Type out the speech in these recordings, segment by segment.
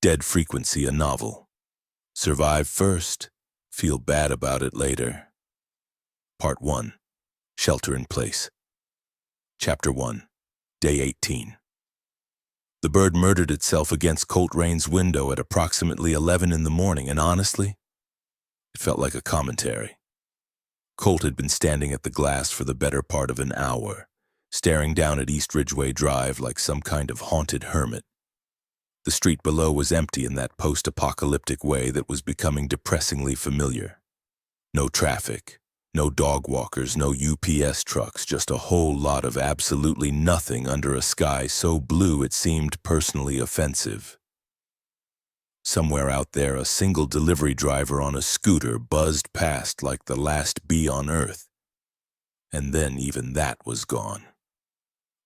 Dead Frequency, a novel. Survive first, feel bad about it later. Part 1. Shelter in Place. Chapter 1. Day 18. The bird murdered itself against Colt Rain's window at approximately 11 in the morning, and honestly, it felt like a commentary. Colt had been standing at the glass for the better part of an hour, staring down at East Ridgeway Drive like some kind of haunted hermit. The street below was empty in that post-apocalyptic way that was becoming depressingly familiar. No traffic, no dog walkers, no UPS trucks, just a whole lot of absolutely nothing under a sky so blue it seemed personally offensive. Somewhere out there, a single delivery driver on a scooter buzzed past like the last bee on Earth. And then even that was gone.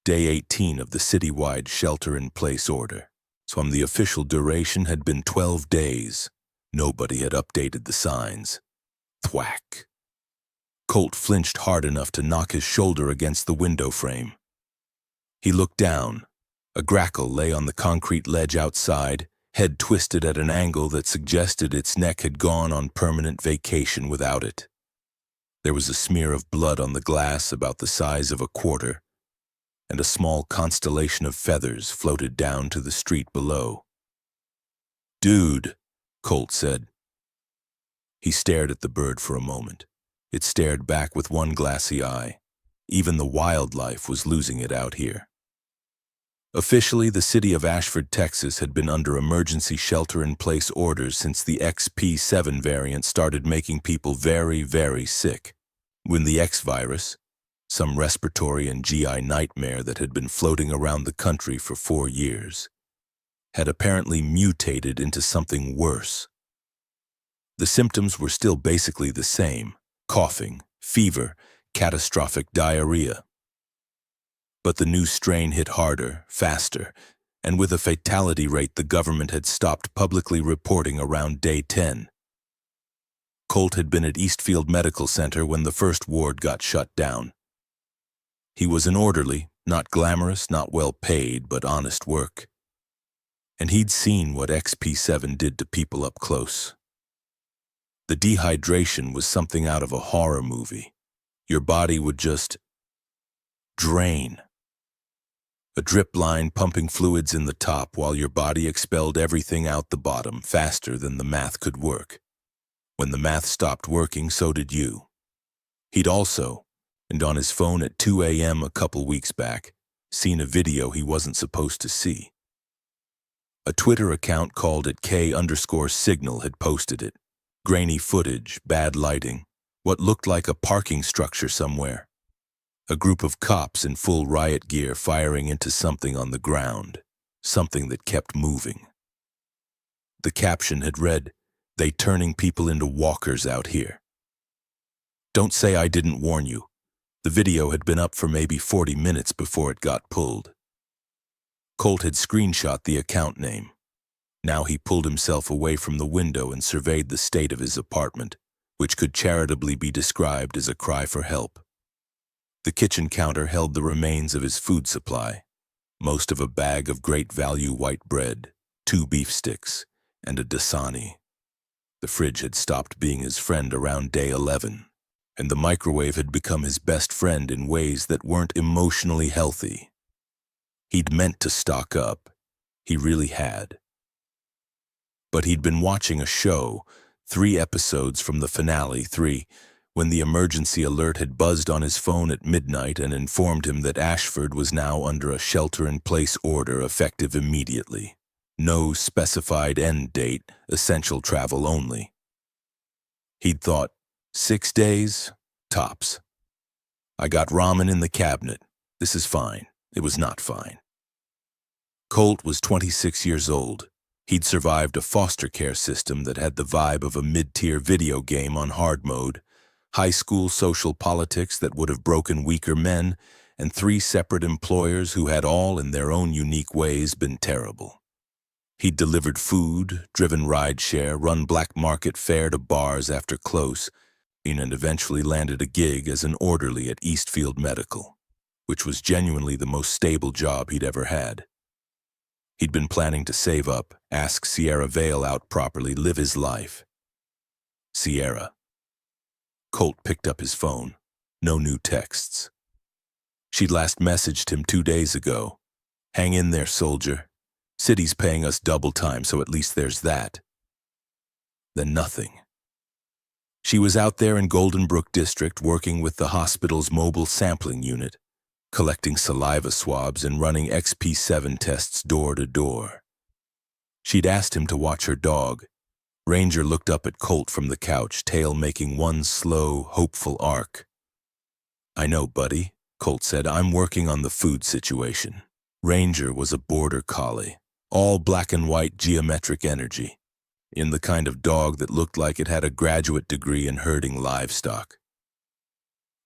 Day 18 of the citywide shelter-in-place order. So the official duration had been 12 days. Nobody had updated the signs. Thwack. Colt flinched hard enough to knock his shoulder against the window frame. He looked down. A grackle lay on the concrete ledge outside, head twisted at an angle that suggested its neck had gone on permanent vacation without it. There was a smear of blood on the glass about the size of a quarter, and a small constellation of feathers floated down to the street below. "Dude," Colt said. He stared at the bird for a moment. It stared back with one glassy eye. Even the wildlife was losing it out here. Officially, the city of Ashford, Texas had been under emergency shelter-in-place orders since the XP7 variant started making people very, very sick. When the X virus, some respiratory and GI nightmare that had been floating around the country for 4 years, had apparently mutated into something worse. The symptoms were still basically the same: coughing, fever, catastrophic diarrhea. But the new strain hit harder, faster, and with a fatality rate the government had stopped publicly reporting around day 10. Colt had been at Eastfield Medical Center when the first ward got shut down. He was an orderly, not glamorous, not well paid, but honest work. And he'd seen what XP7 did to people up close. The dehydration was something out of a horror movie. Your body would just drain. A drip line pumping fluids in the top while your body expelled everything out the bottom faster than the math could work. When the math stopped working, so did you. He'd also, and on his phone at 2 a.m. a couple weeks back, seen a video he wasn't supposed to see. A Twitter account called it K_signal had posted it. Grainy footage, bad lighting, what looked like a parking structure somewhere. A group of cops in full riot gear firing into something on the ground, something that kept moving. The caption had read, "They turning people into walkers out here." Don't say I didn't warn you. The video had been up for maybe 40 minutes before it got pulled. Colt had screenshot the account name. Now he pulled himself away from the window and surveyed the state of his apartment, which could charitably be described as a cry for help. The kitchen counter held the remains of his food supply, most of a bag of great value white bread, 2 beef sticks, and a Dasani. The fridge had stopped being his friend around day 11, and the microwave had become his best friend in ways that weren't emotionally healthy. He'd meant to stock up. He really had. But he'd been watching a show, 3 episodes from the finale, 3, when the emergency alert had buzzed on his phone at midnight and informed him that Ashford was now under a shelter-in-place order effective immediately. No specified end date, essential travel only. He'd thought, 6 days, tops. I got ramen in the cabinet. This is fine. It was not fine. Colt was 26 years old. He'd survived a foster care system that had the vibe of a mid-tier video game on hard mode, high school social politics that would have broken weaker men, and 3 separate employers who had all, in their own unique ways, been terrible. He'd delivered food, driven rideshare, run black market fare to bars after close, and eventually landed a gig as an orderly at Eastfield Medical, which was genuinely the most stable job he'd ever had. He'd been planning to save up, ask Sierra Vale out properly, live his life. Sierra. Colt picked up his phone. No new texts. She'd last messaged him 2 days ago. Hang in there, soldier. City's paying us double time, so at least there's that. Then nothing. She was out there in Golden Brook District working with the hospital's mobile sampling unit, collecting saliva swabs and running XP7 tests door to door. She'd asked him to watch her dog. Ranger looked up at Colt from the couch, tail making one slow, hopeful arc. I know, buddy, Colt said. I'm working on the food situation. Ranger was a border collie, all black and white geometric energy, in the kind of dog that looked like it had a graduate degree in herding livestock.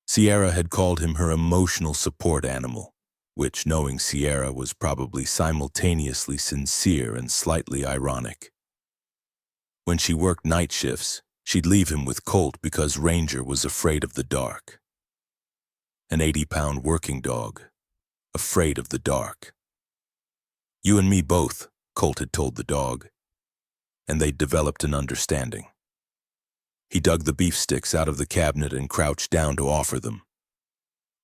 Sierra had called him her emotional support animal, which, knowing Sierra, was probably simultaneously sincere and slightly ironic. When she worked night shifts, she'd leave him with Colt because Ranger was afraid of the dark. An 80-pound working dog, afraid of the dark. You and me both, Colt had told the dog, and they'd developed an understanding. He dug the beef sticks out of the cabinet and crouched down to offer them.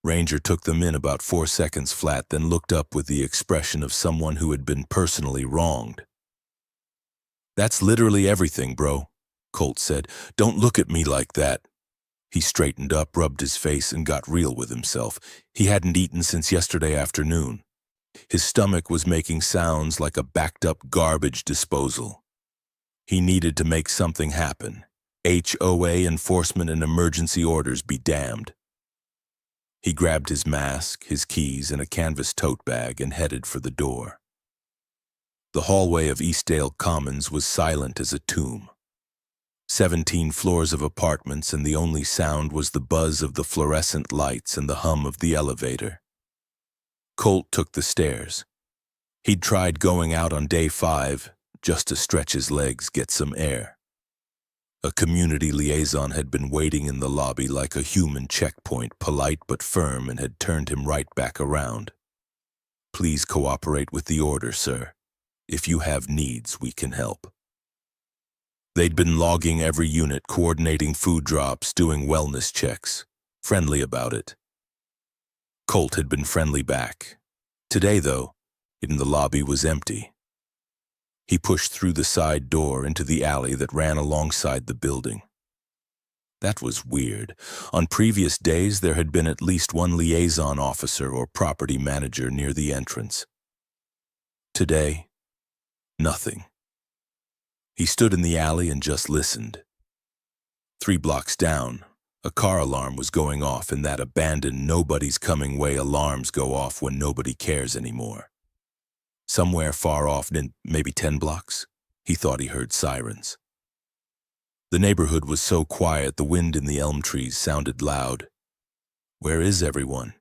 Ranger took them in about 4 seconds flat, then looked up with the expression of someone who had been personally wronged. That's literally everything, bro, Colt said. Don't look at me like that. He straightened up, rubbed his face, and got real with himself. He hadn't eaten since yesterday afternoon. His stomach was making sounds like a backed-up garbage disposal. He needed to make something happen. HOA enforcement and emergency orders be damned. He grabbed his mask, his keys, and a canvas tote bag and headed for the door. The hallway of Eastdale Commons was silent as a tomb. 17 floors of apartments, and the only sound was the buzz of the fluorescent lights and the hum of the elevator. Colt took the stairs. He'd tried going out on day 5, just to stretch his legs, get some air. A community liaison had been waiting in the lobby like a human checkpoint, polite but firm, and had turned him right back around. Please cooperate with the order, sir. If you have needs, we can help. They'd been logging every unit, coordinating food drops, doing wellness checks, friendly about it. Colt had been friendly back. Today, though, in the lobby was empty. He pushed through the side door into the alley that ran alongside the building. That was weird. On previous days, there had been at least one liaison officer or property manager near the entrance. Today, nothing. He stood in the alley and just listened. 3 blocks down, a car alarm was going off in that abandoned nobody's coming way alarms go off when nobody cares anymore. Somewhere far off, maybe 10 blocks, he thought he heard sirens. The neighborhood was so quiet the wind in the elm trees sounded loud. Where is everyone?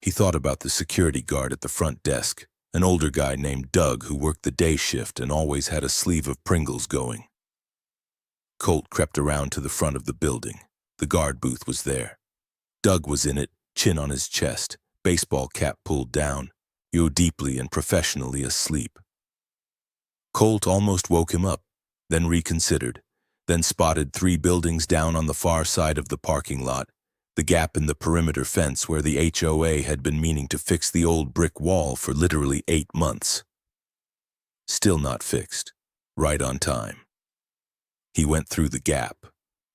He thought about the security guard at the front desk, an older guy named Doug who worked the day shift and always had a sleeve of Pringles going. Colt crept around to the front of the building. The guard booth was there. Doug was in it, chin on his chest, baseball cap pulled down, deeply and professionally asleep. Colt almost woke him up, then reconsidered, then spotted 3 buildings down on the far side of the parking lot, the gap in the perimeter fence where the HOA had been meaning to fix the old brick wall for literally 8 months. Still not fixed, right on time. He went through the gap.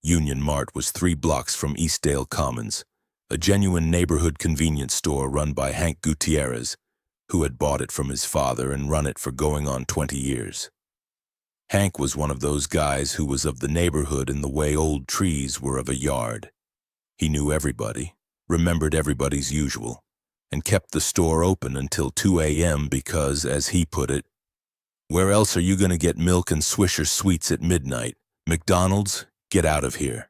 Union Mart was 3 blocks from Eastdale Commons, a genuine neighborhood convenience store run by Hank Gutierrez, who had bought it from his father and run it for going on 20 years. Hank was one of those guys who was of the neighborhood in the way old trees were of a yard. He knew everybody, remembered everybody's usual, and kept the store open until 2 a.m. because, as he put it, where else are you going to get milk and Swisher sweets at midnight? McDonald's? Get out of here.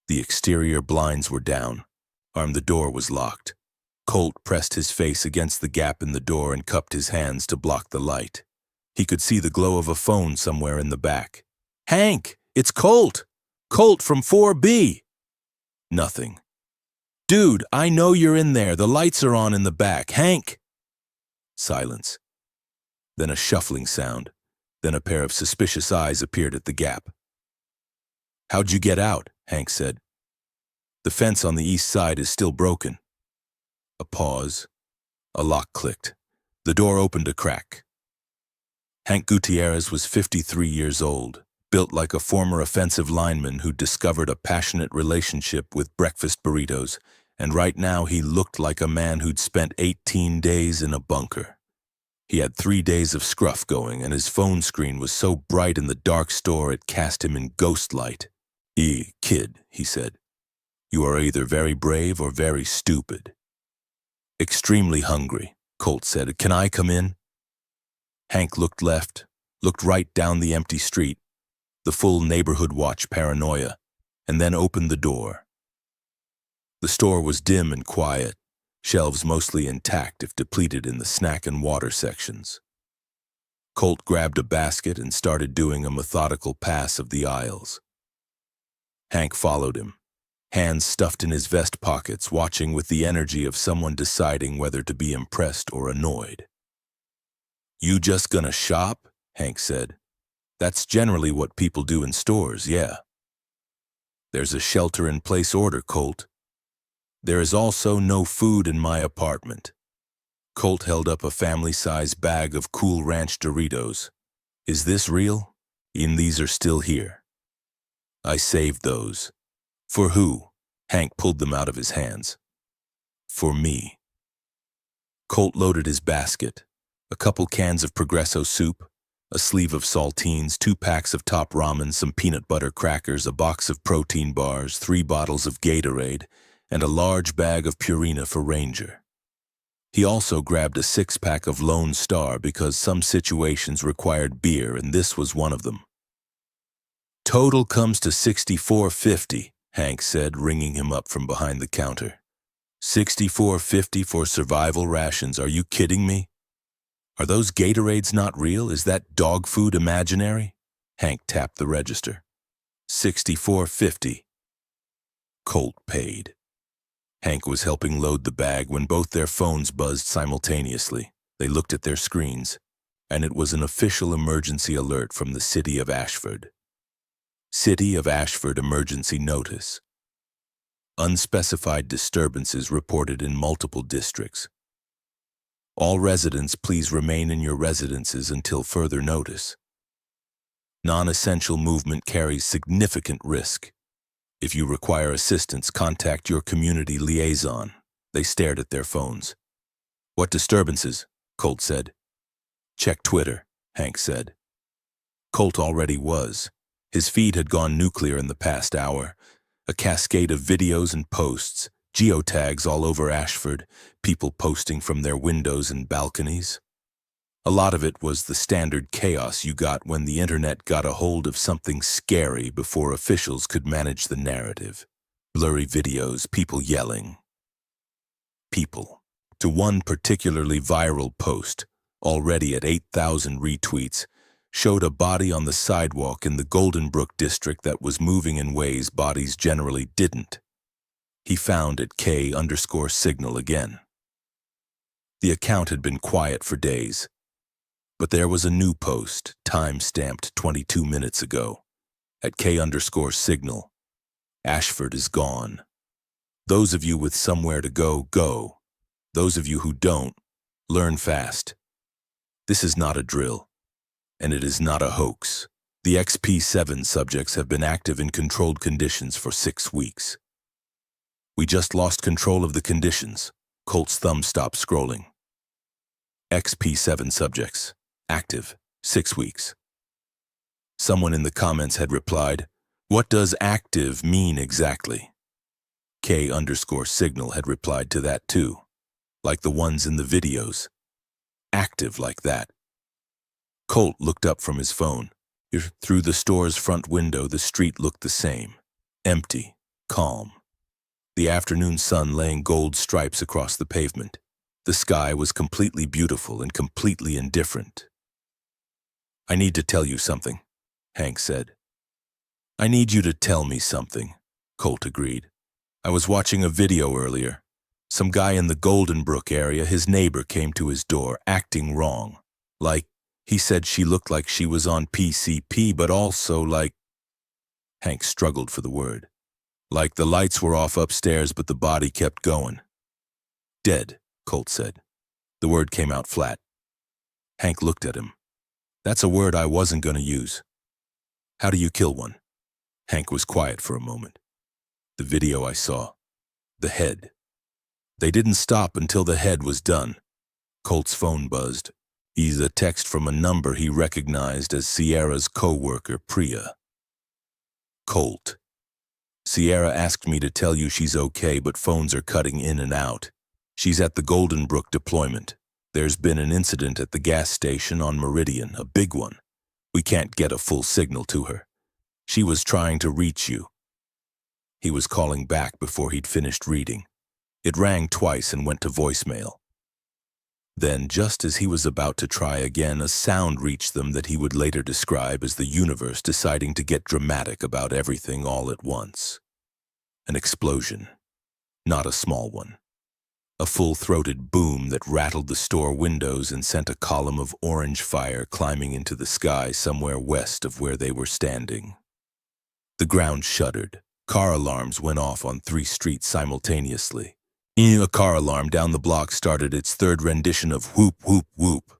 The exterior blinds were down. The door was locked. Colt pressed his face against the gap in the door and cupped his hands to block the light. He could see the glow of a phone somewhere in the back. Hank, it's Colt! Colt from 4B! Nothing. Dude, I know you're in there. The lights are on in the back. Hank! Silence. then a shuffling sound, then a pair of suspicious eyes appeared at the gap. "How'd you get out?" Hank said. "The fence on the east side is still broken." A pause. A lock clicked. The door opened a crack. Hank Gutierrez was 53 years old, built like a former offensive lineman who discovered a passionate relationship with breakfast burritos, and right now he looked like a man who'd spent 18 days in a bunker. He had 3 days of scruff going, and his phone screen was so bright in the dark store it cast him in ghost light. Kid," he said. "You are either very brave or very stupid." "Extremely hungry," Colt said. "Can I come in?" Hank looked left, looked right down the empty street, the full neighborhood watch paranoia, and then opened the door. The store was dim and quiet, shelves mostly intact if depleted in the snack and water sections. Colt grabbed a basket and started doing a methodical pass of the aisles. Hank followed him, hands stuffed in his vest pockets, watching with the energy of someone deciding whether to be impressed or annoyed. "You just gonna shop?" Hank said. "That's generally what people do in stores, yeah." "There's a shelter-in-place order, Colt. There is also no food in my apartment." Colt held up a family-sized bag of Cool Ranch Doritos. "Is this real? And these are still here." "I saved those." "For who?" Hank pulled them out of his hands. "For me." Colt loaded his basket. A couple cans of Progresso soup, a sleeve of saltines, 2 packs of Top Ramen, some peanut butter crackers, a box of protein bars, 3 bottles of Gatorade, and a large bag of Purina for Ranger. He also grabbed a 6-pack of Lone Star because some situations required beer, and this was one of them. "Total comes to $64.50, Hank said, ringing him up from behind the counter. $64.50 for survival rations, are you kidding me? Are those Gatorades not real? Is that dog food imaginary?" Hank tapped the register. $64.50. Colt paid. Hank was helping load the bag when both their phones buzzed simultaneously. They looked at their screens, and it was an official emergency alert from the city of Ashford. City of Ashford emergency notice. Unspecified disturbances reported in multiple districts. All residents, please remain in your residences until further notice. Non-essential movement carries significant risk. If you require assistance, contact your community liaison. They stared at their phones. "What disturbances?" Colt said. "Check Twitter," Hank said. Colt already was. His feed had gone nuclear in the past hour. A cascade of videos and posts, geotags all over Ashford, people posting from their windows and balconies. A lot of it was the standard chaos you got when the internet got a hold of something scary before officials could manage the narrative. Blurry videos, people yelling. People. To one particularly viral post, already at 8,000 retweets, showed a body on the sidewalk in the Golden Brook district that was moving in ways bodies generally didn't. He found at K_signal again. The account had been quiet for days. But there was a new post, time-stamped 22 minutes ago. At K_signal. Ashford is gone. Those of you with somewhere to go, go. Those of you who don't, learn fast. This is not a drill. And it is not a hoax. The XP7 subjects have been active in controlled conditions for 6 weeks. We just lost control of the conditions. Colt's thumb stopped scrolling. XP7 subjects. Active, 6 weeks. Someone in the comments had replied, "What does active mean exactly?" K_signal had replied to that too, like the ones in the videos. Active like that. Colt looked up from his phone. Through the store's front window, the street looked the same. Empty, calm. The afternoon sun laying gold stripes across the pavement. The sky was completely beautiful and completely indifferent. "I need to tell you something," Hank said. "I need you to tell me something," Colt agreed. "I was watching a video earlier. Some guy in the Golden Brook area, his neighbor came to his door, acting wrong. Like He said she looked like she was on PCP, but also like... Hank struggled for the word. Like the lights were off upstairs, but the body kept going. Dead, Colt said. The word came out flat. Hank looked at him. That's a word I wasn't going to use. How do you kill one? Hank was quiet for a moment. The video I saw. The head. They didn't stop until the head was done. Colt's phone buzzed. He's a text from a number he recognized as Sierra's co-worker, Priya. Colt. Sierra asked me to tell you she's okay, but phones are cutting in and out. She's at the Golden Brook deployment. There's been an incident at the gas station on Meridian, a big one. We can't get a full signal to her. She was trying to reach you. He was calling back before he'd finished reading. It rang twice and went to voicemail. Then, just as he was about to try again, a sound reached them that he would later describe as the universe deciding to get dramatic about everything all at once. An explosion. Not a small one. A full-throated boom that rattled the store windows and sent a column of orange fire climbing into the sky somewhere west of where they were standing. The ground shuddered. Car alarms went off on 3 streets simultaneously. A car alarm down the block started its third rendition of whoop, whoop, whoop.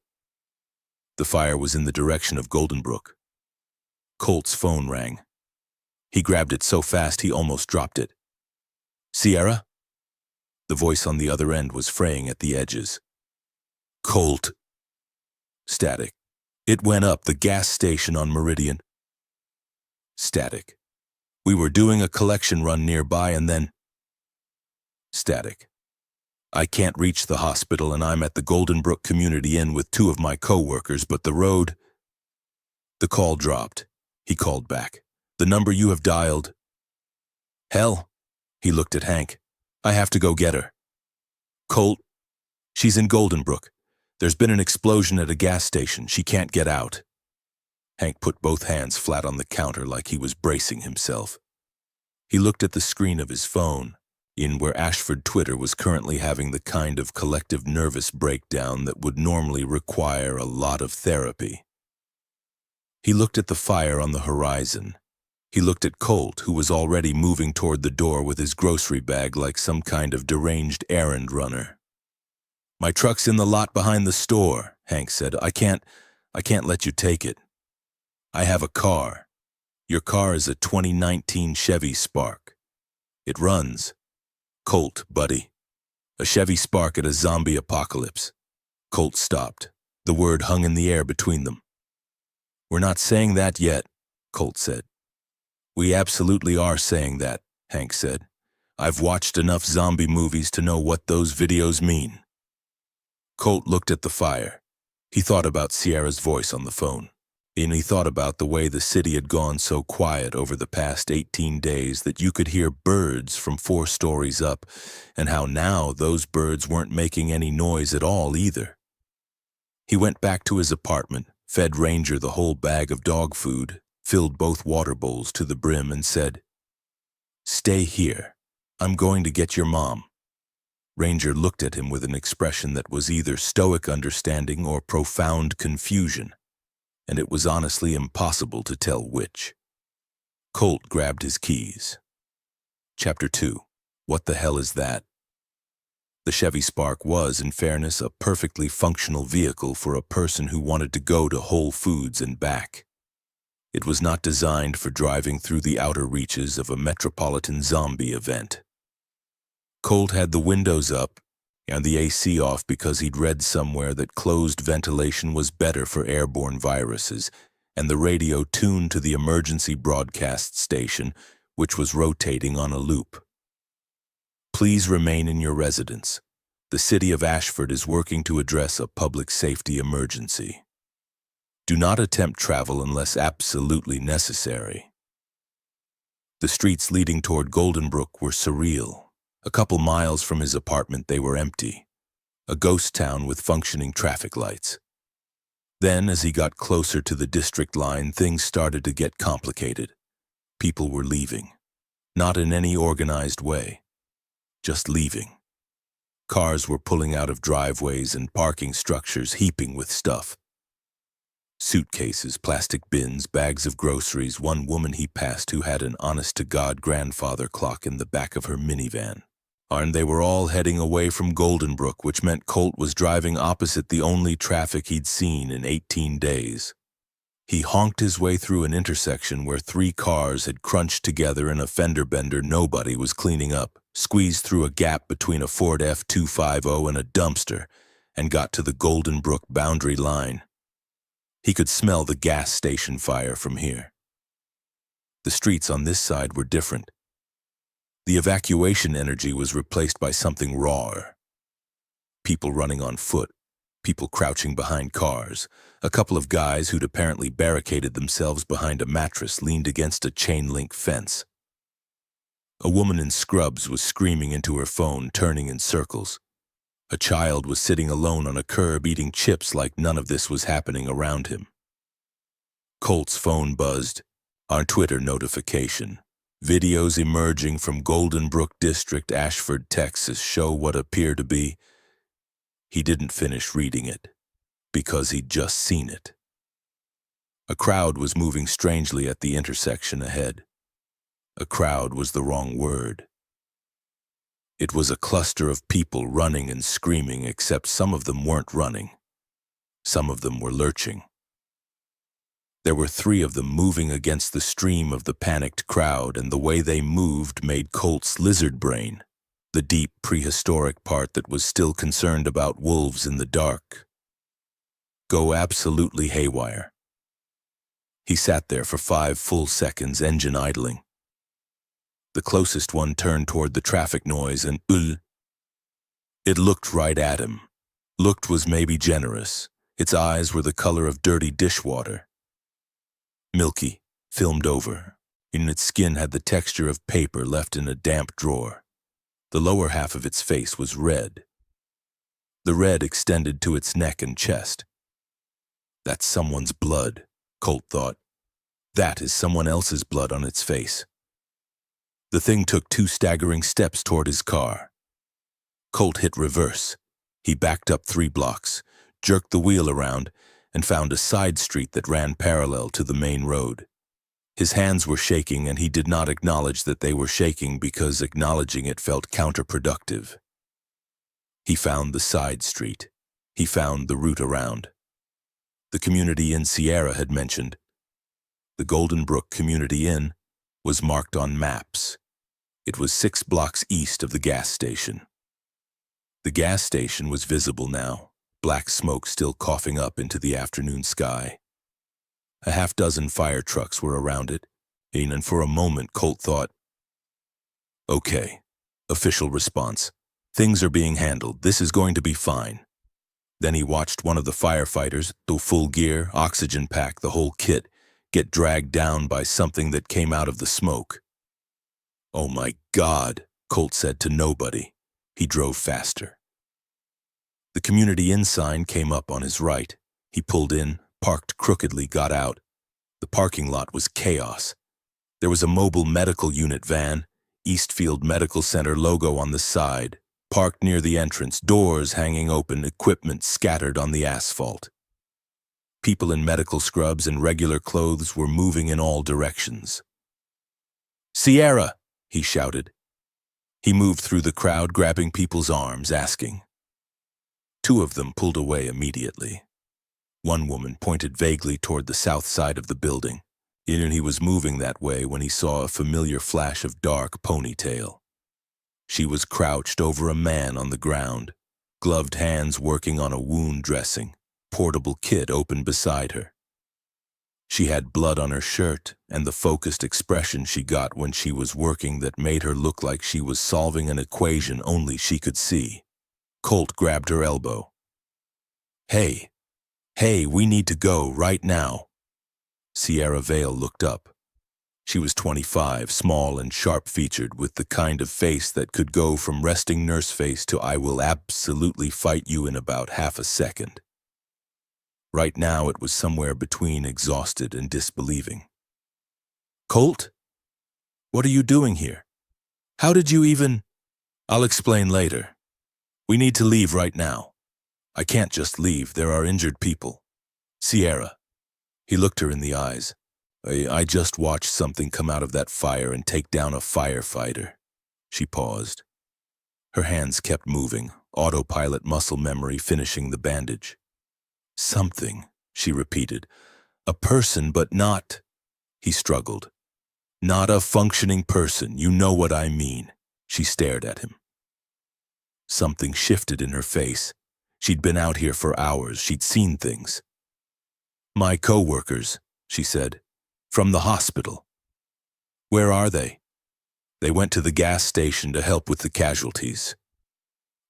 The fire was in the direction of Golden Brook. Colt's phone rang. He grabbed it so fast he almost dropped it. Sierra? The voice on the other end was fraying at the edges. Colt. Static. It went up the gas station on Meridian. Static. We were doing a collection run nearby and then... Static. I can't reach the hospital and I'm at the Golden Brook Community Inn with 2 of my co-workers, but the road... The call dropped. He called back. The number you have dialed... Hell. He looked at Hank. I have to go get her. Colt. She's in Golden Brook. There's been an explosion at a gas station. She can't get out. Hank put both hands flat on the counter like he was bracing himself. He looked at the screen of his phone, in where Ashford Twitter was currently having the kind of collective nervous breakdown that would normally require a lot of therapy. He looked at the fire on the horizon. He looked at Colt, who was already moving toward the door with his grocery bag like some kind of deranged errand runner. My truck's in the lot behind the store, Hank said. I can't let you take it. I have a car. Your car is a 2019 Chevy Spark. It runs. Colt, buddy. A Chevy Spark at a zombie apocalypse. Colt stopped. The word hung in the air between them. We're not saying that yet, Colt said. We absolutely are saying that, Hank said. I've watched enough zombie movies to know what those videos mean. Colt looked at the fire. He thought about Sierra's voice on the phone. And he thought about the way the city had gone so quiet over the past 18 days that you could hear birds from 4 stories up, and how now those birds weren't making any noise at all either. He went back to his apartment, fed Ranger the whole bag of dog food, filled both water bowls to the brim, and said, "Stay here. I'm going to get your mom." Ranger looked at him with an expression that was either stoic understanding or profound confusion, and it was honestly impossible to tell which. Colt grabbed his keys. Chapter 2. What the hell is that? The Chevy Spark was, in fairness, a perfectly functional vehicle for a person who wanted to go to Whole Foods and back. It was not designed for driving through the outer reaches of a metropolitan zombie event. Colt had the windows up and the AC off because he'd read somewhere that closed ventilation was better for airborne viruses, and the radio tuned to the emergency broadcast station, which was rotating on a loop. Please remain in your residence. The city of Ashford is working to address a public safety emergency. Do not attempt travel unless absolutely necessary. The streets leading toward Golden Brook were surreal. A couple miles from his apartment, they were empty. A ghost town with functioning traffic lights. Then, as he got closer to the district line, things started to get complicated. People were leaving. Not in any organized way. Just leaving. Cars were pulling out of driveways and parking structures heaping with stuff. Suitcases, plastic bins, bags of groceries. One woman he passed who had an honest-to-God grandfather clock in the back of her minivan. And they were all heading away from Brook, which meant Colt was driving opposite the only traffic he'd seen in 18 days. He honked his way through an intersection where 3 cars had crunched together in a fender bender nobody was cleaning up, squeezed through a gap between a Ford F-250 and a dumpster, and got to the Brook boundary line. He could smell the gas station fire from here. The streets on this side were different. The evacuation energy was replaced by something rawer. People running on foot, people crouching behind cars. A couple of guys who'd apparently barricaded themselves behind a mattress leaned against a chain-link fence. A woman in scrubs was screaming into her phone, turning in circles. A child was sitting alone on a curb eating chips like none of this was happening around him. Colt's phone buzzed. On Twitter notification. Videos emerging from Brook District, Ashford, Texas show what appear to be. He didn't finish reading it, because he'd just seen it. A crowd was moving strangely at the intersection ahead. A crowd was the wrong word. It was a cluster of people running and screaming, except some of them weren't running. Some of them were lurching. There were 3 of them moving against the stream of the panicked crowd, and the way they moved made Colt's lizard brain, the deep prehistoric part that was still concerned about wolves in the dark, go absolutely haywire. He sat there for 5 full seconds, engine idling. The closest one turned toward the traffic noise and It looked right at him. Looked was maybe generous. Its eyes were the color of dirty dishwater. Milky, filmed over, and its skin had the texture of paper left in a damp drawer. The lower half of its face was red. The red extended to its neck and chest. That's someone's blood, Colt thought. That is someone else's blood on its face. The thing took 2 staggering steps toward his car. Colt hit reverse. He backed up 3 blocks, jerked the wheel around, and found a side street that ran parallel to the main road. His hands were shaking, and he did not acknowledge that they were shaking because acknowledging it felt counterproductive. He found the side street. He found the route around. The community inn Sierra had mentioned. The Brook Community Inn was marked on maps. It was 6 blocks east of the gas station. The gas station was visible now, black smoke still coughing up into the afternoon sky. A half-dozen fire trucks were around it, and for a moment Colt thought, "Okay, official response. Things are being handled. This is going to be fine." Then he watched one of the firefighters, the full gear, oxygen pack, the whole kit, get dragged down by something that came out of the smoke. "Oh my God," Colt said to nobody. He drove faster. The community inn sign came up on his right. He pulled in, parked crookedly, got out. The parking lot was chaos. There was a mobile medical unit van, Eastfield Medical Center logo on the side, parked near the entrance, doors hanging open, equipment scattered on the asphalt. People in medical scrubs and regular clothes were moving in all directions. "Sierra!" he shouted. He moved through the crowd, grabbing people's arms, asking. 2 of them pulled away immediately. One woman pointed vaguely toward the south side of the building, and he was moving that way when he saw a familiar flash of dark ponytail. She was crouched over a man on the ground, gloved hands working on a wound dressing, portable kit open beside her. She had blood on her shirt and the focused expression she got when she was working that made her look like she was solving an equation only she could see. Colt grabbed her elbow. Hey, we need to go right now." Sierra Vale looked up. She was 25, small and sharp-featured, with the kind of face that could go from resting nurse face to "I will absolutely fight you in about half a second." Right now it was somewhere between exhausted and disbelieving. "Colt? What are you doing here? How did you even—" "I'll explain later. We need to leave right now. I can't just leave, there are injured people. Sierra, He looked her in the eyes. I just watched something come out of that fire and take down a firefighter. She paused. Her hands kept moving, autopilot muscle memory finishing the bandage. Something, she repeated. A person, but not... He struggled. Not a functioning person, you know what I mean. She stared at him. Something shifted in her face. She'd been out here for hours. She'd seen things. My co-workers, she said, from the hospital. Where are they? They went to the gas station to help with the casualties.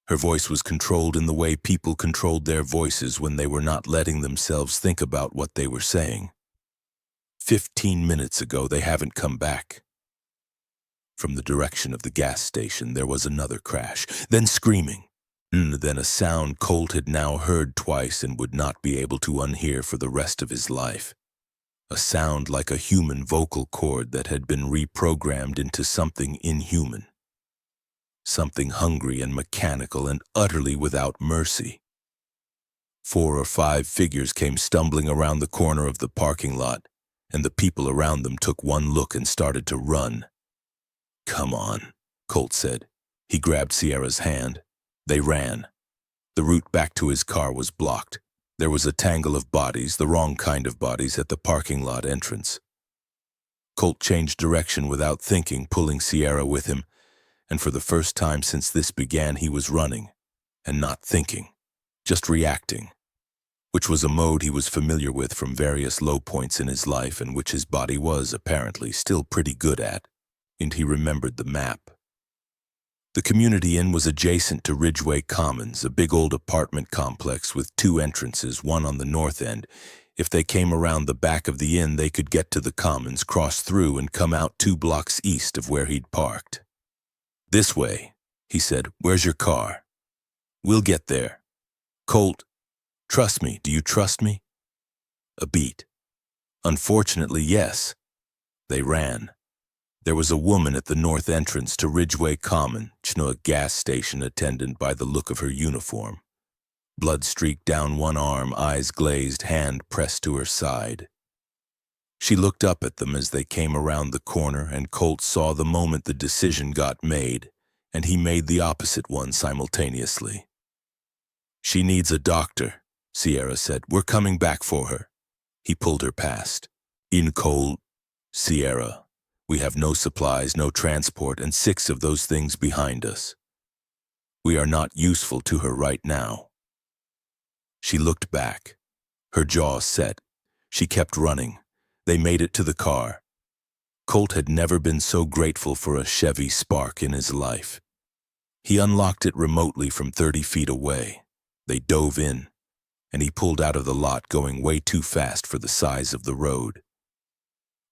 Her voice was controlled in the way people controlled their voices when they were not letting themselves think about what they were saying. 15 minutes ago, they haven't come back. From the direction of the gas station, there was another crash, then screaming, then a sound Colt had now heard twice and would not be able to unhear for the rest of his life. A sound like a human vocal cord that had been reprogrammed into something inhuman. Something hungry and mechanical and utterly without mercy. 4 or 5 figures came stumbling around the corner of the parking lot, and the people around them took one look and started to run. Come on, Colt said. He grabbed Sierra's hand. They ran. The route back to his car was blocked. There was a tangle of bodies, the wrong kind of bodies, at the parking lot entrance. Colt changed direction without thinking, pulling Sierra with him, and for the first time since this began, he was running, and not thinking, just reacting, which was a mode he was familiar with from various low points in his life and which his body was, apparently, still pretty good at, and he remembered the map. The community inn was adjacent to Ridgeway Commons, a big old apartment complex with 2 entrances, one on the north end. If they came around the back of the inn, they could get to the Commons, cross through, and come out 2 blocks east of where he'd parked. This way, he said. Where's your car? We'll get there. Colt, trust me. Do you trust me? A beat. Unfortunately, yes. They ran. There was a woman at the north entrance to Ridgeway Common, a gas station attendant by the look of her uniform. Blood streaked down one arm, eyes glazed, hand pressed to her side. She looked up at them as they came around the corner, and Colt saw the moment the decision got made, and he made the opposite one simultaneously. She needs a doctor, Sierra said. We're coming back for her. He pulled her past. In Colt, Sierra. We have no supplies, no transport, and 6 of those things behind us. We are not useful to her right now. She looked back. Her jaw set. She kept running. They made it to the car. Colt had never been so grateful for a Chevy Spark in his life. He unlocked it remotely from 30 feet away. They dove in, and he pulled out of the lot going way too fast for the size of the road.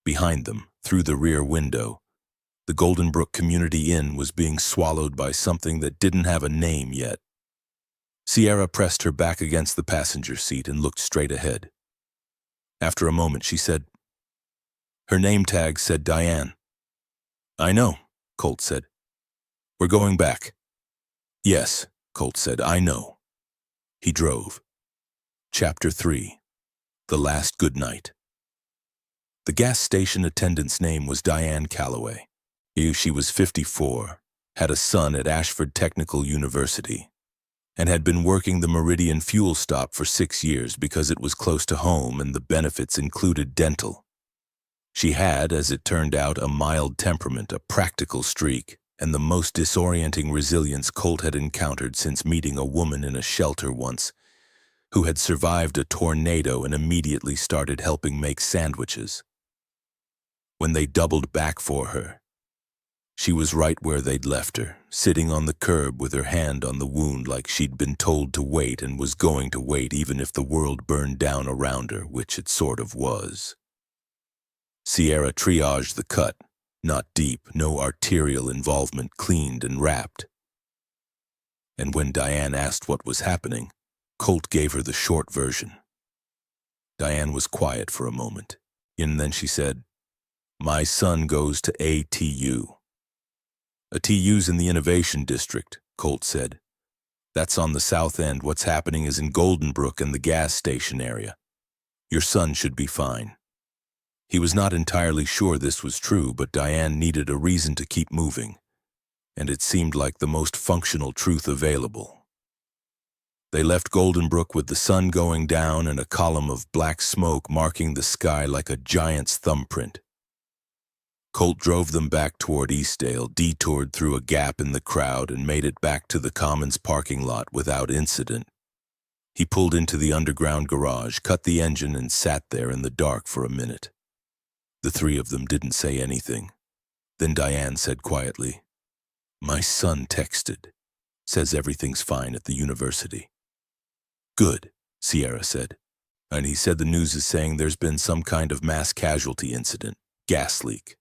Behind them, through the rear window, the Golden Brook Community Inn was being swallowed by something that didn't have a name yet. Sierra pressed her back against the passenger seat and looked straight ahead. After a moment, she said, her name tag said Diane. I know, Colt said. We're going back. Yes, Colt said, I know. He drove. Chapter 3. The Last Goodnight. The gas station attendant's name was Diane Calloway. She was 54, had a son at Ashford Technical University, and had been working the Meridian fuel stop for 6 years because it was close to home and the benefits included dental. She had, as it turned out, a mild temperament, a practical streak, and the most disorienting resilience Colt had encountered since meeting a woman in a shelter once, who had survived a tornado and immediately started helping make sandwiches. When they doubled back for her, she was right where they'd left her, sitting on the curb with her hand on the wound like she'd been told to wait and was going to wait even if the world burned down around her, which it sort of was. Sierra triaged the cut, not deep, no arterial involvement, cleaned and wrapped. And when Diane asked what was happening, Colt gave her the short version. Diane was quiet for a moment, and then she said, my son goes to ATU. ATU's in the Innovation District, Colt said. That's on the south end. What's happening is in Golden Brook and the gas station area. Your son should be fine. He was not entirely sure this was true, but Diane needed a reason to keep moving, and it seemed like the most functional truth available. They left Golden Brook with the sun going down and a column of black smoke marking the sky like a giant's thumbprint. Colt drove them back toward Eastdale, detoured through a gap in the crowd, and made it back to the Commons parking lot without incident. He pulled into the underground garage, cut the engine, and sat there in the dark for a minute. The three of them didn't say anything. Then Diane said quietly, "My son texted. Says everything's fine at the university." "Good," Sierra said. "And he said the news is saying there's been some kind of mass casualty incident, gas leak."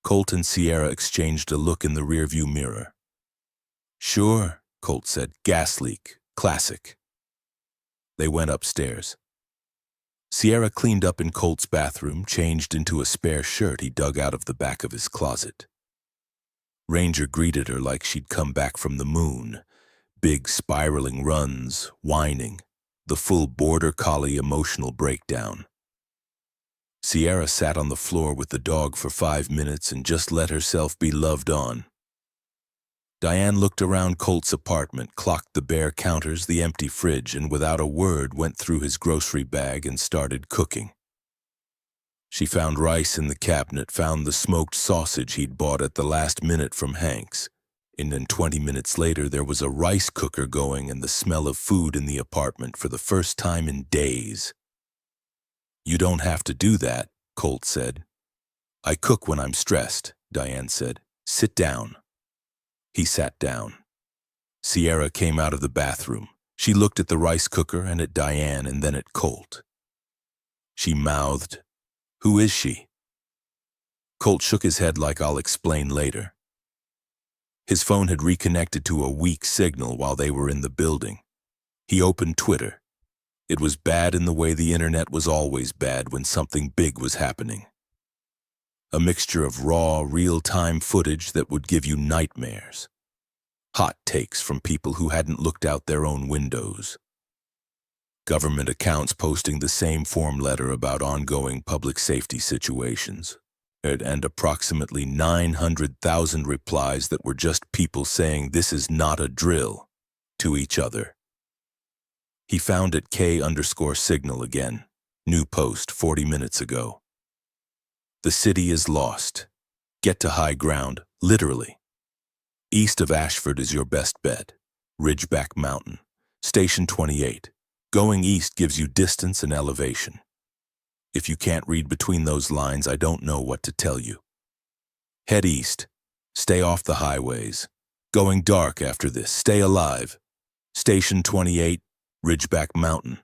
Colt and Sierra exchanged a look in the rearview mirror. "Sure," Colt said. "Gas leak. Classic." They went upstairs. Sierra cleaned up in Colt's bathroom, changed into a spare shirt he dug out of the back of his closet. Ranger greeted her like she'd come back from the moon. Big spiraling runs, whining, the full border collie emotional breakdown. Sierra sat on the floor with the dog for 5 minutes and just let herself be loved on. Diane looked around Colt's apartment, clocked the bare counters, the empty fridge, and without a word went through his grocery bag and started cooking. She found rice in the cabinet, found the smoked sausage he'd bought at the last minute from Hank's, and then 20 minutes later there was a rice cooker going and the smell of food in the apartment for the first time in days. "You don't have to do that," Colt said. "I cook when I'm stressed," Diane said. "Sit down." He sat down. Sierra came out of the bathroom. She looked at the rice cooker and at Diane and then at Colt. She mouthed, "Who is she?" Colt shook his head like, "I'll explain later." His phone had reconnected to a weak signal while they were in the building. He opened Twitter. It was bad in the way the internet was always bad when something big was happening. A mixture of raw, real-time footage that would give you nightmares. Hot takes from people who hadn't looked out their own windows. Government accounts posting the same form letter about ongoing public safety situations. And approximately 900,000 replies that were just people saying this is not a drill to each other. He found it K_signal again. New post 40 minutes ago. "The city is lost. Get to high ground, literally. East of Ashford is your best bet. Ridgeback Mountain. Station 28. Going east gives you distance and elevation. If you can't read between those lines, I don't know what to tell you. Head east. Stay off the highways. Going dark after this. Stay alive. Station 28, Ridgeback Mountain."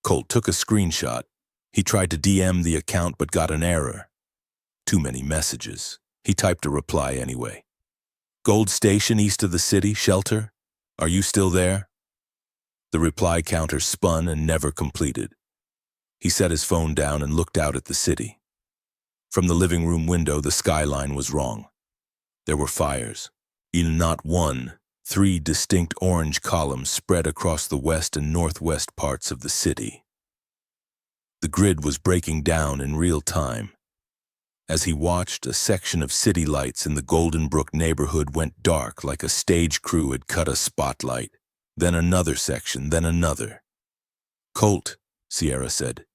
Colt took a screenshot. He tried to DM the account but got an error. Too many messages. He typed a reply anyway. "Gold Station east of the city, shelter? Are you still there?" The reply counter spun and never completed. He set his phone down and looked out at the city. From the living room window, the skyline was wrong. There were fires. In not one, 3 distinct orange columns spread across the west and northwest parts of the city. The grid was breaking down in real time. As he watched, a section of city lights in the Golden Brook neighborhood went dark like a stage crew had cut a spotlight. Then another section, then another. "Colt," Sierra said.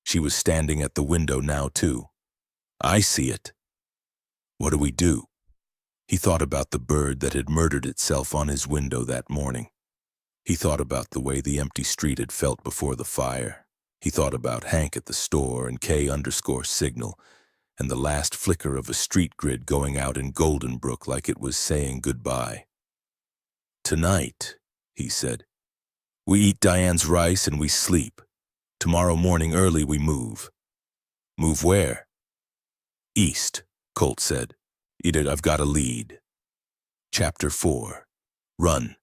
She was standing at the window now, too. "I see it." "What do we do?" He thought about the bird that had murdered itself on his window that morning. He thought about the way the empty street had felt before the fire. He thought about Hank at the store and K_signal and the last flicker of a street grid going out in Golden Brook like it was saying goodbye. "Tonight," he said, "we eat Diane's rice and we sleep. Tomorrow morning early we move." "Move where?" "East," Colt said. "I've got a lead." Chapter 4. Run.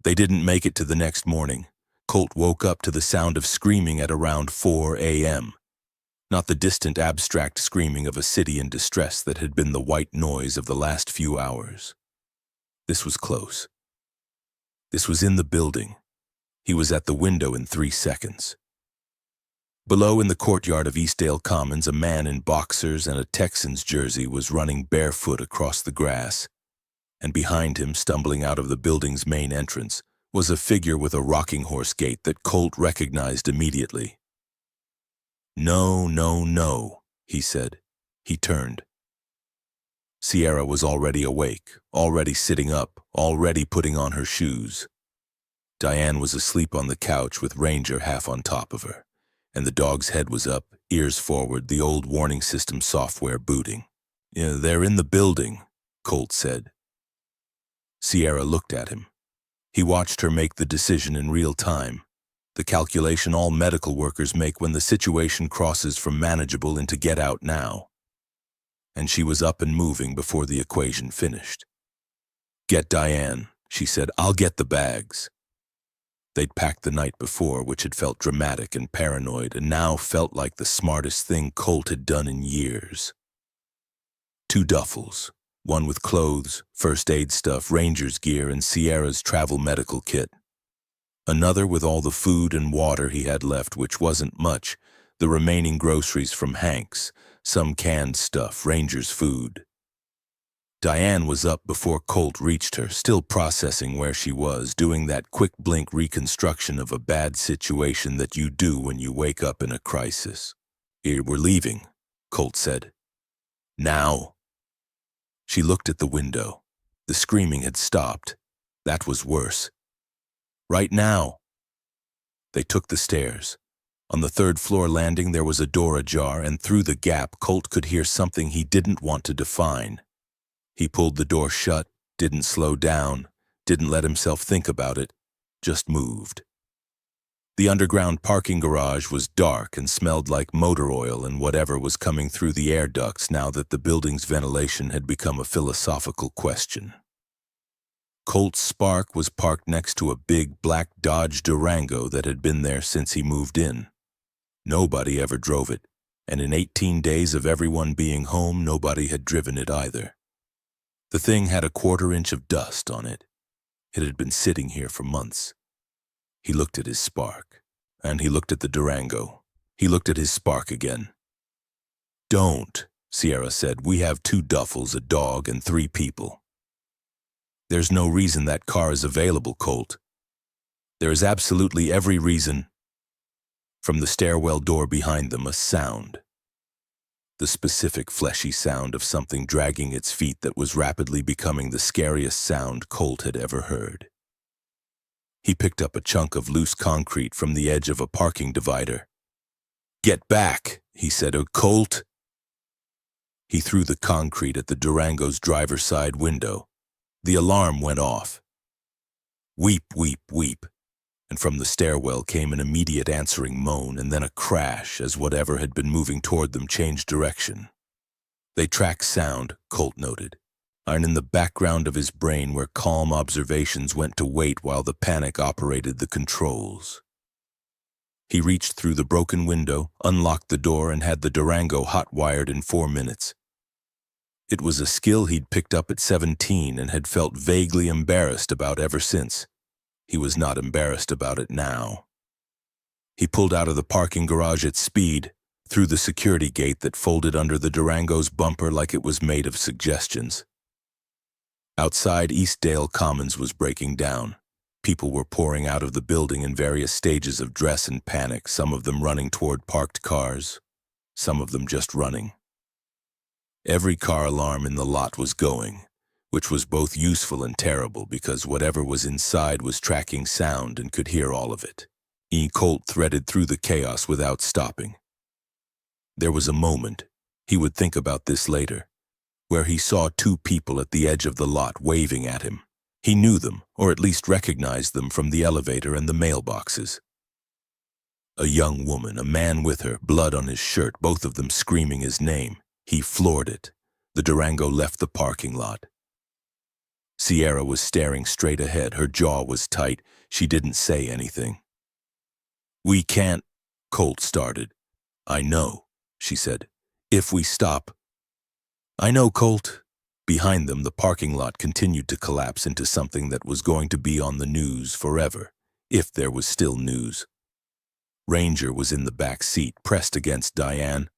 They didn't make it to the next morning. Colt woke up to the sound of screaming at around 4 a.m. Not the distant abstract screaming of a city in distress that had been the white noise of the last few hours. This was close. This was in the building. He was at the window in 3 seconds. Below in the courtyard of Eastdale Commons, a man in boxers and a Texans jersey was running barefoot across the grass, and behind him, stumbling out of the building's main entrance, was a figure with a rocking horse gait that Colt recognized immediately. "No, no, no," he said. He turned. Sierra was already awake, already sitting up, already putting on her shoes. Diane was asleep on the couch with Ranger half on top of her, and the dog's head was up, ears forward, the old warning system software booting. "Yeah, they're in the building," Colt said. Sierra looked at him. He watched her make the decision in real time, the calculation all medical workers make when the situation crosses from manageable into get out now. And she was up and moving before the equation finished. "Get Diane," she said. "I'll get the bags." They'd packed the night before, which had felt dramatic and paranoid, and now felt like the smartest thing Colt had done in years. 2 duffels, one with clothes, first aid stuff, Ranger's gear, and Sierra's travel medical kit. Another with all the food and water he had left, which wasn't much, the remaining groceries from Hank's, some canned stuff, Ranger's food. Diane was up before Colt reached her, still processing where she was, doing that quick blink reconstruction of a bad situation that you do when you wake up in a crisis. "Here, we're leaving," Colt said. "Now." She looked at the window. The screaming had stopped. That was worse. "Right now." They took the stairs. On the 3rd-floor landing there was a door ajar, and through the gap Colt could hear something he didn't want to define. He pulled the door shut, didn't slow down, didn't let himself think about it, just moved. The underground parking garage was dark and smelled like motor oil and whatever was coming through the air ducts now that the building's ventilation had become a philosophical question. Colt's Spark was parked next to a big black Dodge Durango that had been there since he moved in. Nobody ever drove it, and in 18 days of everyone being home, nobody had driven it either. The thing had a 1/4 inch of dust on it. It had been sitting here for months. He looked at his Spark, and he looked at the Durango. He looked at his Spark again. "Don't," Sierra said. "We have 2 duffels, a dog, and 3 people." "There's no reason that car is available, Colt." "There is absolutely every reason." From the stairwell door behind them, a sound. The specific fleshy sound of something dragging its feet that was rapidly becoming the scariest sound Colt had ever heard. He picked up a chunk of loose concrete from the edge of a parking divider. "Get back," he said. "Oh, Colt." He threw the concrete at the Durango's driver's side window. The alarm went off. Weep, weep, weep. And from the stairwell came an immediate answering moan and then a crash as whatever had been moving toward them changed direction. They tracked sound, Colt noted, and in the background of his brain where calm observations went to wait while the panic operated the controls. He reached through the broken window, unlocked the door, and had the Durango hot-wired in 4 minutes. It was a skill he'd picked up at 17 and had felt vaguely embarrassed about ever since. He was not embarrassed about it now. He pulled out of the parking garage at speed, through the security gate that folded under the Durango's bumper like it was made of suggestions. Outside, Eastdale Commons was breaking down. People were pouring out of the building in various stages of dress and panic, some of them running toward parked cars, some of them just running. Every car alarm in the lot was going, which was both useful and terrible because whatever was inside was tracking sound and could hear all of it. Colt threaded through the chaos without stopping. There was a moment, he would think about this later, where he saw 2 people at the edge of the lot waving at him. He knew them, or at least recognized them from the elevator and the mailboxes. A young woman, a man with her, blood on his shirt, both of them screaming his name. He floored it. The Durango left the parking lot. Sierra was staring straight ahead. Her jaw was tight. She didn't say anything. "We can't," Colt started. "I know," she said. "If we stop." "I know, Colt." Behind them, the parking lot continued to collapse into something that was going to be on the news forever, if there was still news. Ranger was in the back seat, pressed against Diane,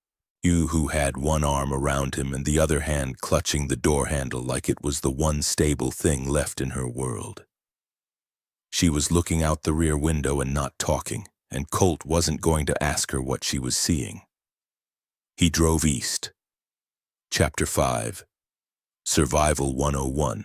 who had one arm around him and the other hand clutching the door handle like it was the one stable thing left in her world. She was looking out the rear window and not talking, and Colt wasn't going to ask her what she was seeing. He drove east. Chapter 5. Survival 101.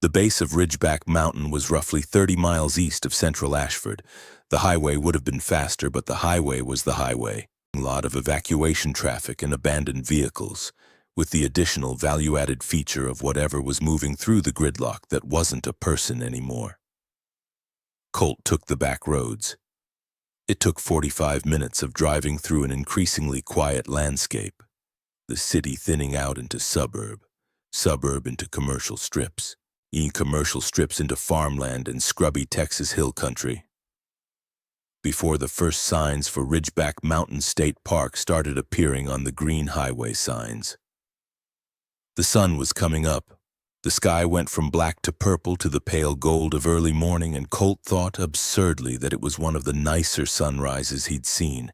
The base of Ridgeback Mountain was roughly 30 miles east of central Ashford. The highway would have been faster, but the highway was the highway. A lot of evacuation traffic and abandoned vehicles, with the additional value-added feature of whatever was moving through the gridlock that wasn't a person anymore. Colt took the back roads. It took 45 minutes of driving through an increasingly quiet landscape, the city thinning out into suburb into commercial strips, commercial strips into farmland and scrubby Texas hill country. Before the first signs for Ridgeback Mountain State Park started appearing on the green highway signs. The sun was coming up. The sky went from black to purple to the pale gold of early morning, and Colt thought absurdly that it was one of the nicer sunrises he'd seen,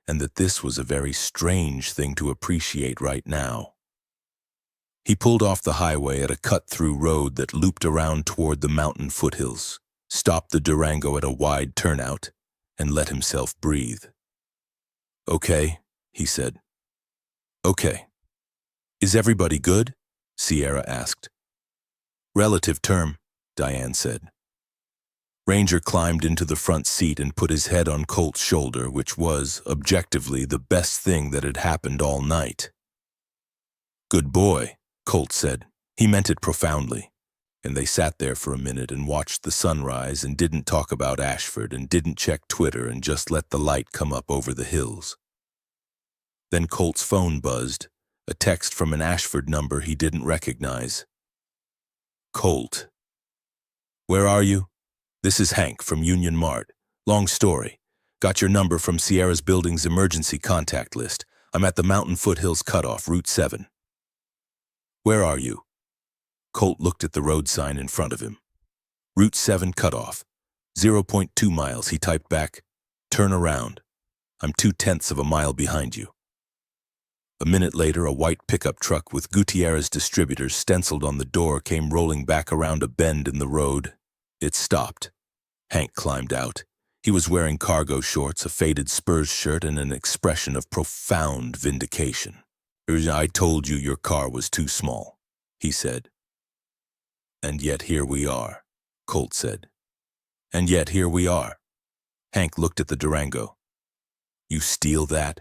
and that this was a very strange thing to appreciate right now. He pulled off the highway at a cut-through road that looped around toward the mountain foothills, stopped the Durango at a wide turnout, and let himself breathe. "Okay," he said. "Okay. Is everybody good?" Sierra asked. "Relative term," Diane said. Ranger climbed into the front seat and put his head on Colt's shoulder, which was, objectively, the best thing that had happened all night. "Good boy," Colt said. He meant it profoundly. And they sat there for a minute and watched the sunrise and didn't talk about Ashford and didn't check Twitter and just let the light come up over the hills. Then Colt's phone buzzed, a text from an Ashford number he didn't recognize. "Colt. Where are you? This is Hank from Union Mart. Long story. Got your number from Sierra's building's emergency contact list. I'm at the Mountain Foothills Cutoff, Route 7. Where are you?" Colt looked at the road sign in front of him. "Route 7 Cutoff. 0.2 miles, he typed back. Turn around. I'm 0.2 of a mile behind you." A minute later, a white pickup truck with Gutierrez Distributors stenciled on the door came rolling back around a bend in the road. It stopped. Hank climbed out. He was wearing cargo shorts, a faded Spurs shirt, and an expression of profound vindication. "I told you your car was too small," he said. "And yet here we are," Colt said. "And yet here we are." Hank looked at the Durango. "You steal that?"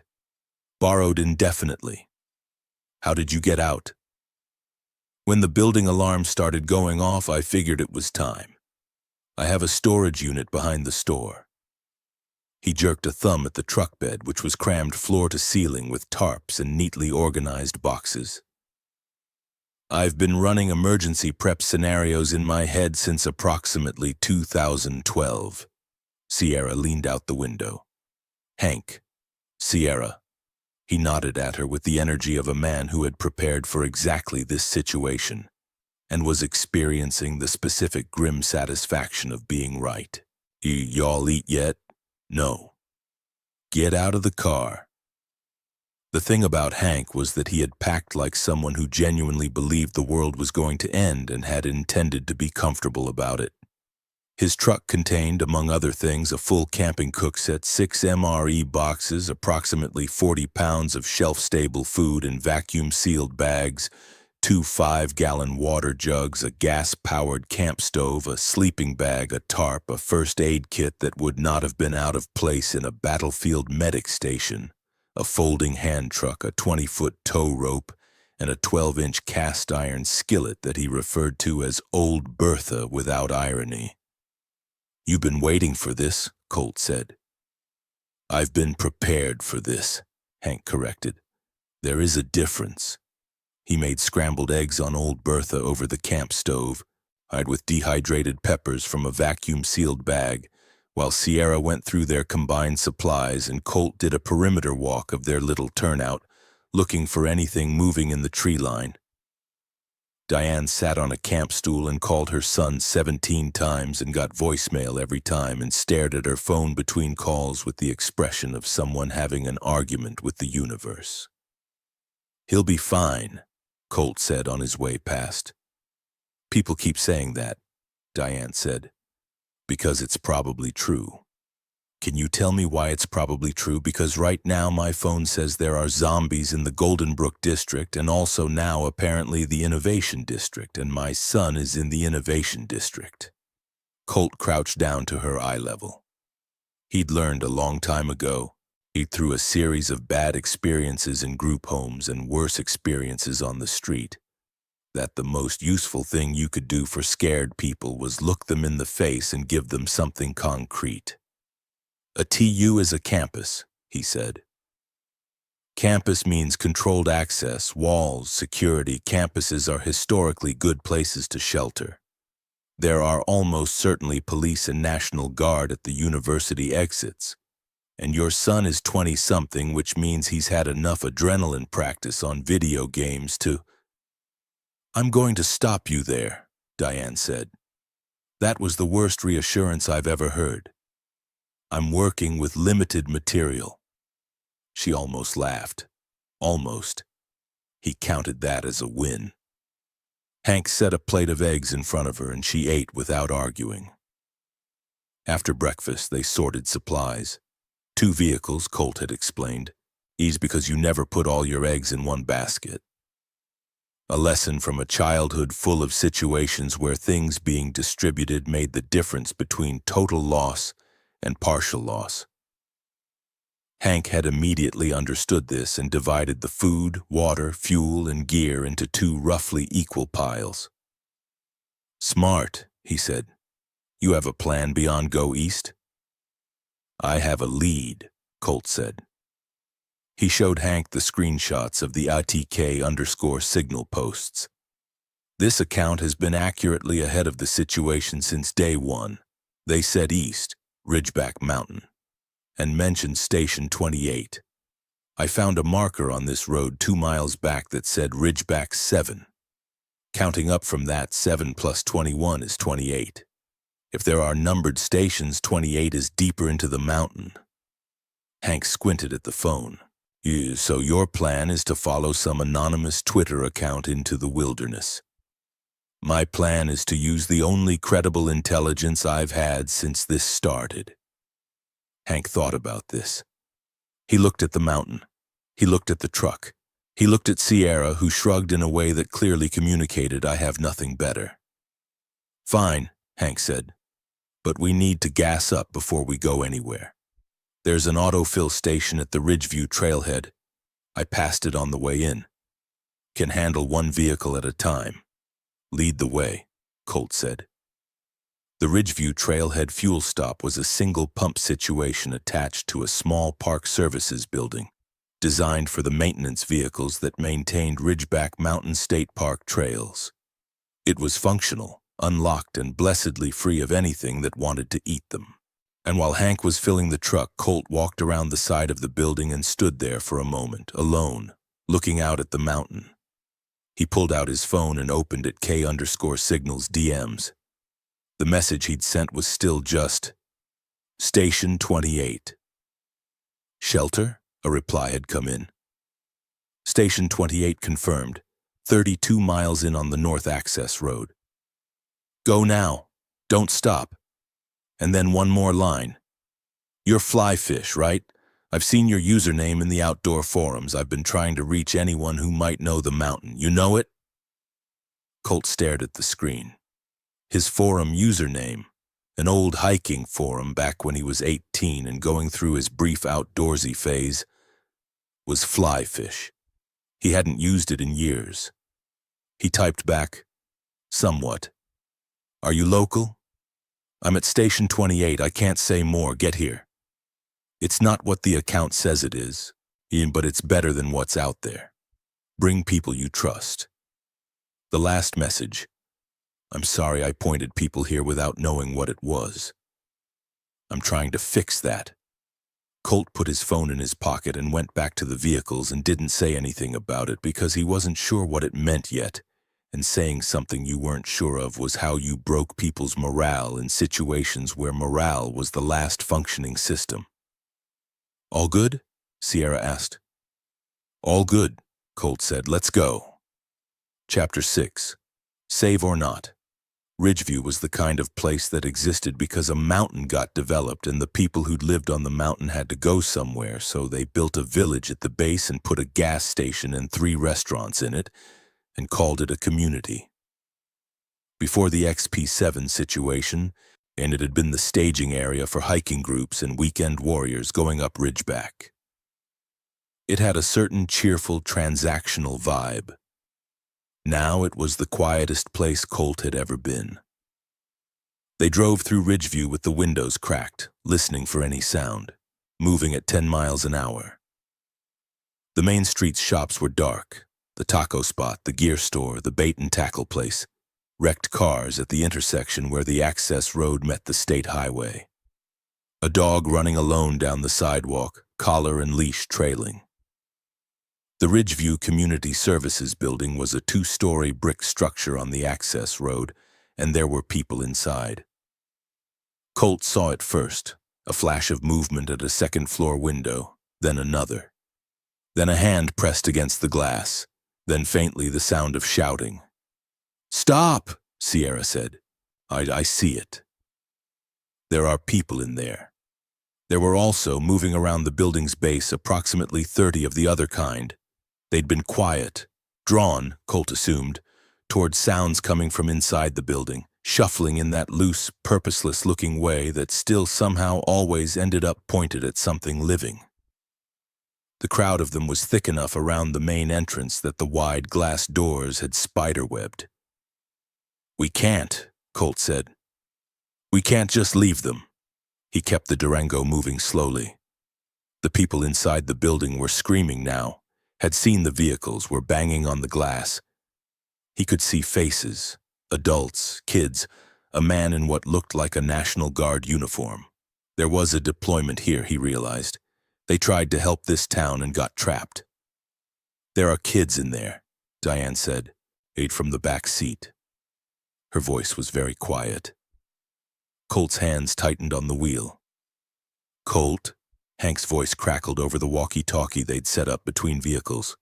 "Borrowed indefinitely." "How did you get out?" "When the building alarm started going off, I figured it was time. I have a storage unit behind the store." He jerked a thumb at the truck bed, which was crammed floor to ceiling with tarps and neatly organized boxes. "I've been running emergency prep scenarios in my head since approximately 2012. Sierra leaned out the window. "Hank. Sierra." He nodded at her with the energy of a man who had prepared for exactly this situation and was experiencing the specific grim satisfaction of being right. "Y'all eat yet?" "No." "Get out of the car." The thing about Hank was that he had packed like someone who genuinely believed the world was going to end and had intended to be comfortable about it. His truck contained, among other things, a full camping cook set, 6 MRE boxes, approximately 40 pounds of shelf-stable food in vacuum-sealed bags, 2 5-gallon water jugs, a gas-powered camp stove, a sleeping bag, a tarp, a first aid kit that would not have been out of place in a battlefield medic station, a folding hand truck, a 20-foot tow rope, and a 12-inch cast-iron skillet that he referred to as Old Bertha without irony. "You've been waiting for this," Colt said. "I've been prepared for this," Hank corrected. "There is a difference." He made scrambled eggs on Old Bertha over the camp stove, eyed with dehydrated peppers from a vacuum-sealed bag, while Sierra went through their combined supplies and Colt did a perimeter walk of their little turnout, looking for anything moving in the tree line. Diane sat on a camp stool and called her son 17 times and got voicemail every time and stared at her phone between calls with the expression of someone having an argument with the universe. "He'll be fine," Colt said on his way past. "People keep saying that," Diane said, "because it's probably true." "Can you tell me why it's probably true? Because right now my phone says there are zombies in the Golden Brook district and also now apparently the Innovation district, and my son is in the Innovation district." Colt crouched down to her eye level. He'd learned a long time ago, through a series of bad experiences in group homes and worse experiences on the street, that the most useful thing you could do for scared people was look them in the face and give them something concrete. "A TU is a campus," he said. "Campus means controlled access, walls, security. Campuses are historically good places to shelter. There are almost certainly police and National Guard at the university exits. And your son is 20-something, which means he's had enough adrenaline practice on video games to—" "I'm going to stop you there," Diane said. "That was the worst reassurance I've ever heard. I'm working with limited material." She almost laughed. Almost. He counted that as a win. Hank set a plate of eggs in front of her and she ate without arguing. After breakfast, they sorted supplies. 2 vehicles, Colt had explained. "Ease because you never put all your eggs in one basket." A lesson from a childhood full of situations where things being distributed made the difference between total loss and partial loss. Hank had immediately understood this and divided the food, water, fuel, and gear into 2 roughly equal piles. "Smart," he said. "You have a plan beyond Go East?" "I have a lead," Colt said. He showed Hank the screenshots of the ITK_signal posts. "This account has been accurately ahead of the situation since day 1. They said east, Ridgeback Mountain, and mentioned Station 28. I found a marker on this road 2 miles back that said Ridgeback 7. Counting up from that, 7 plus 21 is 28. If there are numbered stations, 28 is deeper into the mountain." Hank squinted at the phone. "So your plan is to follow some anonymous Twitter account into the wilderness." "My plan is to use the only credible intelligence I've had since this started." Hank thought about this. He looked at the mountain. He looked at the truck. He looked at Sierra, who shrugged in a way that clearly communicated, "I have nothing better." "Fine," Hank said. "But we need to gas up before we go anywhere. There's an autofill station at the Ridgeview trailhead. I passed it on the way in. Can handle 1 vehicle at a time." "Lead the way," Colt said. The Ridgeview trailhead fuel stop was a single pump situation attached to a small park services building, designed for the maintenance vehicles that maintained Ridgeback Mountain State Park trails. It was functional, unlocked, and blessedly free of anything that wanted to eat them. And while Hank was filling the truck, Colt walked around the side of the building and stood there for a moment, alone, looking out at the mountain. He pulled out his phone and opened at K_signals DMs. The message he'd sent was still just, "Station 28. "Shelter?" a reply had come in. "Station 28 confirmed, 32 miles in on the North Access Road. Go now. Don't stop." And then one more line. "You're Flyfish, right? I've seen your username in the outdoor forums. I've been trying to reach anyone who might know the mountain. You know it?" Colt stared at the screen. His forum username, an old hiking forum back when he was 18 and going through his brief outdoorsy phase, was Flyfish. He hadn't used it in years. He typed back, "Somewhat. Are you local? I'm at Station 28. I can't say more. Get here." It's not what the account says it is, but it's better than what's out there. Bring people you trust. The last message. I'm sorry I pointed people here without knowing what it was. I'm trying to fix that. Colt put his phone in his pocket and went back to the vehicles and didn't say anything about it because he wasn't sure what it meant yet, and saying something you weren't sure of was how you broke people's morale in situations where morale was the last functioning system. "All good?" Sierra asked. "All good," Colt said. "Let's go." Chapter 6. Save or Not. Ridgeview was the kind of place that existed because a mountain got developed and the people who'd lived on the mountain had to go somewhere, so they built a village at the base and put a gas station and 3 restaurants in it and called it a community. Before the XP7 situation, and it had been the staging area for hiking groups and weekend warriors going up Ridgeback. It had a certain cheerful, transactional vibe. Now it was the quietest place Colt had ever been. They drove through Ridgeview with the windows cracked, listening for any sound, moving at 10 miles an hour. The main street's shops were dark. The taco spot, the gear store, the bait and tackle place. Wrecked cars at the intersection where the access road met the state highway. A dog running alone down the sidewalk, collar and leash trailing. The Ridgeview Community Services building was a 2-story brick structure on the access road, and there were people inside. Colt saw it first, a flash of movement at a second-floor window, then another. Then a hand pressed against the glass, then faintly the sound of shouting. "Stop!" Sierra said. I see it. There are people in there. There were also, moving around the building's base, approximately 30 of the other kind. They'd been quiet, drawn, Colt assumed, toward sounds coming from inside the building, shuffling in that loose, purposeless-looking way that still somehow always ended up pointed at something living. The crowd of them was thick enough around the main entrance that the wide glass doors had spiderwebbed. "We can't," Colt said. "We can't just leave them." He kept the Durango moving slowly. The people inside the building were screaming now, had seen the vehicles, were banging on the glass. He could see faces, adults, kids, a man in what looked like a National Guard uniform. There was a deployment here, he realized. They tried to help this town and got trapped. "There are kids in there," Diane said, aid from the back seat. Her voice was very quiet. Colt's hands tightened on the wheel. "Colt?" Hank's voice crackled over the walkie-talkie they'd set up between vehicles.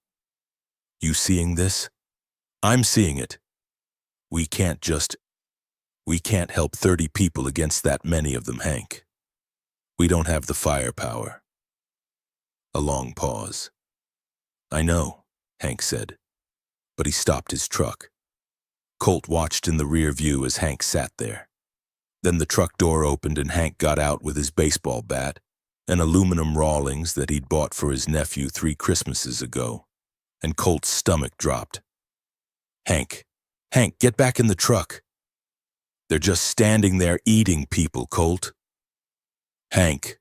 "You seeing this?" "I'm seeing it. We can't help 30 people against that many of them, Hank. We don't have the firepower." A long pause. "I know," Hank said, but he stopped his truck. Colt watched in the rear view as Hank sat there. Then the truck door opened and Hank got out with his baseball bat, an aluminum Rawlings that he'd bought for his nephew 3 Christmases ago, and Colt's stomach dropped. Hank, get back in the truck." "They're just standing there eating people, Colt." "Hank,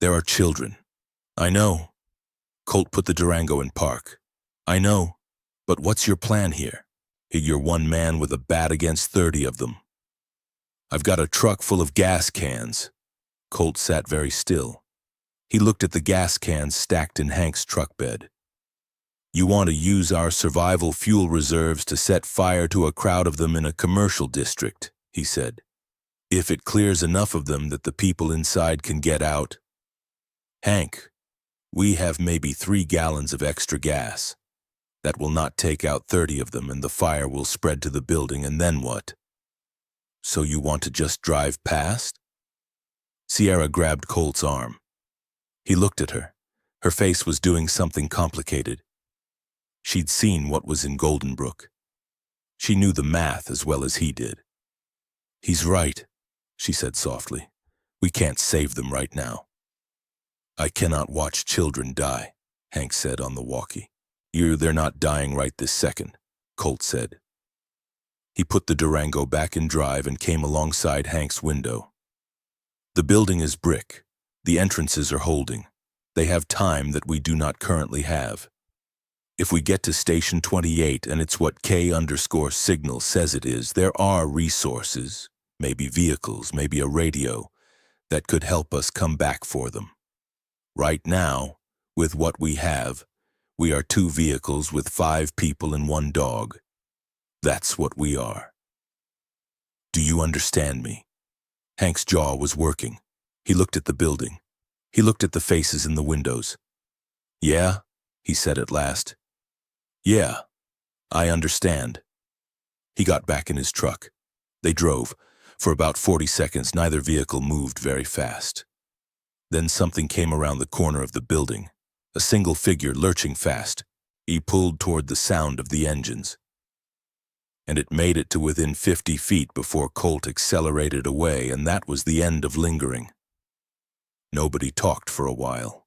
there are children." "I know." Colt put the Durango in park. "I know, but what's your plan here? You're one man with a bat against 30 of them." "I've got a truck full of gas cans." Colt sat very still. He looked at the gas cans stacked in Hank's truck bed. "You want to use our survival fuel reserves to set fire to a crowd of them in a commercial district," he said. "If it clears enough of them that the people inside can get out." "Hank, we have maybe 3 gallons of extra gas. That will not take out 30 of them and the fire will spread to the building, and then what?" "So you want to just drive past?" Sierra grabbed Colt's arm. He looked at her. Her face was doing something complicated. She'd seen what was in Golden Brook. She knew the math as well as he did. "He's right," she said softly. "We can't save them right now." "I cannot watch children die," Hank said on the walkie. They're not dying right this second," Colt said. He put the Durango back in drive and came alongside Hank's window. "The building is brick. The entrances are holding. They have time that we do not currently have. If we get to Station 28 and it's what K_signal says it is, there are resources, maybe vehicles, maybe a radio, that could help us come back for them. Right now, with what we have, we are 2 vehicles with 5 people and 1 dog. That's what we are. Do you understand me? Hank's jaw was working. He looked at the building. He looked at the faces in the windows. Yeah, he said at last. Yeah, I understand. He got back in his truck. They drove. For about 40 seconds, neither vehicle moved very fast. Then something came around the corner of the building. A single figure lurching fast. He pulled toward the sound of the engines. And it made it to within 50 feet before Colt accelerated away, and that was the end of lingering. Nobody talked for a while.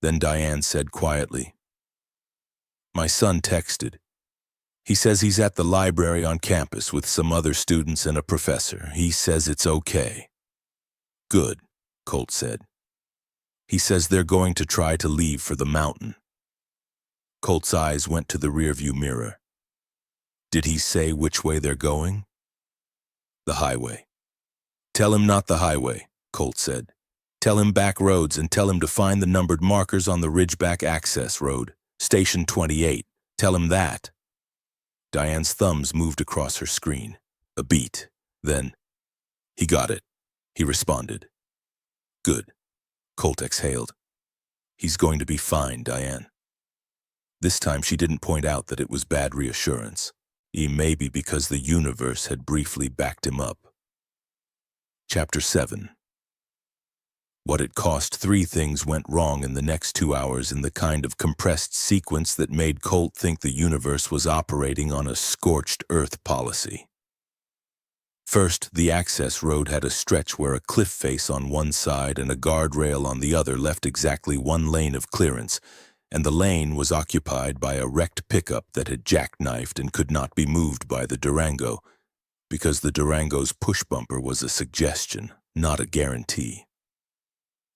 Then Diane said quietly, "My son texted. He says he's at the library on campus with some other students and a professor. He says it's okay." "Good," Colt said. "He says they're going to try to leave for the mountain." Colt's eyes went to the rearview mirror. "Did he say which way they're going?" "The highway." "Tell him not the highway," Colt said. "Tell him back roads and tell him to find the numbered markers on the Ridgeback Access Road, Station 28. Tell him that." Diane's thumbs moved across her screen. A beat. Then, "He got it," he responded. "Good." Colt exhaled. "He's going to be fine, Diane." This time she didn't point out that it was bad reassurance. Maybe because the universe had briefly backed him up. Chapter 7. What it cost, 3 things went wrong in the next 2 hours in the kind of compressed sequence that made Colt think the universe was operating on a scorched earth policy. First, the access road had a stretch where a cliff face on one side and a guardrail on the other left exactly 1 lane of clearance, and the lane was occupied by a wrecked pickup that had jackknifed and could not be moved by the Durango, because the Durango's push bumper was a suggestion, not a guarantee.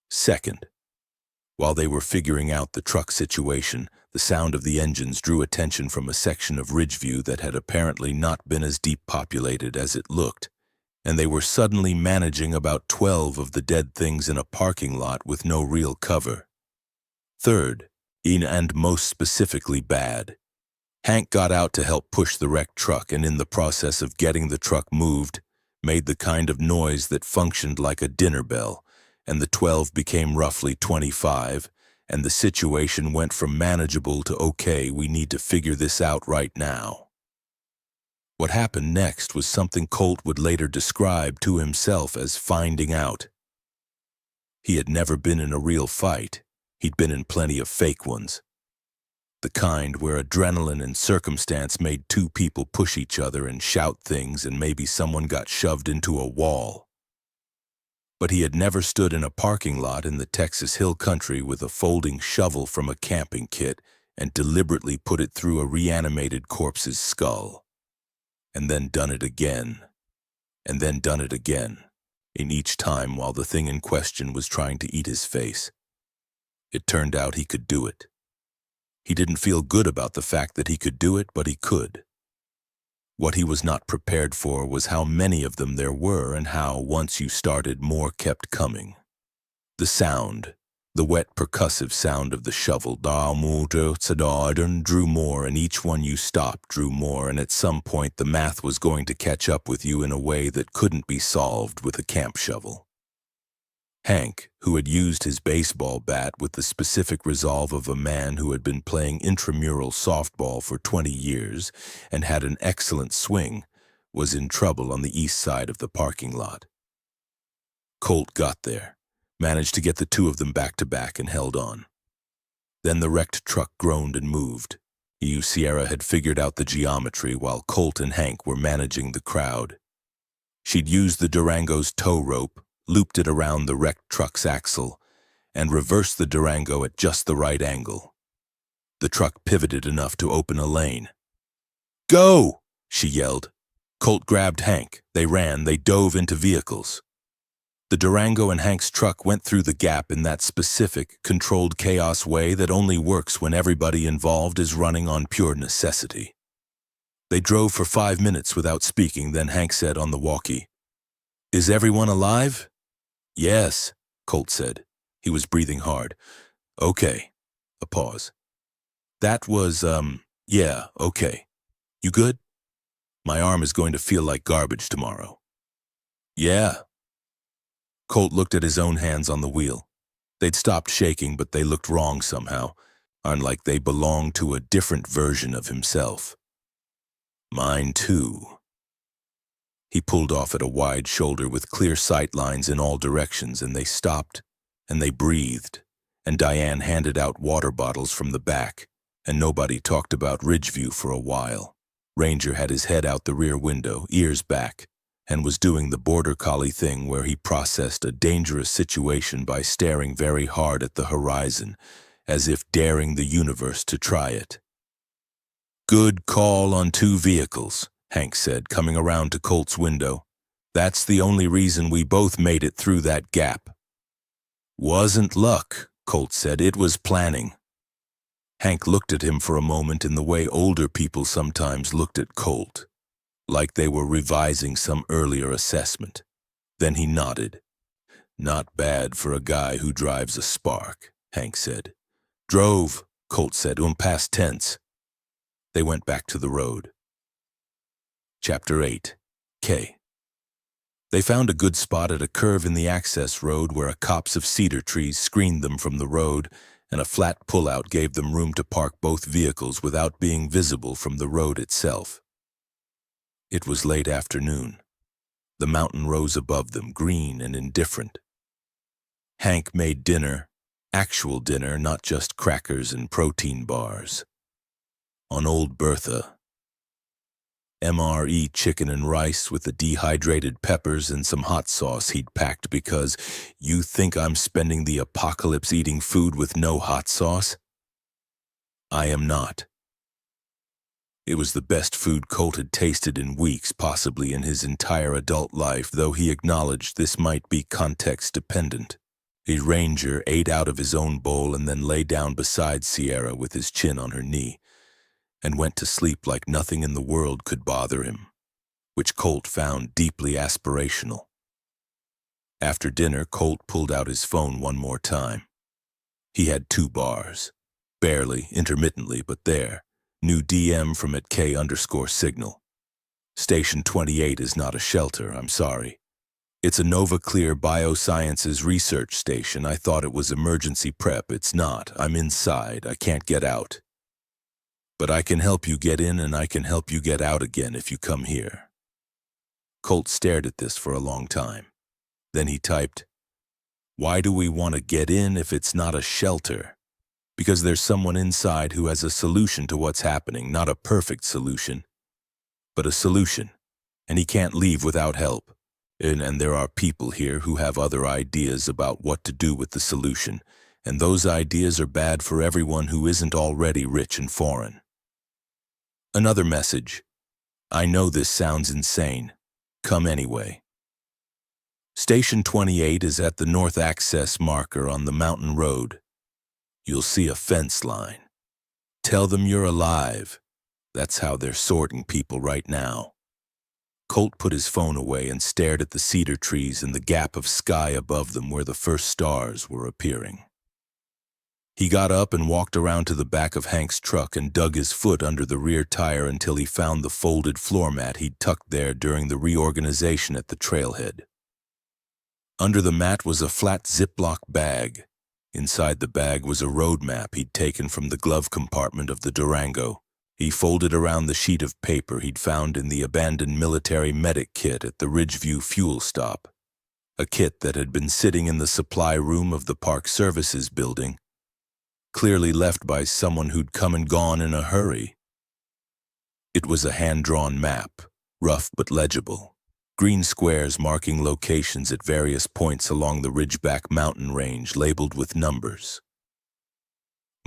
Second, while they were figuring out the truck situation, the sound of the engines drew attention from a section of Ridgeview that had apparently not been as deep populated as it looked, and they were suddenly managing about 12 of the dead things in a parking lot with no real cover. Third, and most specifically bad, Hank got out to help push the wrecked truck, and in the process of getting the truck moved, made the kind of noise that functioned like a dinner bell, and the 12 became roughly 25, and the situation went from manageable to okay, we need to figure this out right now. What happened next was something Colt would later describe to himself as finding out. He had never been in a real fight. He'd been in plenty of fake ones. The kind where adrenaline and circumstance made 2 people push each other and shout things and maybe someone got shoved into a wall. But he had never stood in a parking lot in the Texas Hill Country with a folding shovel from a camping kit and deliberately put it through a reanimated corpse's skull. And then done it again. And then done it again. In each time while the thing in question was trying to eat his face. It turned out he could do it. He didn't feel good about the fact that he could do it, but he could. What he was not prepared for was how many of them there were and how, once you started, more kept coming. The sound, the wet percussive sound of the shovel, drew more, and each one you stopped drew more, and at some point the math was going to catch up with you in a way that couldn't be solved with a camp shovel. Hank, who had used his baseball bat with the specific resolve of a man who had been playing intramural softball for 20 years and had an excellent swing, was in trouble on the east side of the parking lot. Colt got there, managed to get the 2 of them back to back and held on. Then the wrecked truck groaned and moved. Sierra had figured out the geometry while Colt and Hank were managing the crowd. She'd used the Durango's tow rope, looped it around the wrecked truck's axle, and reversed the Durango at just the right angle. The truck pivoted enough to open a lane. "Go!" she yelled. Colt grabbed Hank. They ran. They dove into vehicles. The Durango and Hank's truck went through the gap in that specific, controlled chaos way that only works when everybody involved is running on pure necessity. They drove for 5 minutes without speaking, then Hank said on the walkie, "Is everyone alive?" "Yes," Colt said. He was breathing hard. "Okay." A pause. "That was, yeah, okay. You good?" My arm is going to feel like garbage tomorrow. Yeah. Colt looked at his own hands on the wheel. They'd stopped shaking, but they looked wrong somehow, unlike they belonged to a different version of himself. Mine too. He pulled off at a wide shoulder with clear sight lines in all directions, and they stopped, and they breathed, and Diane handed out water bottles from the back, and nobody talked about Ridgeview for a while. Ranger had his head out the rear window, ears back, and was doing the border collie thing where he processed a dangerous situation by staring very hard at the horizon, as if daring the universe to try it. Good call on 2 vehicles, Hank said, coming around to Colt's window. That's the only reason we both made it through that gap. Wasn't luck, Colt said. It was planning. Hank looked at him for a moment in the way older people sometimes looked at Colt, like they were revising some earlier assessment. Then he nodded. Not bad for a guy who drives a Spark, Hank said. Drove, Colt said, past tense. They went back to the road. Chapter 8. K. They found a good spot at a curve in the access road where a copse of cedar trees screened them from the road, and a flat pullout gave them room to park both vehicles without being visible from the road itself. It was late afternoon. The mountain rose above them, green and indifferent. Hank made dinner, actual dinner, not just crackers and protein bars. On Old Bertha. MRE chicken and rice with the dehydrated peppers and some hot sauce he'd packed because you think I'm spending the apocalypse eating food with no hot sauce? I am not. It was the best food Colt had tasted in weeks, possibly in his entire adult life, though he acknowledged this might be context-dependent. A ranger ate out of his own bowl and then lay down beside Sierra with his chin on her knee, and went to sleep like nothing in the world could bother him, which Colt found deeply aspirational. After dinner, Colt pulled out his phone one more time. He had 2 bars. Barely, intermittently, but there. New DM from at K_signal. Station 28 is not a shelter, I'm sorry. It's a Nova Clear Biosciences research station. I thought it was emergency prep. It's not. I'm inside. I can't get out. But I can help you get in and I can help you get out again if you come here. Colt stared at this for a long time. Then he typed, "Why do we want to get in if it's not a shelter? Because there's someone inside who has a solution to what's happening, not a perfect solution, but a solution, and he can't leave without help. And there are people here who have other ideas about what to do with the solution, and those ideas are bad for everyone who isn't already rich and foreign." Another message. I know this sounds insane. Come anyway. Station 28 is at the north access marker on the mountain road. You'll see a fence line. Tell them you're alive. That's how they're sorting people right now. Colt put his phone away and stared at the cedar trees and the gap of sky above them where the first stars were appearing. He got up and walked around to the back of Hank's truck and dug his foot under the rear tire until he found the folded floor mat he'd tucked there during the reorganization at the trailhead. Under the mat was a flat Ziploc bag. Inside the bag was a road map he'd taken from the glove compartment of the Durango. He folded around the sheet of paper he'd found in the abandoned military medic kit at the Ridgeview fuel stop, a kit that had been sitting in the supply room of the Park Services building, clearly left by someone who'd come and gone in a hurry. It was a hand-drawn map, rough but legible, green squares marking locations at various points along the Ridgeback mountain range labeled with numbers.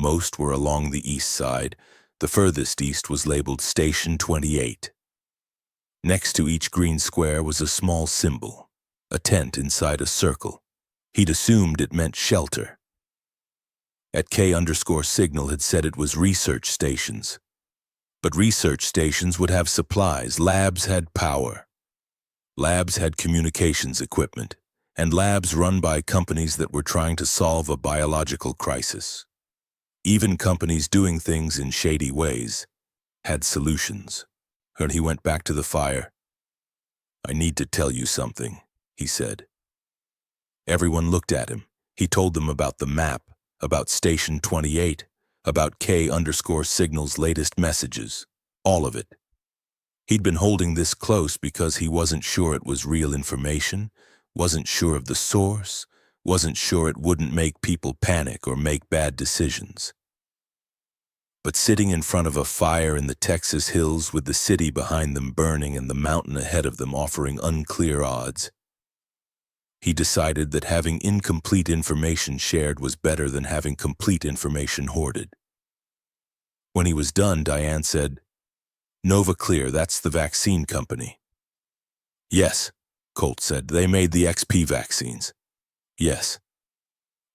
Most were along the east side. The furthest east was labeled Station 28. Next to each green square was a small symbol, a tent inside a circle. He'd assumed it meant shelter. At K_signal had said it was research stations. But research stations would have supplies. Labs had power. Labs had communications equipment, and labs run by companies that were trying to solve a biological crisis. Even companies doing things in shady ways had solutions. and he went back to the fire. "I need to tell you something," he said. Everyone looked at him. He told them about the map, about Station 28, about K_Signal's latest messages, all of it. He'd been holding this close because he wasn't sure it was real information, wasn't sure of the source, wasn't sure it wouldn't make people panic or make bad decisions. But sitting in front of a fire in the Texas hills with the city behind them burning and the mountain ahead of them offering unclear odds, he decided that having incomplete information shared was better than having complete information hoarded. When he was done, Diane said, "Nova Clear, that's the vaccine company." "Yes," Colt said. "They made the XP vaccines." "Yes."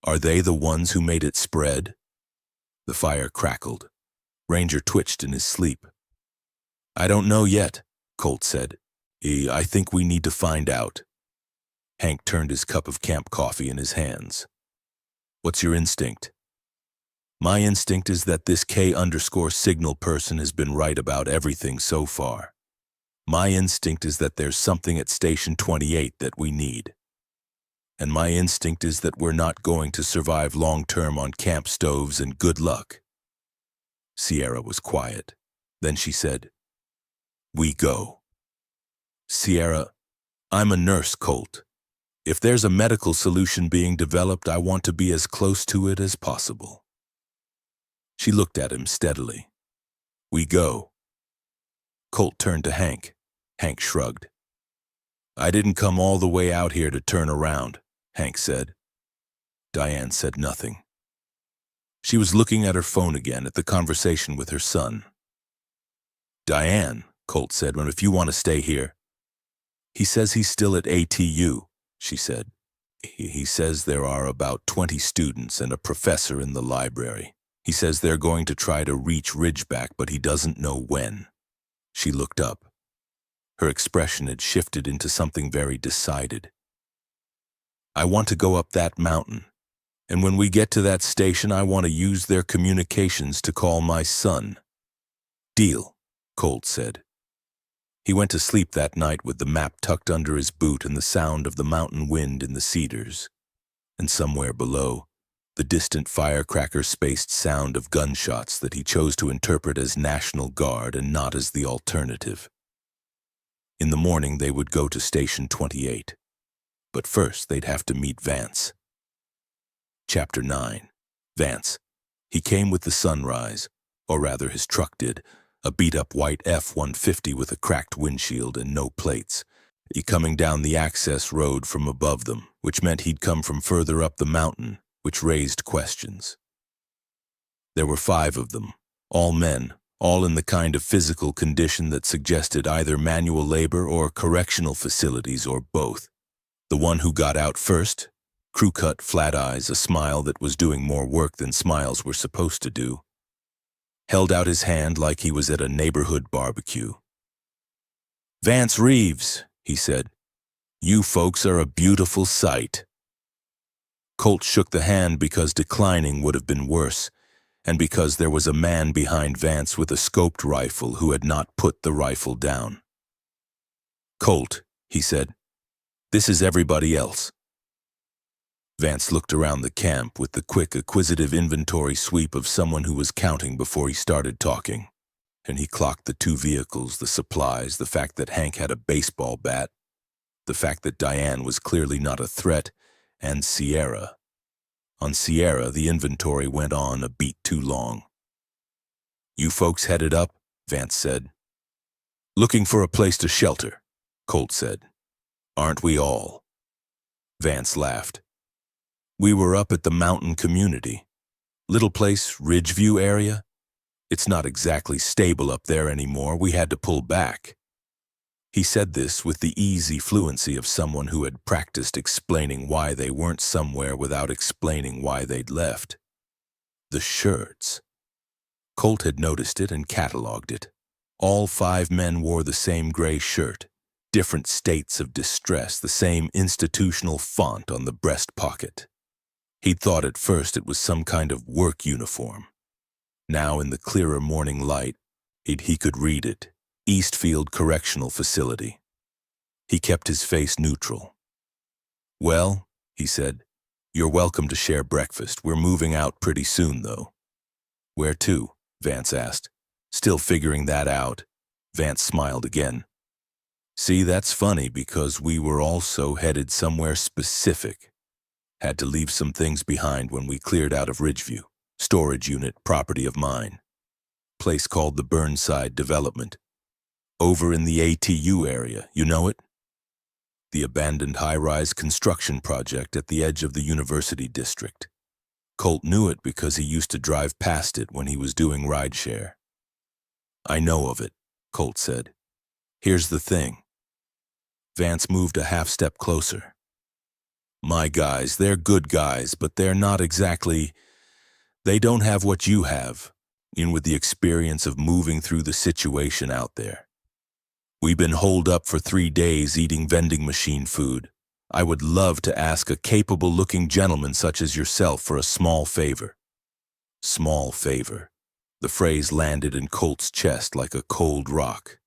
"Are they the ones who made it spread?" The fire crackled. Ranger twitched in his sleep. "I don't know yet," Colt said. I think we need to find out." Hank turned his cup of camp coffee in his hands. "What's your instinct?" "My instinct is that this K_Signal person has been right about everything so far. My instinct is that there's something at Station 28 that we need. And my instinct is that we're not going to survive long-term on camp stoves and good luck." Sierra was quiet. Then she said, "We go." "Sierra, I'm a nurse, Colt. If there's a medical solution being developed, I want to be as close to it as possible." She looked at him steadily. "We go." Colt turned to Hank. Hank shrugged. "I didn't come all the way out here to turn around," Hank said. Diane said nothing. She was looking at her phone again, at the conversation with her son. "Diane," Colt said, "well, if you want to stay here." "He says he's still at ATU," she said. He says there are about 20 students and a professor in the library. He says they're going to try to reach Ridgeback, but he doesn't know when." She looked up. Her expression had shifted into something very decided. "I want to go up that mountain, and when we get to that station, I want to use their communications to call my son." "Deal," Colt said. He went to sleep that night with the map tucked under his boot and the sound of the mountain wind in the cedars. And somewhere below, the distant firecracker-spaced sound of gunshots that he chose to interpret as National Guard and not as the alternative. In the morning, they would go to Station 28. But first, they'd have to meet Vance. Chapter 9. Vance. He came with the sunrise, or rather his truck did, a beat-up white F-150 with a cracked windshield and no plates. He coming down the access road from above them, which meant he'd come from further up the mountain, which raised questions. There were 5 of them, all men, all in the kind of physical condition that suggested either manual labor or correctional facilities or both. The one who got out first, crew-cut, flat eyes, a smile that was doing more work than smiles were supposed to do, held out his hand like he was at a neighborhood barbecue. "Vance Reeves," he said. "You folks are a beautiful sight." Colt shook the hand because declining would have been worse, and because there was a man behind Vance with a scoped rifle who had not put the rifle down. "Colt," he said, "this is everybody else." Vance looked around the camp with the quick, acquisitive inventory sweep of someone who was counting before he started talking, and he clocked the 2 vehicles, the supplies, the fact that Hank had a baseball bat, the fact that Diane was clearly not a threat, and Sierra. On Sierra, the inventory went on a beat too long. "You folks headed up?" Vance said. "Looking for a place to shelter," Colt said. "Aren't we all?" Vance laughed. "We were up at the mountain community. Little place, Ridgeview area. It's not exactly stable up there anymore. We had to pull back." He said this with the easy fluency of someone who had practiced explaining why they weren't somewhere without explaining why they'd left. The shirts. Colt had noticed it and cataloged it. All 5 men wore the same gray shirt, different states of distress, the same institutional font on the breast pocket. He'd thought at first it was some kind of work uniform. Now, in the clearer morning light, he could read it, Eastfield Correctional Facility. He kept his face neutral. "Well," he said, "you're welcome to share breakfast. We're moving out pretty soon, though." "Where to?" Vance asked. Still figuring that out, Vance smiled again. "See, that's funny because we were also headed somewhere specific. Had to leave some things behind when we cleared out of Ridgeview. Storage unit, property of mine. Place called the Burnside Development. Over in the ATU area, you know it? The abandoned high-rise construction project at the edge of the University District. Colt knew it because he used to drive past it when he was doing rideshare." "I know of it," Colt said. "Here's the thing." Vance moved a half-step closer. "My guys, they're good guys, but they're not exactly... They don't have what you have, with the experience of moving through the situation out there. We've been holed up for 3 days eating vending machine food. I would love to ask a capable-looking gentleman such as yourself for a small favor." Small favor. The phrase landed in Colt's chest like a cold rock.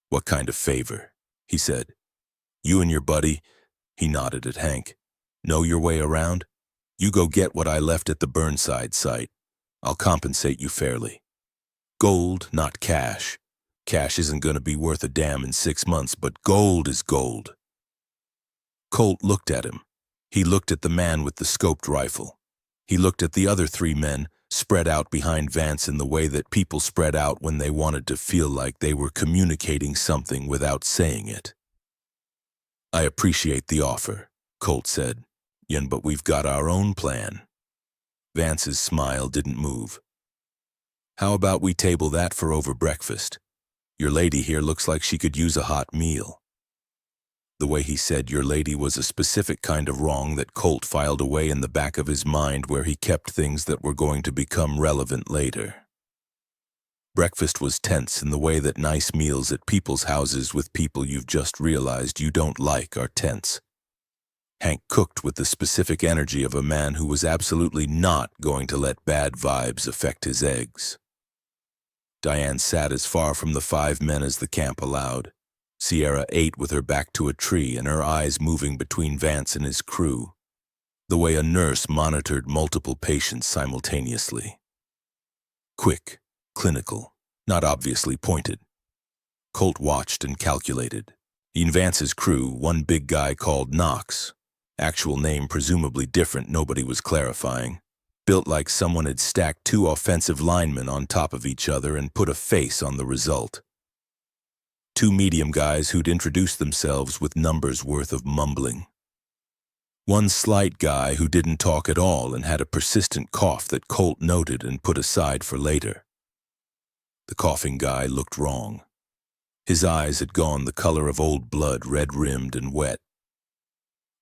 "What kind of favor?" he said. "You and your buddy," he nodded at Hank, "know your way around? You go get what I left at the Burnside site. I'll compensate you fairly. Gold, not cash. Cash isn't going to be worth a damn in 6 months, but gold is gold." Colt looked at him. He looked at the man with the scoped rifle. He looked at the other 3 men, spread out behind Vance in the way that people spread out when they wanted to feel like they were communicating something without saying it. "I appreciate the offer," Colt said, "but we've got our own plan." Vance's smile didn't move. "How about we table that for over breakfast? Your lady here looks like she could use a hot meal." The way he said "your lady" was a specific kind of wrong that Colt filed away in the back of his mind where he kept things that were going to become relevant later. Breakfast was tense in the way that nice meals at people's houses with people you've just realized you don't like are tense. Hank cooked with the specific energy of a man who was absolutely not going to let bad vibes affect his eggs. Diane sat as far from the 5 men as the camp allowed. Sierra ate with her back to a tree and her eyes moving between Vance and his crew, the way a nurse monitored multiple patients simultaneously. Quick, clinical, not obviously pointed. Colt watched and calculated. In Vance's crew, one big guy called Knox, actual name presumably different, nobody was clarifying, built like someone had stacked 2 offensive linemen on top of each other and put a face on the result. 2 medium guys who'd introduced themselves with numbers worth of mumbling. 1 slight guy who didn't talk at all and had a persistent cough that Colt noted and put aside for later. The coughing guy looked wrong. His eyes had gone the color of old blood, red-rimmed and wet.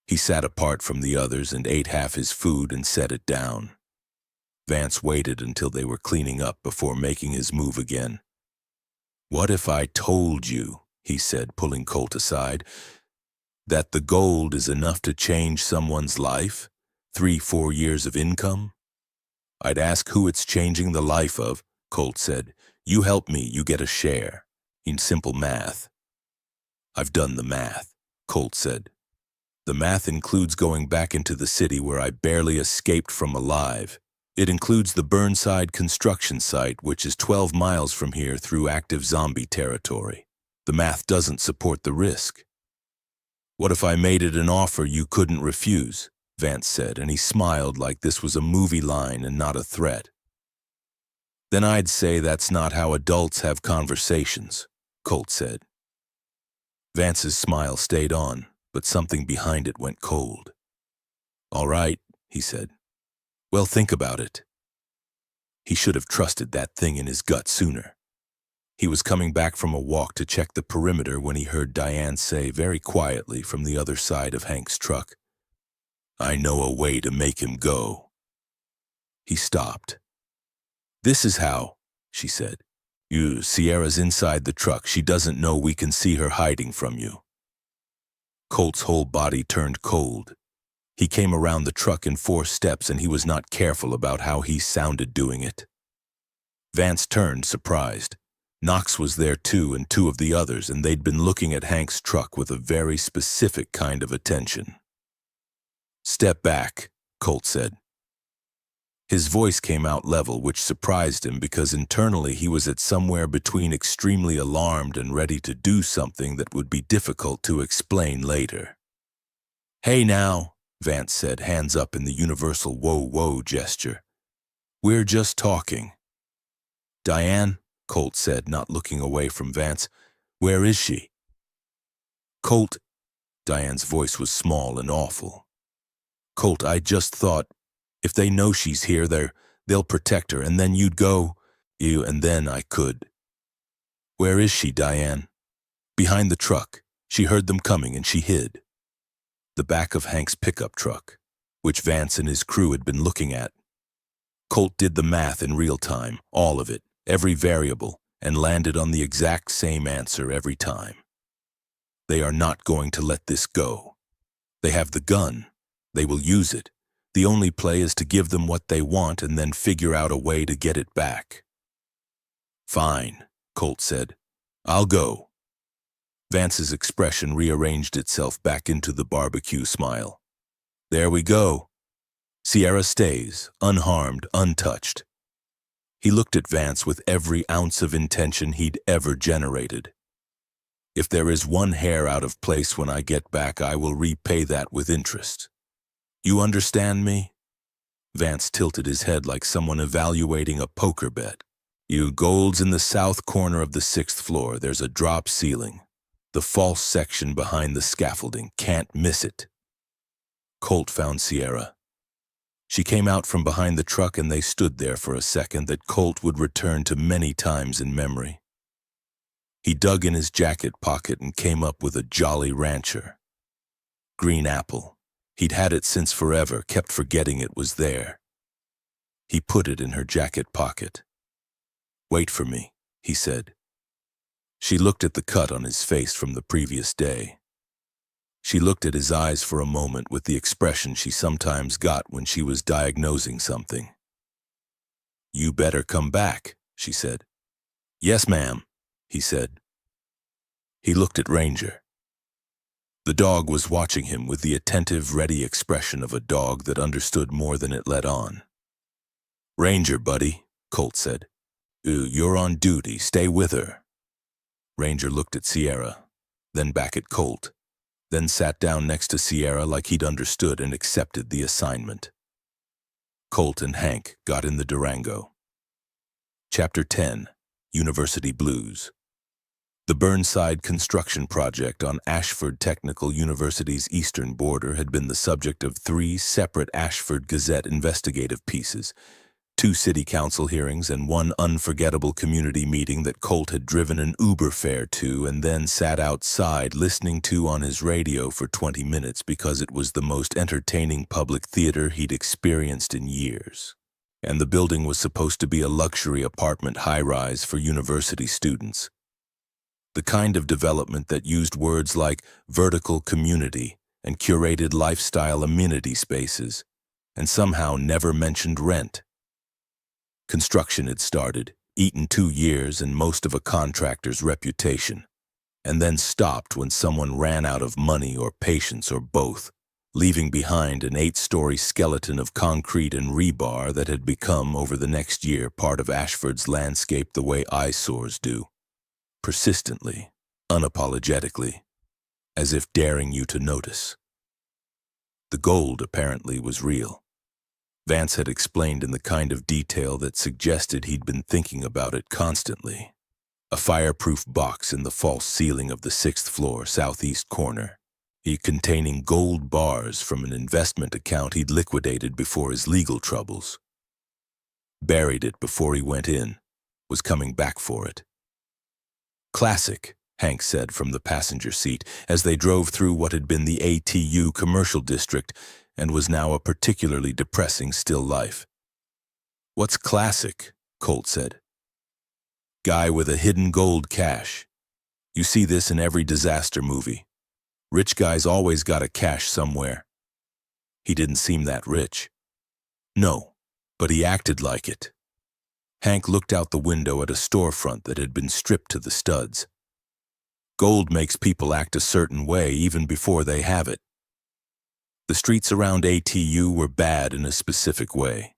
He sat apart from the others and ate half his food and set it down. Vance waited until they were cleaning up before making his move again. "What if I told you," he said, pulling Colt aside, "that the gold is enough to change someone's life? 3-4 years of income?" "I'd ask who it's changing the life of," Colt said. "You help me, you get a share. In simple math." "I've done the math," Colt said. "The math includes going back into the city where I barely escaped from alive. It includes the Burnside construction site, which is 12 miles from here through active zombie territory. The math doesn't support the risk." "What if I made it an offer you couldn't refuse?" Vance said, and he smiled like this was a movie line and not a threat. "Then I'd say that's not how adults have conversations," Colt said. Vance's smile stayed on, but something behind it went cold. "All right," he said. "Well, think about it." He should have trusted that thing in his gut sooner. He was coming back from a walk to check the perimeter when he heard Diane say very quietly from the other side of Hank's truck, "I know a way to make him go." He stopped. "This is how," she said. Sierra's inside the truck. She doesn't know we can see her hiding from you." Colt's whole body turned cold. He came around the truck in 4 steps and he was not careful about how he sounded doing it. Vance turned, surprised. Knox was there too, and two of the others, and they'd been looking at Hank's truck with a very specific kind of attention. "Step back," Colt said. His voice came out level, which surprised him because internally he was at somewhere between extremely alarmed and ready to do something that would be difficult to explain later. "Hey now," Vance said, hands up in the universal whoa-whoa gesture. "We're just talking." "Diane," Colt said, not looking away from Vance, "where is she?" "Colt," Diane's voice was small and awful. "Colt, I just thought, if they know she's here, they'll protect her, and then you'd go, and then I could." "Where is she, Diane?" "Behind the truck. She heard them coming and she hid." The back of Hank's pickup truck, which Vance and his crew had been looking at. Colt did the math in real time, all of it, every variable, and landed on the exact same answer every time. They are not going to let this go. They have the gun. They will use it. The only play is to give them what they want and then figure out a way to get it back. "Fine," Colt said. "I'll go." Vance's expression rearranged itself back into the barbecue smile. "There we go." Sierra stays, unharmed, untouched. He looked at Vance with every ounce of intention he'd ever generated. "If there is one hair out of place when I get back, I will repay that with interest. You understand me?" Vance tilted his head like someone evaluating a poker bet. "You gold's in the south corner of the 6th floor. There's a drop ceiling. The false section behind the scaffolding. Can't miss it." Colt found Sierra. She came out from behind the truck and they stood there for a second that Colt would return to many times in memory. He dug in his jacket pocket and came up with a Jolly Rancher. Green apple. He'd had it since forever, kept forgetting it was there. He put it in her jacket pocket. "Wait for me," he said. She looked at the cut on his face from the previous day. She looked at his eyes for a moment with the expression she sometimes got when she was diagnosing something. "You better come back," she said. "Yes, ma'am," he said. He looked at Ranger. The dog was watching him with the attentive, ready expression of a dog that understood more than it let on. "Ranger, buddy," Colt said. You're on duty. Stay with her." Ranger looked at Sierra, then back at Colt, then sat down next to Sierra like he'd understood and accepted the assignment. Colt and Hank got in the Durango. Chapter 10, University Blues. The Burnside construction project on Ashford Technical University's eastern border had been the subject of 3 separate Ashford Gazette investigative pieces, 2 city council hearings, and 1 unforgettable community meeting that Colt had driven an Uber fare to and then sat outside listening to on his radio for 20 minutes because it was the most entertaining public theater he'd experienced in years. And the building was supposed to be a luxury apartment high-rise for university students. The kind of development that used words like vertical community and curated lifestyle amenity spaces, and somehow never mentioned rent. Construction had started, eaten 2 years and most of a contractor's reputation, and then stopped when someone ran out of money or patience or both, leaving behind an 8-story skeleton of concrete and rebar that had become, over the next year, part of Ashford's landscape the way eyesores do. Persistently, unapologetically, as if daring you to notice. The gold, apparently, was real. Vance had explained in the kind of detail that suggested he'd been thinking about it constantly. A fireproof box in the false ceiling of the 6th floor, southeast corner, containing gold bars from an investment account he'd liquidated before his legal troubles. Buried it before he went in, was coming back for it. "Classic," Hank said from the passenger seat as they drove through what had been the ATU commercial district and was now a particularly depressing still life. "What's classic?" Colt said. "Guy with a hidden gold cache. You see this in every disaster movie. Rich guy's always got a cache somewhere." "He didn't seem that rich." "No, but he acted like it." Hank looked out the window at a storefront that had been stripped to the studs. Gold makes people act a certain way even before they have it. The streets around ATU were bad in a specific way.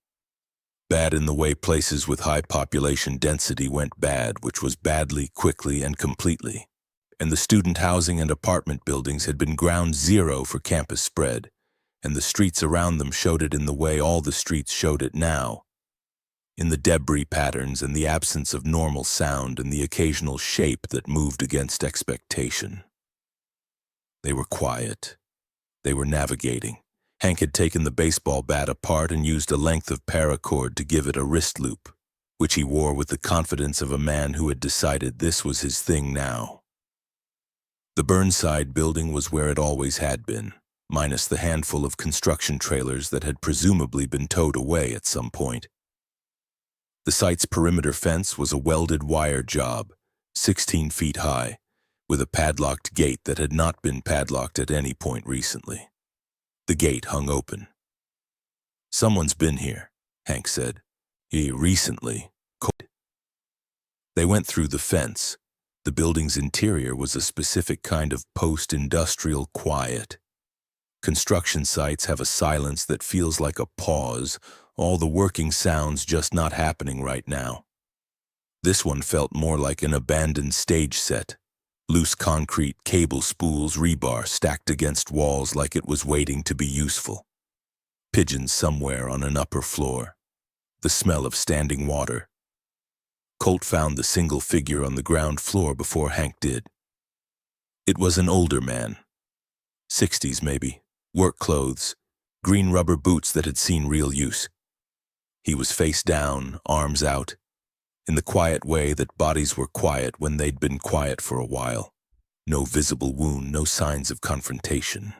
Bad in the way places with high population density went bad, which was badly, quickly, and completely. And the student housing and apartment buildings had been ground zero for campus spread, and the streets around them showed it in the way all the streets showed it now. In the debris patterns and the absence of normal sound and the occasional shape that moved against expectation. They were quiet. They were navigating. Hank had taken the baseball bat apart and used a length of paracord to give it a wrist loop, which he wore with the confidence of a man who had decided this was his thing now. The Burnside building was where it always had been, minus the handful of construction trailers that had presumably been towed away at some point. The site's perimeter fence was a welded wire job, 16 feet high, with a padlocked gate that had not been padlocked at any point recently. The gate hung open. "Someone's been here," Hank said. Recently. They went through the fence. The building's interior was a specific kind of post-industrial quiet. Construction sites have a silence that feels like a pause, all the working sounds just not happening right now. This one felt more like an abandoned stage set. Loose concrete, cable spools, rebar stacked against walls like it was waiting to be useful. Pigeons somewhere on an upper floor. The smell of standing water. Colt found the single figure on the ground floor before Hank did. It was an older man. 60s maybe. Work clothes. Green rubber boots that had seen real use. He was face down, arms out, in the quiet way that bodies were quiet when they'd been quiet for a while. No visible wound, no signs of confrontation.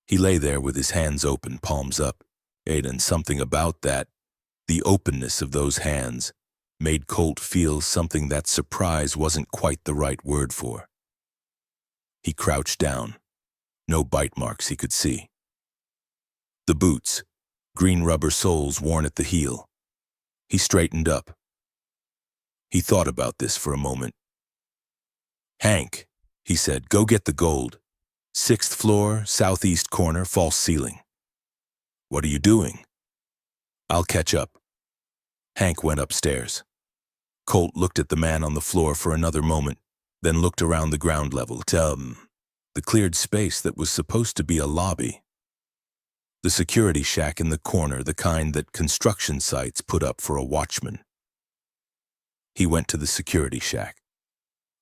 He lay there with his hands open, palms up, and something about that, the openness of those hands, made Colt feel something that surprise wasn't quite the right word for. He crouched down. No bite marks he could see. The boots, green rubber soles worn at the heel. He straightened up. He thought about this for a moment. "Hank," he said, "go get the gold. 6th floor, southeast corner, false ceiling." "What are you doing?" "I'll catch up." Hank went upstairs. Colt looked at the man on the floor for another moment, then looked around the ground level to the cleared space that was supposed to be a lobby. The security shack in the corner, the kind that construction sites put up for a watchman. He went to the security shack.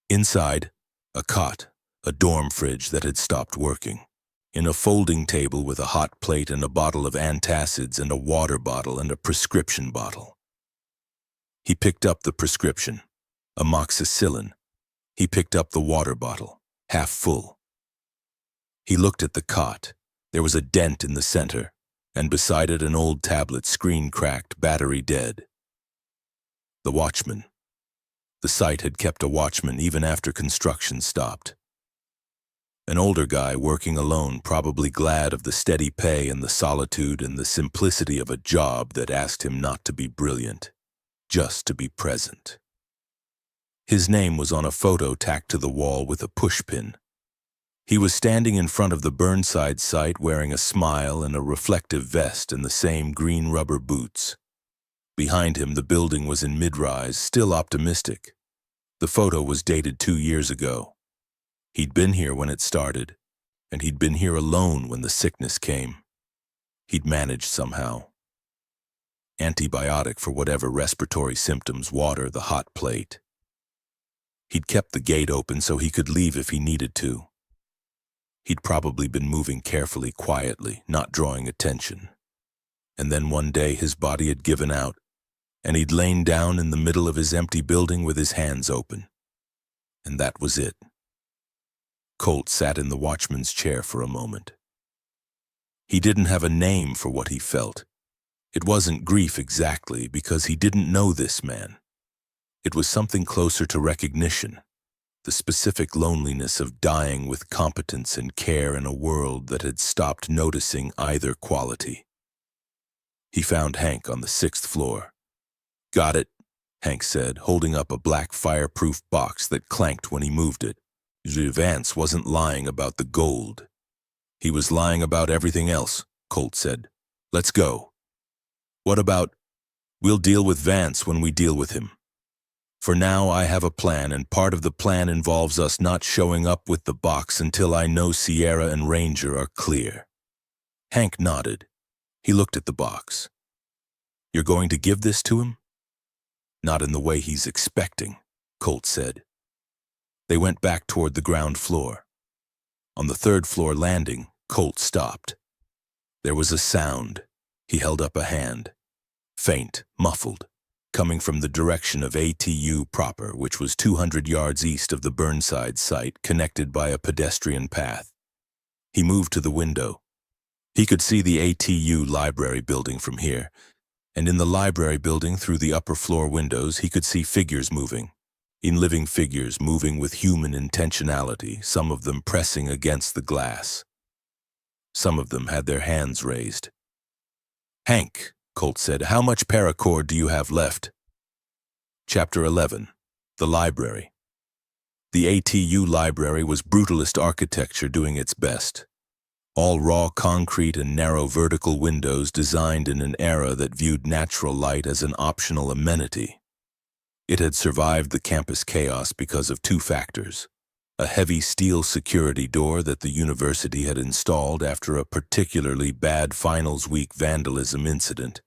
Inside, a cot, a dorm fridge that had stopped working. In a folding table with a hot plate and a bottle of antacids and a water bottle and a prescription bottle. He picked up the prescription, amoxicillin. He picked up the water bottle, half full. He looked at the cot. There was a dent in the center, and beside it an old tablet, screen cracked, battery dead. The watchman. The site had kept a watchman even after construction stopped. An older guy working alone, probably glad of the steady pay and the solitude and the simplicity of a job that asked him not to be brilliant, just to be present. His name was on a photo tacked to the wall with a pushpin. He was standing in front of the Burnside site wearing a smile and a reflective vest and the same green rubber boots. Behind him, the building was in mid-rise, still optimistic. The photo was dated 2 years ago. He'd been here when it started, and he'd been here alone when the sickness came. He'd managed somehow. Antibiotic for whatever respiratory symptoms, water, the hot plate. He'd kept the gate open so he could leave if he needed to. He'd probably been moving carefully, quietly, not drawing attention. And then one day his body had given out, and he'd lain down in the middle of his empty building with his hands open. And that was it. Colt sat in the watchman's chair for a moment. He didn't have a name for what he felt. It wasn't grief exactly, because he didn't know this man. It was something closer to recognition. The specific loneliness of dying with competence and care in a world that had stopped noticing either quality. He found Hank on the 6th floor. "Got it," Hank said, holding up a black fireproof box that clanked when he moved it. Vance wasn't lying about the gold. He was lying about everything else, Colt said. Let's go. What about, we'll deal with Vance when we deal with him. For now, I have a plan, and part of the plan involves us not showing up with the box until I know Sierra and Ranger are clear. Hank nodded. He looked at the box. You're going to give this to him? Not in the way he's expecting, Colt said. They went back toward the ground floor. On the third-floor landing, Colt stopped. There was a sound. He held up a hand. Faint, muffled, coming from the direction of ATU proper, which was 200 yards east of the Burnside site, connected by a pedestrian path. He moved to the window. He could see the ATU library building from here, and in the library building through the upper floor windows he could see figures moving. In living figures moving with human intentionality, some of them pressing against the glass. Some of them had their hands raised. Hank, Colt said, how much paracord do you have left? Chapter 11. The Library. The ATU library was brutalist architecture doing its best. All raw concrete and narrow vertical windows designed in an era that viewed natural light as an optional amenity. It had survived the campus chaos because of two factors: a heavy steel security door that the university had installed after a particularly bad finals week vandalism incident,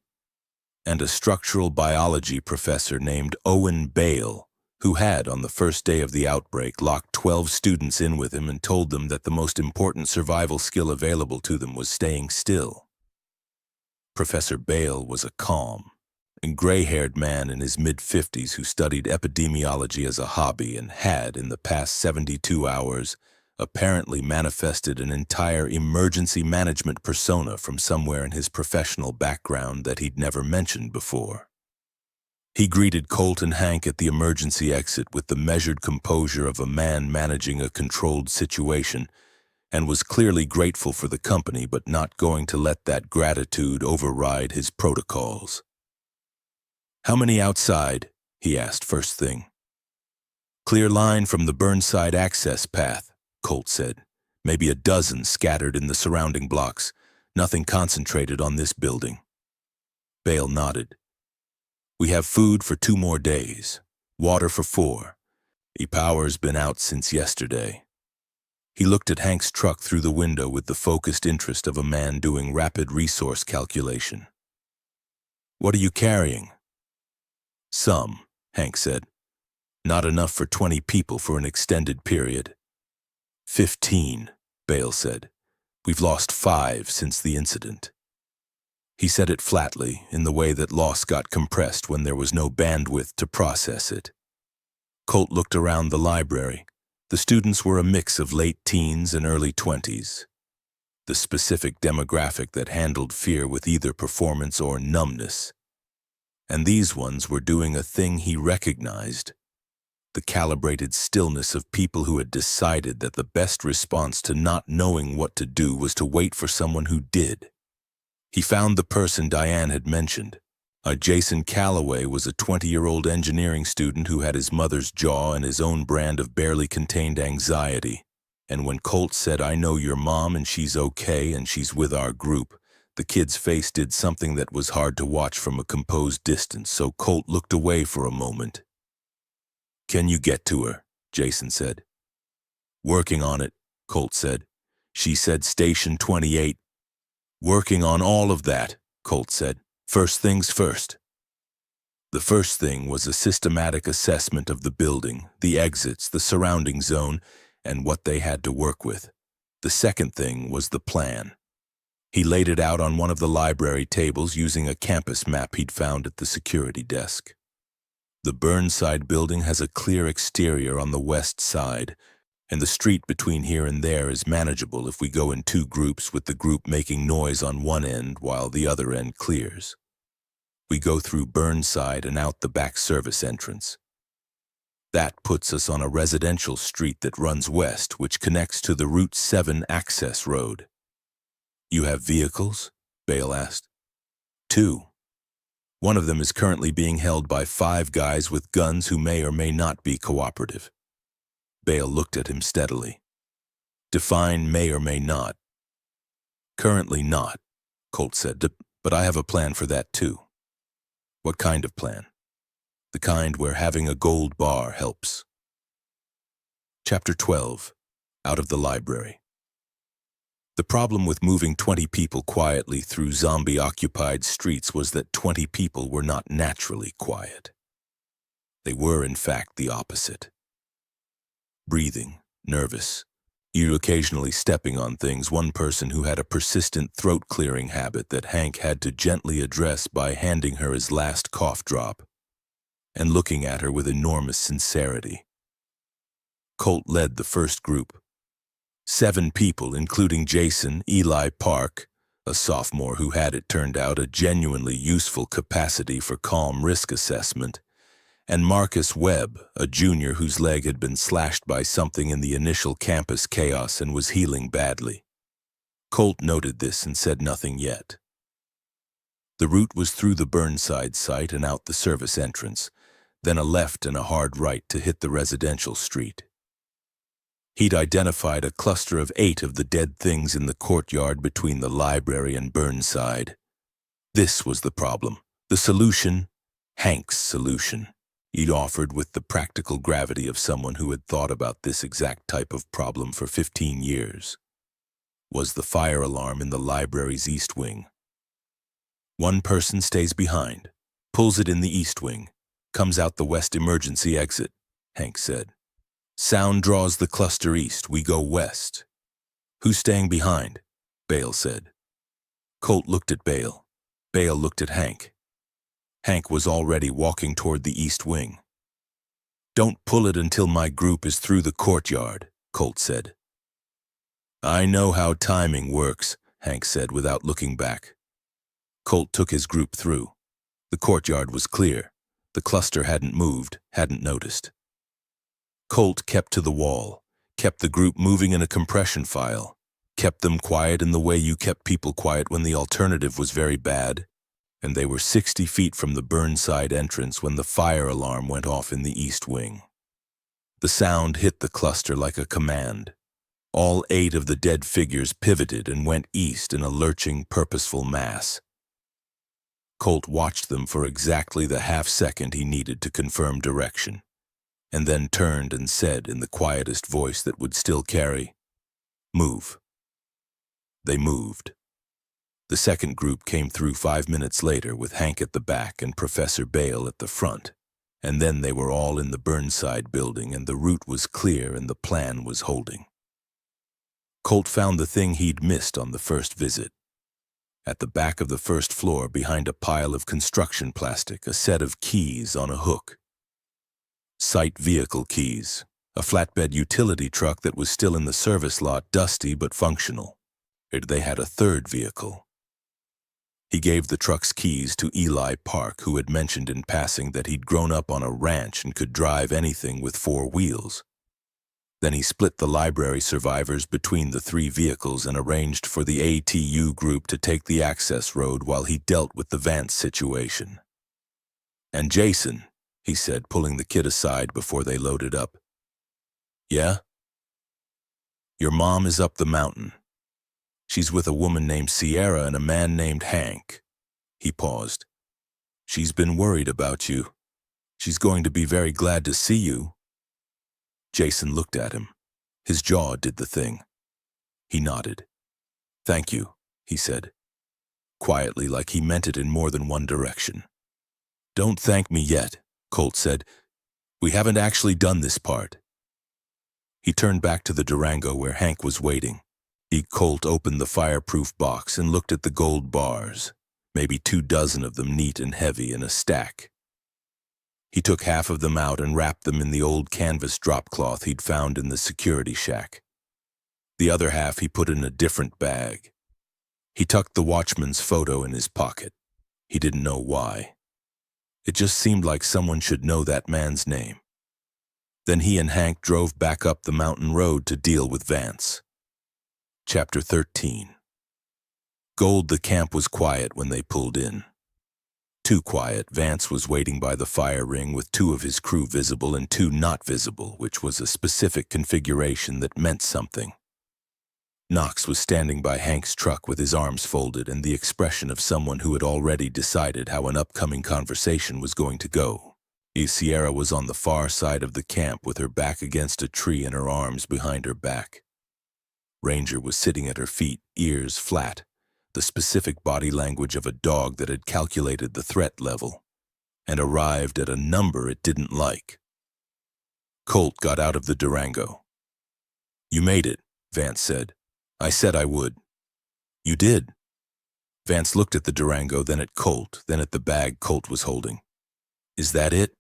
and a structural biology professor named Owen Bale, who had, on the first day of the outbreak, locked 12 students in with him and told them that the most important survival skill available to them was staying still. Professor Bale was a calm and gray-haired man in his mid-50s who studied epidemiology as a hobby and had, in the past 72 hours, apparently manifested an entire emergency management persona from somewhere in his professional background that he'd never mentioned before. He greeted Colt and Hank at the emergency exit with the measured composure of a man managing a controlled situation, and was clearly grateful for the company but not going to let that gratitude override his protocols. How many outside? He asked first thing. Clear line from the Burnside access path, Colt said. Maybe a dozen scattered in the surrounding blocks. Nothing concentrated on this building. Bale nodded. We have food for 2 more days. Water for 4. E-power's been out since yesterday. He looked at Hank's truck through the window with the focused interest of a man doing rapid resource calculation. What are you carrying? Some, Hank said. Not enough for 20 people for an extended period. 15, Bale said. We've lost 5 since the incident. He said it flatly, in the way that loss got compressed when there was no bandwidth to process it. Colt looked around the library. The students were a mix of late teens and early 20s. The specific demographic that handled fear with either performance or numbness. And these ones were doing a thing he recognized: the calibrated stillness of people who had decided that the best response to not knowing what to do was to wait for someone who did. He found the person Diane had mentioned. Jason Calloway was a 20-year-old engineering student who had his mother's jaw and his own brand of barely contained anxiety. And when Colt said, "I know your mom and she's okay and she's with our group," the kid's face did something that was hard to watch from a composed distance, so Colt looked away for a moment. "Can you get to her?" Jason said. "Working on it," Colt said. "She said Station 28. "Working on all of that," Colt said. "First things first." The first thing was a systematic assessment of the building, the exits, the surrounding zone, and what they had to work with. The second thing was the plan. He laid it out on one of the library tables using a campus map he'd found at the security desk. The Burnside building has a clear exterior on the west side, and the street between here and there is manageable if we go in 2 groups, with the group making noise on one end while the other end clears. We go through Burnside and out the back service entrance. That puts us on a residential street that runs west, which connects to the Route 7 access road. "You have vehicles?" Bale asked. 2. One of them is currently being held by 5 guys with guns who may or may not be cooperative. Bale looked at him steadily. Define may or may not. Currently not, Colt said, but I have a plan for that too. What kind of plan? The kind where having a gold bar helps. Chapter 12. Out of the library. The problem with moving 20 people quietly through zombie-occupied streets was that 20 people were not naturally quiet. They were, in fact, the opposite. Breathing, nervous, you occasionally stepping on things, one person who had a persistent throat-clearing habit that Hank had to gently address by handing her his last cough drop and looking at her with enormous sincerity. Colt led the first group. 7 people, including Jason, Eli Park, a sophomore who had, it turned out, a genuinely useful capacity for calm risk assessment, and Marcus Webb, a junior whose leg had been slashed by something in the initial campus chaos and was healing badly. Colt noted this and said nothing yet. The route was through the Burnside site and out the service entrance, then a left and a hard right to hit the residential street. He'd identified a cluster of 8 of the dead things in the courtyard between the library and Burnside. This was the problem. The solution, Hank's solution. He'd offered with the practical gravity of someone who had thought about this exact type of problem for 15 years. Was the fire alarm in the library's east wing. One person stays behind, pulls it in the east wing, comes out the west emergency exit, Hank said. Sound draws the cluster east, we go west. Who's staying behind? Bale said. Colt looked at Bale. Bale looked at Hank. Hank was already walking toward the east wing. Don't pull it until my group is through the courtyard, Colt said. I know how timing works, Hank said without looking back. Colt took his group through. The courtyard was clear. The cluster hadn't moved, hadn't noticed. Colt kept to the wall, kept the group moving in a compression file, kept them quiet in the way you kept people quiet when the alternative was very bad, and they were 60 feet from the Burnside entrance when the fire alarm went off in the east wing. The sound hit the cluster like a command. All 8 of the dead figures pivoted and went east in a lurching, purposeful mass. Colt watched them for exactly the half-second he needed to confirm direction, and then turned and said in the quietest voice that would still carry, "Move." They moved. The second group came through 5 minutes later with Hank at the back and Professor Bale at the front, and then they were all in the Burnside building and the route was clear and the plan was holding. Colt found the thing he'd missed on the first visit. At the back of the first floor, behind a pile of construction plastic, a set of keys on a hook. Site vehicle keys, a flatbed utility truck that was still in the service lot, dusty but functional. They had a third vehicle. He gave the truck's keys to Eli Park, who had mentioned in passing that he'd grown up on a ranch and could drive anything with 4 wheels. Then he split the library survivors between the 3 vehicles and arranged for the ATU group to take the access road while he dealt with the Vance situation. And Jason, he said, pulling the kid aside before they loaded up. Yeah? Your mom is up the mountain. She's with a woman named Sierra and a man named Hank. He paused. She's been worried about you. She's going to be very glad to see you. Jason looked at him. His jaw did the thing. He nodded. Thank you, he said, quietly, like he meant it in more than one direction. Don't thank me yet, Colt said. We haven't actually done this part. He turned back to the Durango where Hank was waiting. Colt opened the fireproof box and looked at the gold bars, maybe 24 of them neat and heavy in a stack. He took half of them out and wrapped them in the old canvas drop cloth he'd found in the security shack. The other half he put in a different bag. He tucked the watchman's photo in his pocket. He didn't know why. It just seemed like someone should know that man's name. Then he and Hank drove back up the mountain road to deal with Vance. Chapter 13. The camp was quiet when they pulled in. Too quiet, Vance was waiting by the fire ring with two of his crew visible and two not visible, which was a specific configuration that meant something. Knox was standing by Hank's truck with his arms folded and the expression of someone who had already decided how an upcoming conversation was going to go. Sierra was on the far side of the camp with her back against a tree and her arms behind her back. Ranger was sitting at her feet, ears flat, the specific body language of a dog that had calculated the threat level and arrived at a number it didn't like. Colt got out of the Durango. "You made it," Vance said. "I said I would." "You did." Vance looked at the Durango, then at Colt, then at the bag Colt was holding. "Is that it?"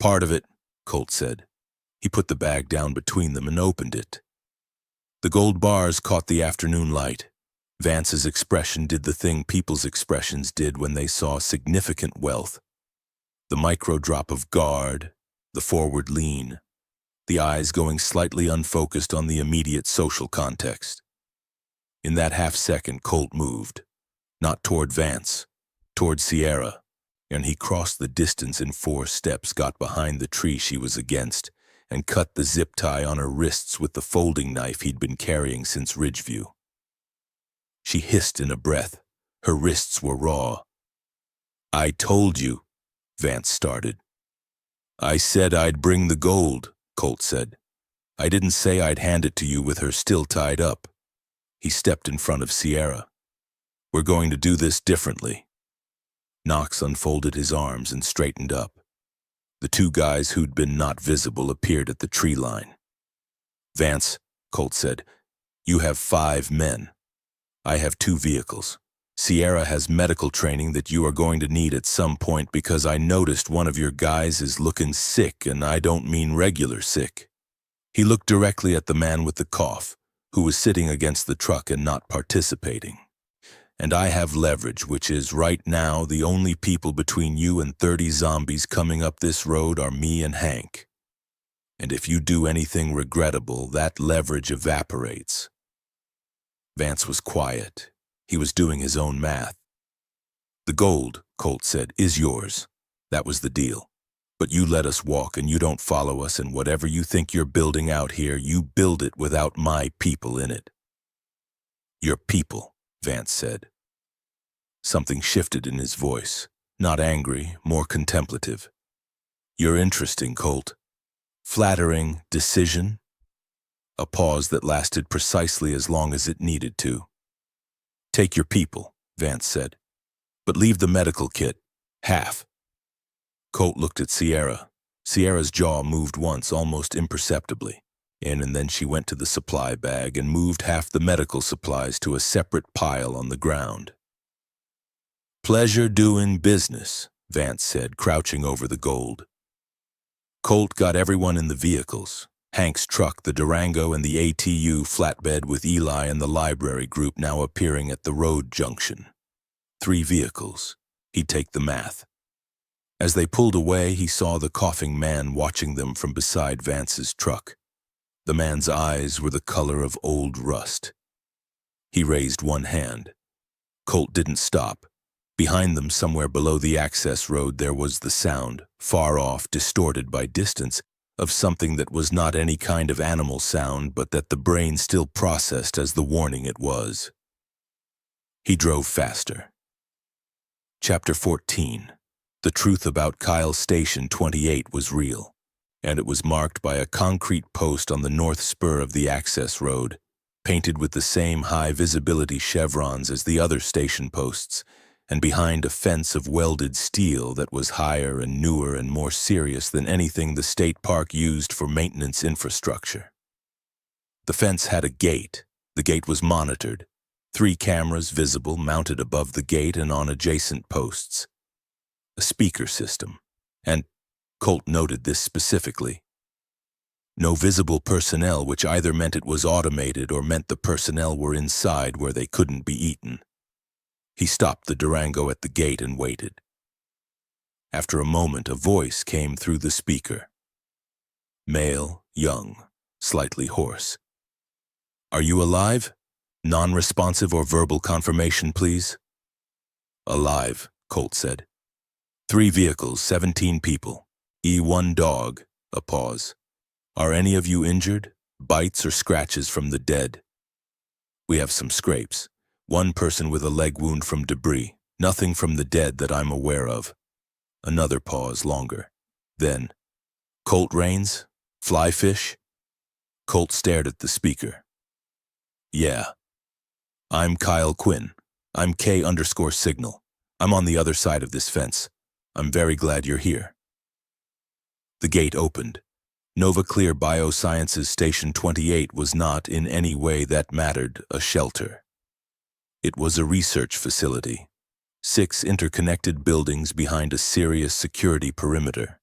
"Part of it," Colt said. He put the bag down between them and opened it. The gold bars caught the afternoon light. Vance's expression did the thing people's expressions did when they saw significant wealth. The micro drop of guard, the forward lean, the eyes going slightly unfocused on the immediate social context. In that half-second, Colt moved, not toward Vance, toward Sierra, and he crossed the distance in 4 steps, got behind the tree she was against, and cut the zip tie on her wrists with the folding knife he'd been carrying since Ridgeview. She hissed in a breath. Her wrists were raw. "I told you," Vance started. "I said I'd bring the gold," Colt said. "I didn't say I'd hand it to you with her still tied up." He stepped in front of Sierra. "We're going to do this differently." Knox unfolded his arms and straightened up. The 2 guys who'd been not visible appeared at the tree line. "Vance," Colt said, "you have 5 men. I have 2 vehicles. Sierra has medical training that you are going to need at some point because I noticed one of your guys is looking sick, and I don't mean regular sick." He looked directly at the man with the cough, who was sitting against the truck and not participating. "And I have leverage, which is, right now, the only people between you and 30 zombies coming up this road are me and Hank. And if you do anything regrettable, that leverage evaporates." Vance was quiet. He was doing his own math. "The gold," Colt said, "is yours. That was the deal. But you let us walk and you don't follow us, and whatever you think you're building out here, you build it without my people in it." "Your people," Vance said. Something shifted in his voice, not angry, more contemplative. "You're interesting, Colt. Flattering decision." A pause that lasted precisely as long as it needed to. "Take your people," Vance said. "But leave the medical kit. Half." Colt looked at Sierra. Sierra's jaw moved once, almost imperceptibly. And then she went to the supply bag and moved half the medical supplies to a separate pile on the ground. "Pleasure doing business," Vance said, crouching over the gold. Colt got everyone in the vehicles. Hank's truck, the Durango, and the ATU flatbed with Eli and the library group now appearing at the road junction. 3 vehicles. He'd take the math. As they pulled away, he saw the coughing man watching them from beside Vance's truck. The man's eyes were the color of old rust. He raised one hand. Colt didn't stop. Behind them, somewhere below the access road, there was the sound, far off, distorted by distance, of something that was not any kind of animal sound, but that the brain still processed as the warning it was. He drove faster. Chapter 14. The truth about Kyle Station 28 was real, and it was marked by a concrete post on the north spur of the access road, painted with the same high-visibility chevrons as the other station posts, and behind a fence of welded steel that was higher and newer and more serious than anything the state park used for maintenance infrastructure. The fence had a gate. The gate was monitored. 3 cameras visible mounted above the gate and on adjacent posts. A speaker system, and Colt noted this specifically. No visible personnel, which either meant it was automated or meant the personnel were inside where they couldn't be eaten. He stopped the Durango at the gate and waited. After a moment, a voice came through the speaker. Male, young, slightly hoarse. "Are you alive? Non-responsive or verbal confirmation, please?" "Alive," Colt said. 3 vehicles, 17 people. E1 dog. A pause. Are any of you injured? Bites or scratches from the dead? We have some scrapes. 1 person with a leg wound from debris. Nothing from the dead that I'm aware of. Another pause, longer. Then, Colt Rains? Fly fish? Colt stared at the speaker. Yeah. I'm Kyle Quinn. I'm K_signal. I'm on the other side of this fence. I'm very glad you're here. The gate opened. Nova Clear Biosciences Station 28 was not, in any way that mattered, a shelter. It was a research facility. 6 interconnected buildings behind a serious security perimeter,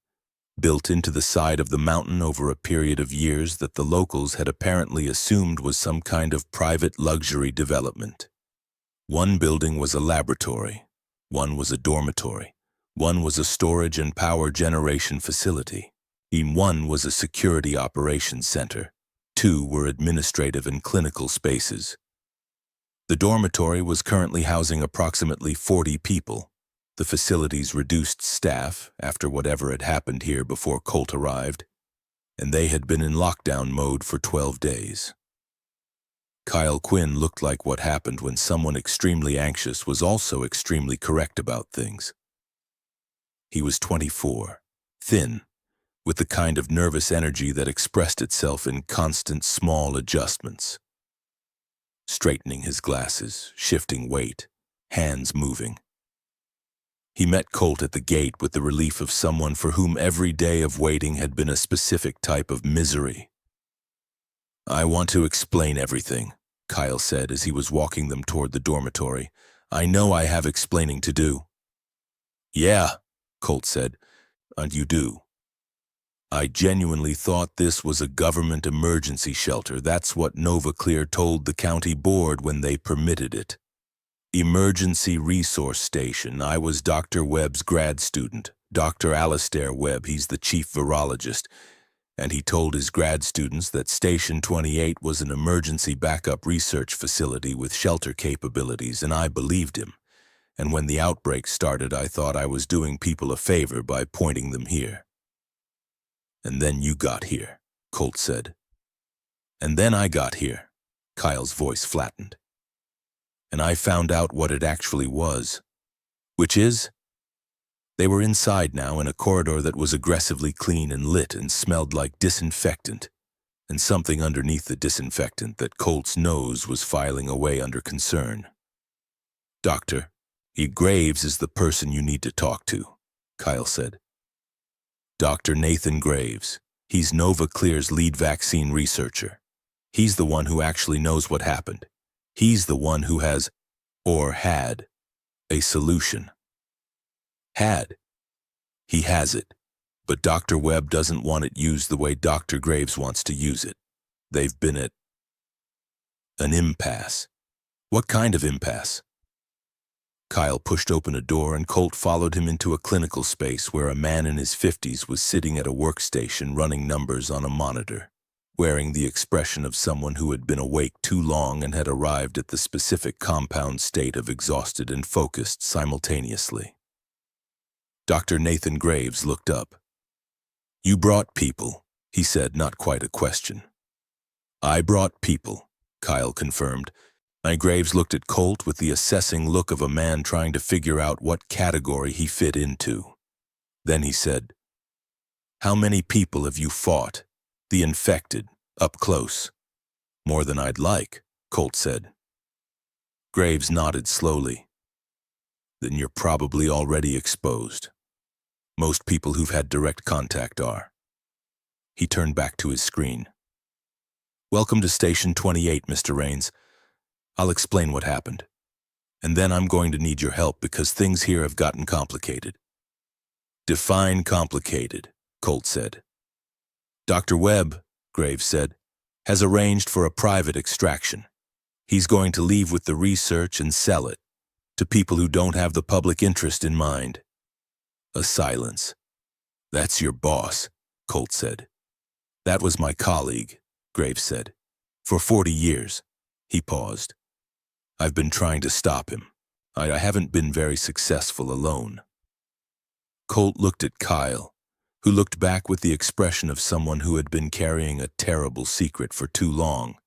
built into the side of the mountain over a period of years that the locals had apparently assumed was some kind of private luxury development. 1 building was a laboratory, 1 was a dormitory, 1 was a storage and power generation facility, 1 was a security operations center, 2 were administrative and clinical spaces. The dormitory was currently housing approximately 40 people. The facility's reduced staff, after whatever had happened here before Colt arrived, and they had been in lockdown mode for 12 days. Kyle Quinn looked like what happened when someone extremely anxious was also extremely correct about things. He was 24, thin, with the kind of nervous energy that expressed itself in constant small adjustments. Straightening his glasses, shifting weight, hands moving. He met Colt at the gate with the relief of someone for whom every day of waiting had been a specific type of misery. I want to explain everything, Kyle said as he was walking them toward the dormitory. I know I have explaining to do. Yeah, Colt said, and you do. I genuinely thought this was a government emergency shelter. That's what Nova Clear told the county board when they permitted it. Emergency Resource Station. I was Dr. Webb's grad student, Dr. Alistair Webb. He's the chief virologist, and he told his grad students that Station 28 was an emergency backup research facility with shelter capabilities, and I believed him. And when the outbreak started, I thought I was doing people a favor by pointing them here. And then you got here, Colt said. And then I got here. Kyle's voice flattened. And I found out what it actually was. Which is? They were inside now in a corridor that was aggressively clean and lit and smelled like disinfectant, and something underneath the disinfectant that Colt's nose was filing away under concern. Doctor, Graves is the person you need to talk to, Kyle said. Dr. Nathan Graves. He's Nova Clear's lead vaccine researcher. He's the one who actually knows what happened. He's the one who has, or had, a solution. Had. He has it, but Dr. Webb doesn't want it used the way Dr. Graves wants to use it. They've been at an impasse. What kind of impasse? Kyle pushed open a door and Colt followed him into a clinical space where a man in his 50s was sitting at a workstation running numbers on a monitor, wearing the expression of someone who had been awake too long and had arrived at the specific compound state of exhausted and focused simultaneously. Dr. Nathan Graves looked up. You brought people, he said, not quite a question. I brought people, Kyle confirmed. Graves looked at Colt with the assessing look of a man trying to figure out what category he fit into. Then he said, How many people have you fought? The infected, up close. More than I'd like, Colt said. Graves nodded slowly. Then you're probably already exposed. Most people who've had direct contact are. He turned back to his screen. Welcome to Station 28, Mr. Rains. I'll explain what happened. And then I'm going to need your help because things here have gotten complicated. Define complicated, Colt said. Dr. Webb, Graves said, has arranged for a private extraction. He's going to leave with the research and sell it to people who don't have the public interest in mind. A silence. That's your boss, Colt said. That was my colleague, Graves said. For 40 years. He paused. I've been trying to stop him. I haven't been very successful alone." Colt looked at Kyle, who looked back with the expression of someone who had been carrying a terrible secret for too long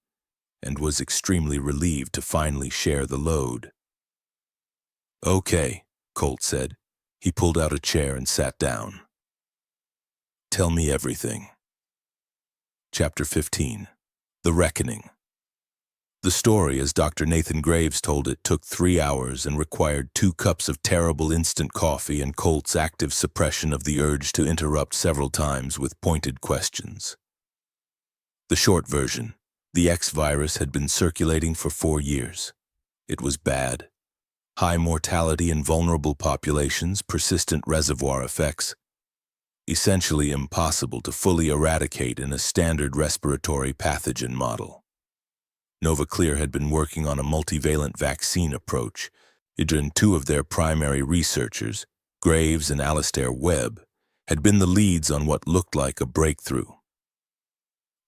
and was extremely relieved to finally share the load. "Okay," Colt said. He pulled out a chair and sat down. "Tell me everything." Chapter 15. The Reckoning. The story, as Dr. Nathan Graves told it, took 3 hours and required 2 cups of terrible instant coffee and Colt's active suppression of the urge to interrupt several times with pointed questions. The short version: the X virus had been circulating for 4 years. It was bad. High mortality in vulnerable populations, persistent reservoir effects, essentially impossible to fully eradicate in a standard respiratory pathogen model. NovaClear had been working on a multivalent vaccine approach, and 2 of their primary researchers, Graves and Alastair Webb, had been the leads on what looked like a breakthrough.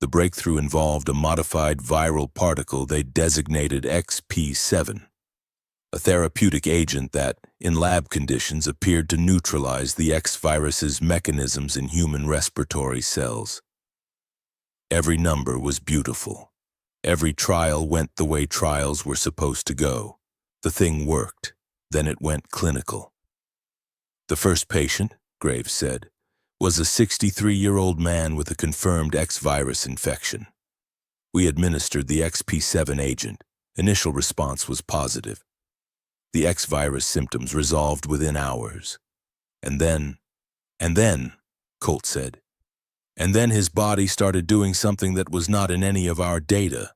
The breakthrough involved a modified viral particle they designated XP7, a therapeutic agent that, in lab conditions, appeared to neutralize the X virus's mechanisms in human respiratory cells. Every number was beautiful. Every trial went the way trials were supposed to go. The thing worked. Then it went clinical. The first patient, Graves said, was a 63-year-old man with a confirmed X virus infection. We administered the XP7 agent. Initial response was positive. The X virus symptoms resolved within hours. And then, Colt said, and then his body started doing something that was not in any of our data.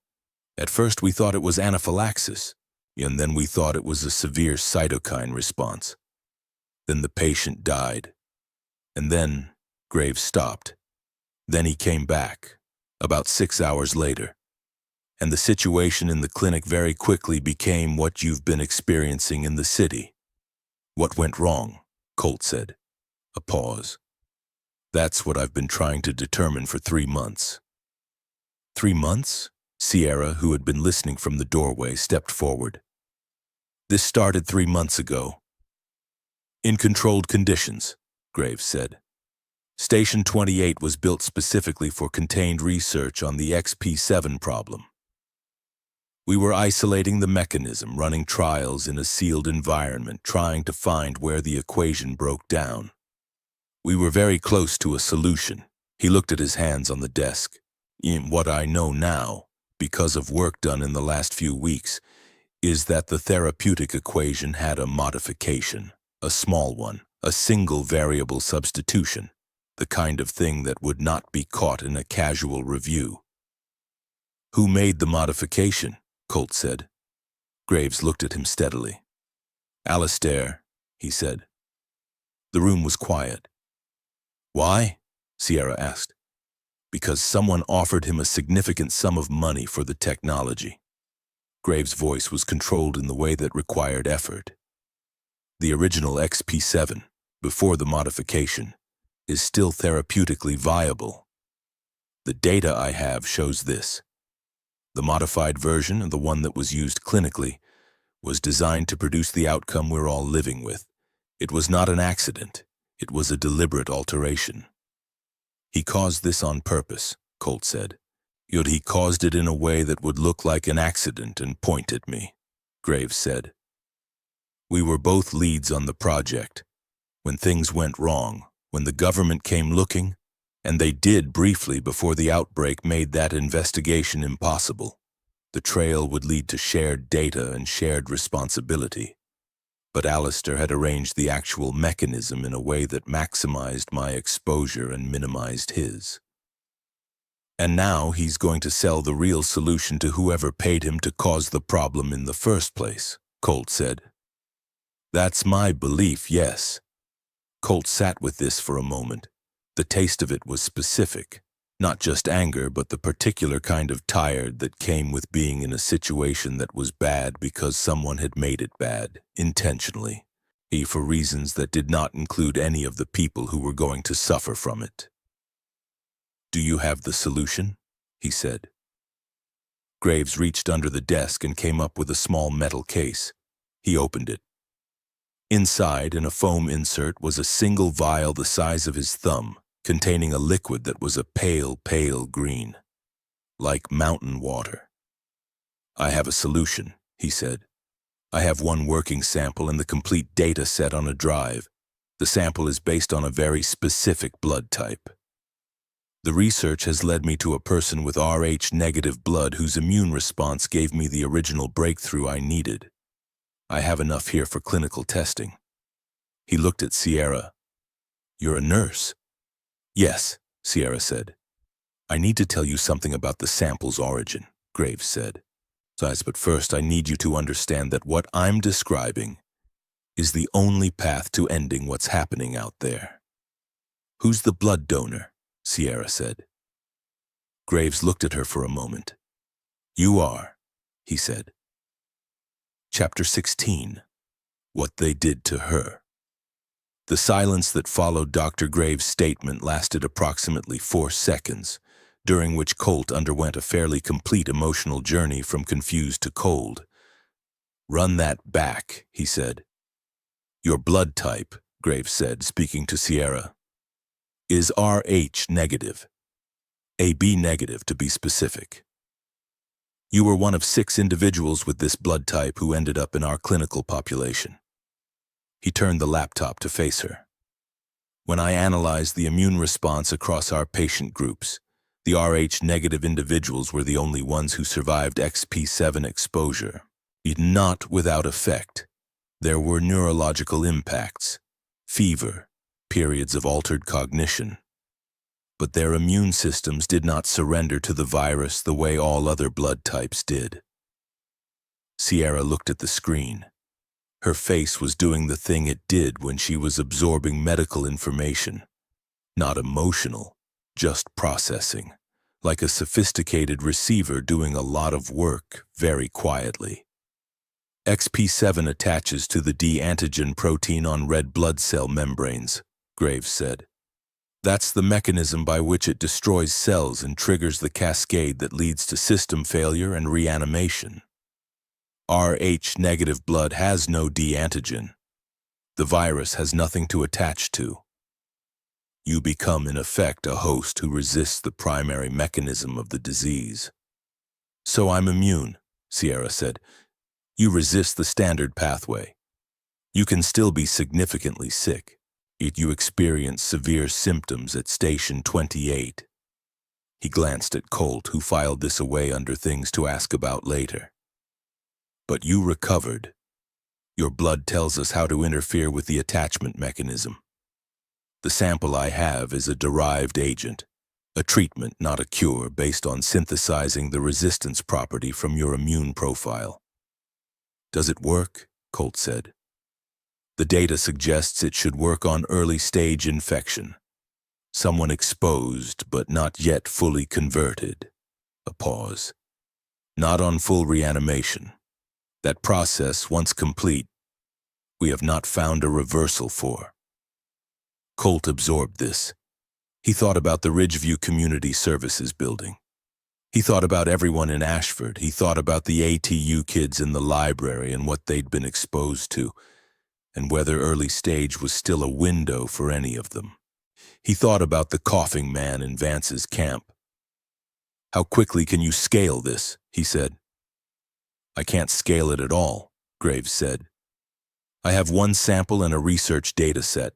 At first we thought it was anaphylaxis, and then we thought it was a severe cytokine response. Then the patient died. And then Graves stopped. Then he came back, about 6 hours later. And the situation in the clinic very quickly became what you've been experiencing in the city. What went wrong? Colt said. A pause. That's what I've been trying to determine for 3 months. 3 months? Sierra, who had been listening from the doorway, stepped forward. This started 3 months ago. In controlled conditions, Graves said. Station 28 was built specifically for contained research on the XP7 problem. We were isolating the mechanism, running trials in a sealed environment, trying to find where the equation broke down. We were very close to a solution. He looked at his hands on the desk. In what I know now, because of work done in the last few weeks, is that the therapeutic equation had a modification, a small one, a single variable substitution, the kind of thing that would not be caught in a casual review. Who made the modification? Colt said. Graves looked at him steadily. Alastair, he said. The room was quiet. Why? Sierra asked. Because someone offered him a significant sum of money for the technology. Graves' voice was controlled in the way that required effort. The original XP7, before the modification, is still therapeutically viable. The data I have shows this. The modified version, the one that was used clinically, was designed to produce the outcome we're all living with. It was not an accident. It was a deliberate alteration. He caused this on purpose, Colt said. Yet he caused it in a way that would look like an accident and point at me, Graves said. We were both leads on the project. When things went wrong, when the government came looking, and they did briefly before the outbreak made that investigation impossible, the trail would lead to shared data and shared responsibility. But Alastair had arranged the actual mechanism in a way that maximized my exposure and minimized his. And now he's going to sell the real solution to whoever paid him to cause the problem in the first place, Colt said. That's my belief, yes. Colt sat with this for a moment. The taste of it was specific, not just anger, but the particular kind of tired that came with being in a situation that was bad because someone had made it bad, intentionally, for reasons that did not include any of the people who were going to suffer from it. Do you have the solution? He said. Graves reached under the desk and came up with a small metal case. He opened it, Inside, in a foam insert, was a single vial the size of his thumb, containing a liquid that was a pale, pale green, like mountain water. "I have a solution," he said. "I have one working sample and the complete data set on a drive. The sample is based on a very specific blood type. The research has led me to a person with Rh-negative blood whose immune response gave me the original breakthrough I needed. I have enough here for clinical testing." He looked at Sierra. "You're a nurse?" "Yes," Sierra said. "I need to tell you something about the sample's origin," Graves said. "But first I need you to understand that what I'm describing is the only path to ending what's happening out there." "Who's the blood donor?" Sierra said. Graves looked at her for a moment. "You are," he said. Chapter 16. What They Did to Her. The silence that followed Dr. Graves' statement lasted approximately 4 seconds, during which Colt underwent a fairly complete emotional journey from confused to cold. "Run that back," he said. "Your blood type," Graves said, speaking to Sierra, "is Rh negative. AB negative, to be specific. You were one of 6 individuals with this blood type who ended up in our clinical population." He turned the laptop to face her. "When I analyzed the immune response across our patient groups, the Rh-negative individuals were the only ones who survived XP7 exposure. Not without effect. There were neurological impacts, fever, periods of altered cognition. But their immune systems did not surrender to the virus the way all other blood types did." Sierra looked at the screen. Her face was doing the thing it did when she was absorbing medical information. Not emotional, just processing, like a sophisticated receiver doing a lot of work very quietly. "XP7 attaches to the D-antigen protein on red blood cell membranes," Graves said. "That's the mechanism by which it destroys cells and triggers the cascade that leads to system failure and reanimation. Rh-negative blood has no D-antigen. The virus has nothing to attach to. You become, in effect, a host who resists the primary mechanism of the disease." "So I'm immune," Sierra said. "You resist the standard pathway. You can still be significantly sick, yet you experience severe symptoms at Station 28. He glanced at Colt, who filed this away under things to ask about later. "But you recovered. Your blood tells us how to interfere with the attachment mechanism. The sample I have is a derived agent, a treatment, not a cure, based on synthesizing the resistance property from your immune profile." "Does it work?" Colt said. "The data suggests it should work on early-stage infection. Someone exposed but not yet fully converted." A pause. "Not on full reanimation. That process, once complete, we have not found a reversal for." Colt absorbed this. He thought about the Ridgeview Community Services building. He thought about everyone in Ashford. He thought about the ATU kids in the library and what they'd been exposed to, and whether early stage was still a window for any of them. He thought about the coughing man in Vance's camp. "How quickly can you scale this?" he said. "I can't scale it at all," Graves said. "I have one sample and a research data set.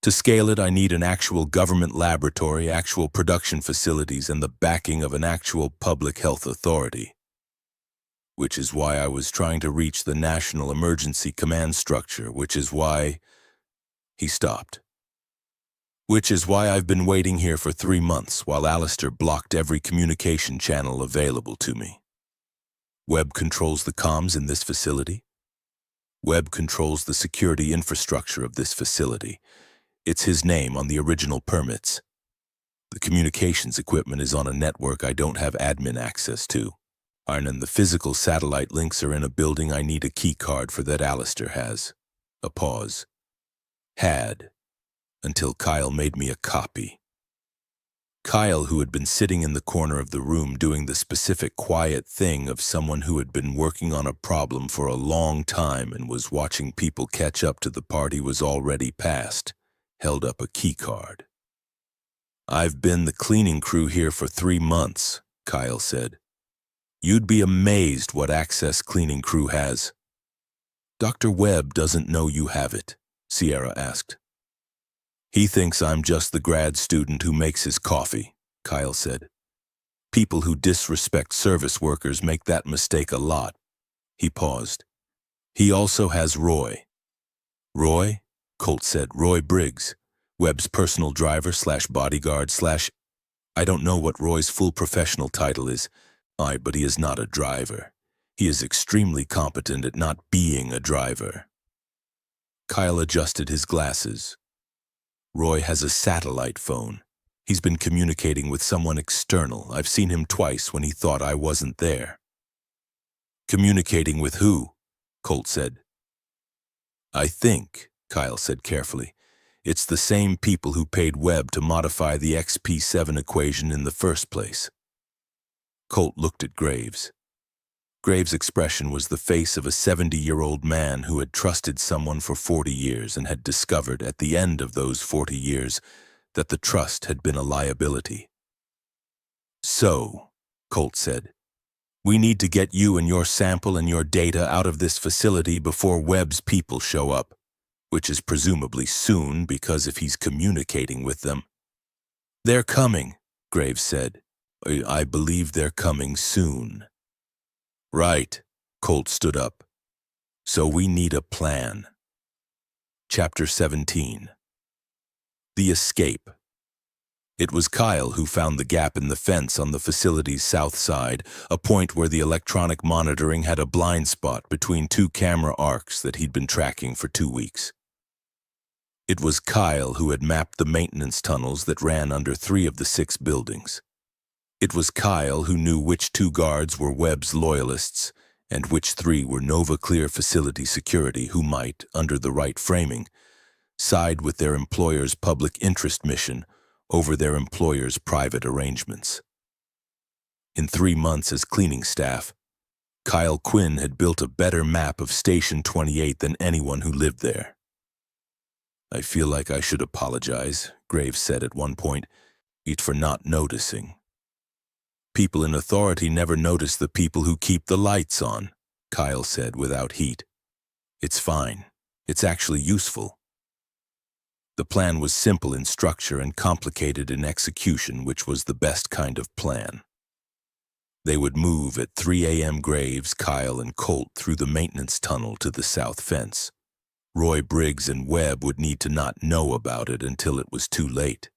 To scale it, I need an actual government laboratory, actual production facilities, and the backing of an actual public health authority. Which is why I was trying to reach the National Emergency Command Structure, which is why—" He stopped. "Which is why I've been waiting here for 3 months while Alistair blocked every communication channel available to me. Webb controls the comms in this facility. Webb controls the security infrastructure of this facility. It's his name on the original permits. The communications equipment is on a network I don't have admin access to. And the physical satellite links are in a building I need a key card for that Alistair has." A pause. "Had. Until Kyle made me a copy." Kyle, who had been sitting in the corner of the room doing the specific quiet thing of someone who had been working on a problem for a long time and was watching people catch up to the part he was already past, held up a key card. "I've been the cleaning crew here for 3 months, Kyle said. "You'd be amazed what access cleaning crew has." "Dr. Webb doesn't know you have it," Sierra asked. "He thinks I'm just the grad student who makes his coffee," Kyle said. "People who disrespect service workers make that mistake a lot." He paused. "He also has Roy." "Roy?" Colt said. "Roy Briggs, Webb's personal driver / bodyguard / I don't know what Roy's full professional title is, but he is not a driver. He is extremely competent at not being a driver." Kyle adjusted his glasses. "Roy has a satellite phone. He's been communicating with someone external. I've seen him twice when he thought I wasn't there." "Communicating with who?" Colt said. "I think," Kyle said carefully, "it's the same people who paid Webb to modify the XP7 equation in the first place." Colt looked at Graves. Graves' expression was the face of a 70-year-old man who had trusted someone for 40 years and had discovered at the end of those 40 years that the trust had been a liability. "So," Colt said, "we need to get you and your sample and your data out of this facility before Webb's people show up, which is presumably soon because if he's communicating with them." "They're coming," Graves said. "I believe they're coming soon." "Right," Colt stood up. "So we need a plan." Chapter 17. The Escape. It was Kyle who found the gap in the fence on the facility's south side, a point where the electronic monitoring had a blind spot between 2 camera arcs that he'd been tracking for 2 weeks. It was Kyle who had mapped the maintenance tunnels that ran under 3 of the 6 buildings. It was Kyle who knew which 2 guards were Webb's loyalists and which 3 were Nova Clear facility security who might, under the right framing, side with their employer's public interest mission over their employer's private arrangements. In 3 months as cleaning staff, Kyle Quinn had built a better map of Station 28 than anyone who lived there. "I feel like I should apologize," Graves said at one point, "for not noticing." "People in authority never notice the people who keep the lights on," Kyle said without heat. "It's fine. It's actually useful." The plan was simple in structure and complicated in execution, which was the best kind of plan. They would move at 3 a.m. Graves, Kyle, and Colt through the maintenance tunnel to the south fence. Roy Briggs and Webb would need to not know about it until it was too late.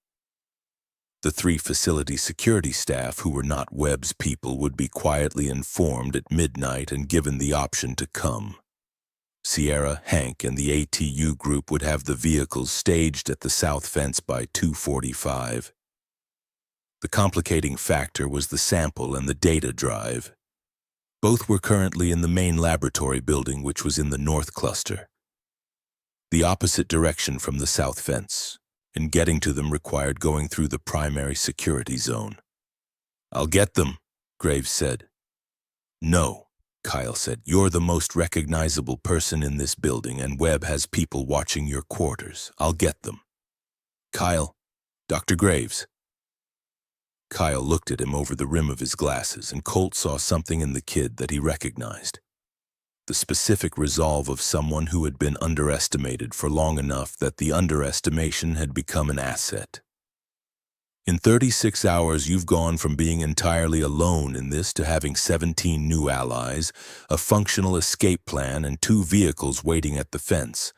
The 3 facility security staff who were not Webb's people would be quietly informed at midnight and given the option to come. Sierra, Hank, and the ATU group would have the vehicles staged at the south fence by 2:45. The complicating factor was the sample and the data drive. Both were currently in the main laboratory building, which was in the north cluster, the opposite direction from the south fence, and getting to them required going through the primary security zone. "I'll get them," Graves said. "No," Kyle said. "You're the most recognizable person in this building, and Webb has people watching your quarters. I'll get them." "Kyle, Dr. Graves." Kyle looked at him over the rim of his glasses, and Colt saw something in the kid that he recognized. The specific resolve of someone who had been underestimated for long enough that the underestimation had become an asset. "In 36 hours, you've gone from being entirely alone in this to having 17 new allies, a functional escape plan, and 2 vehicles waiting at the fence.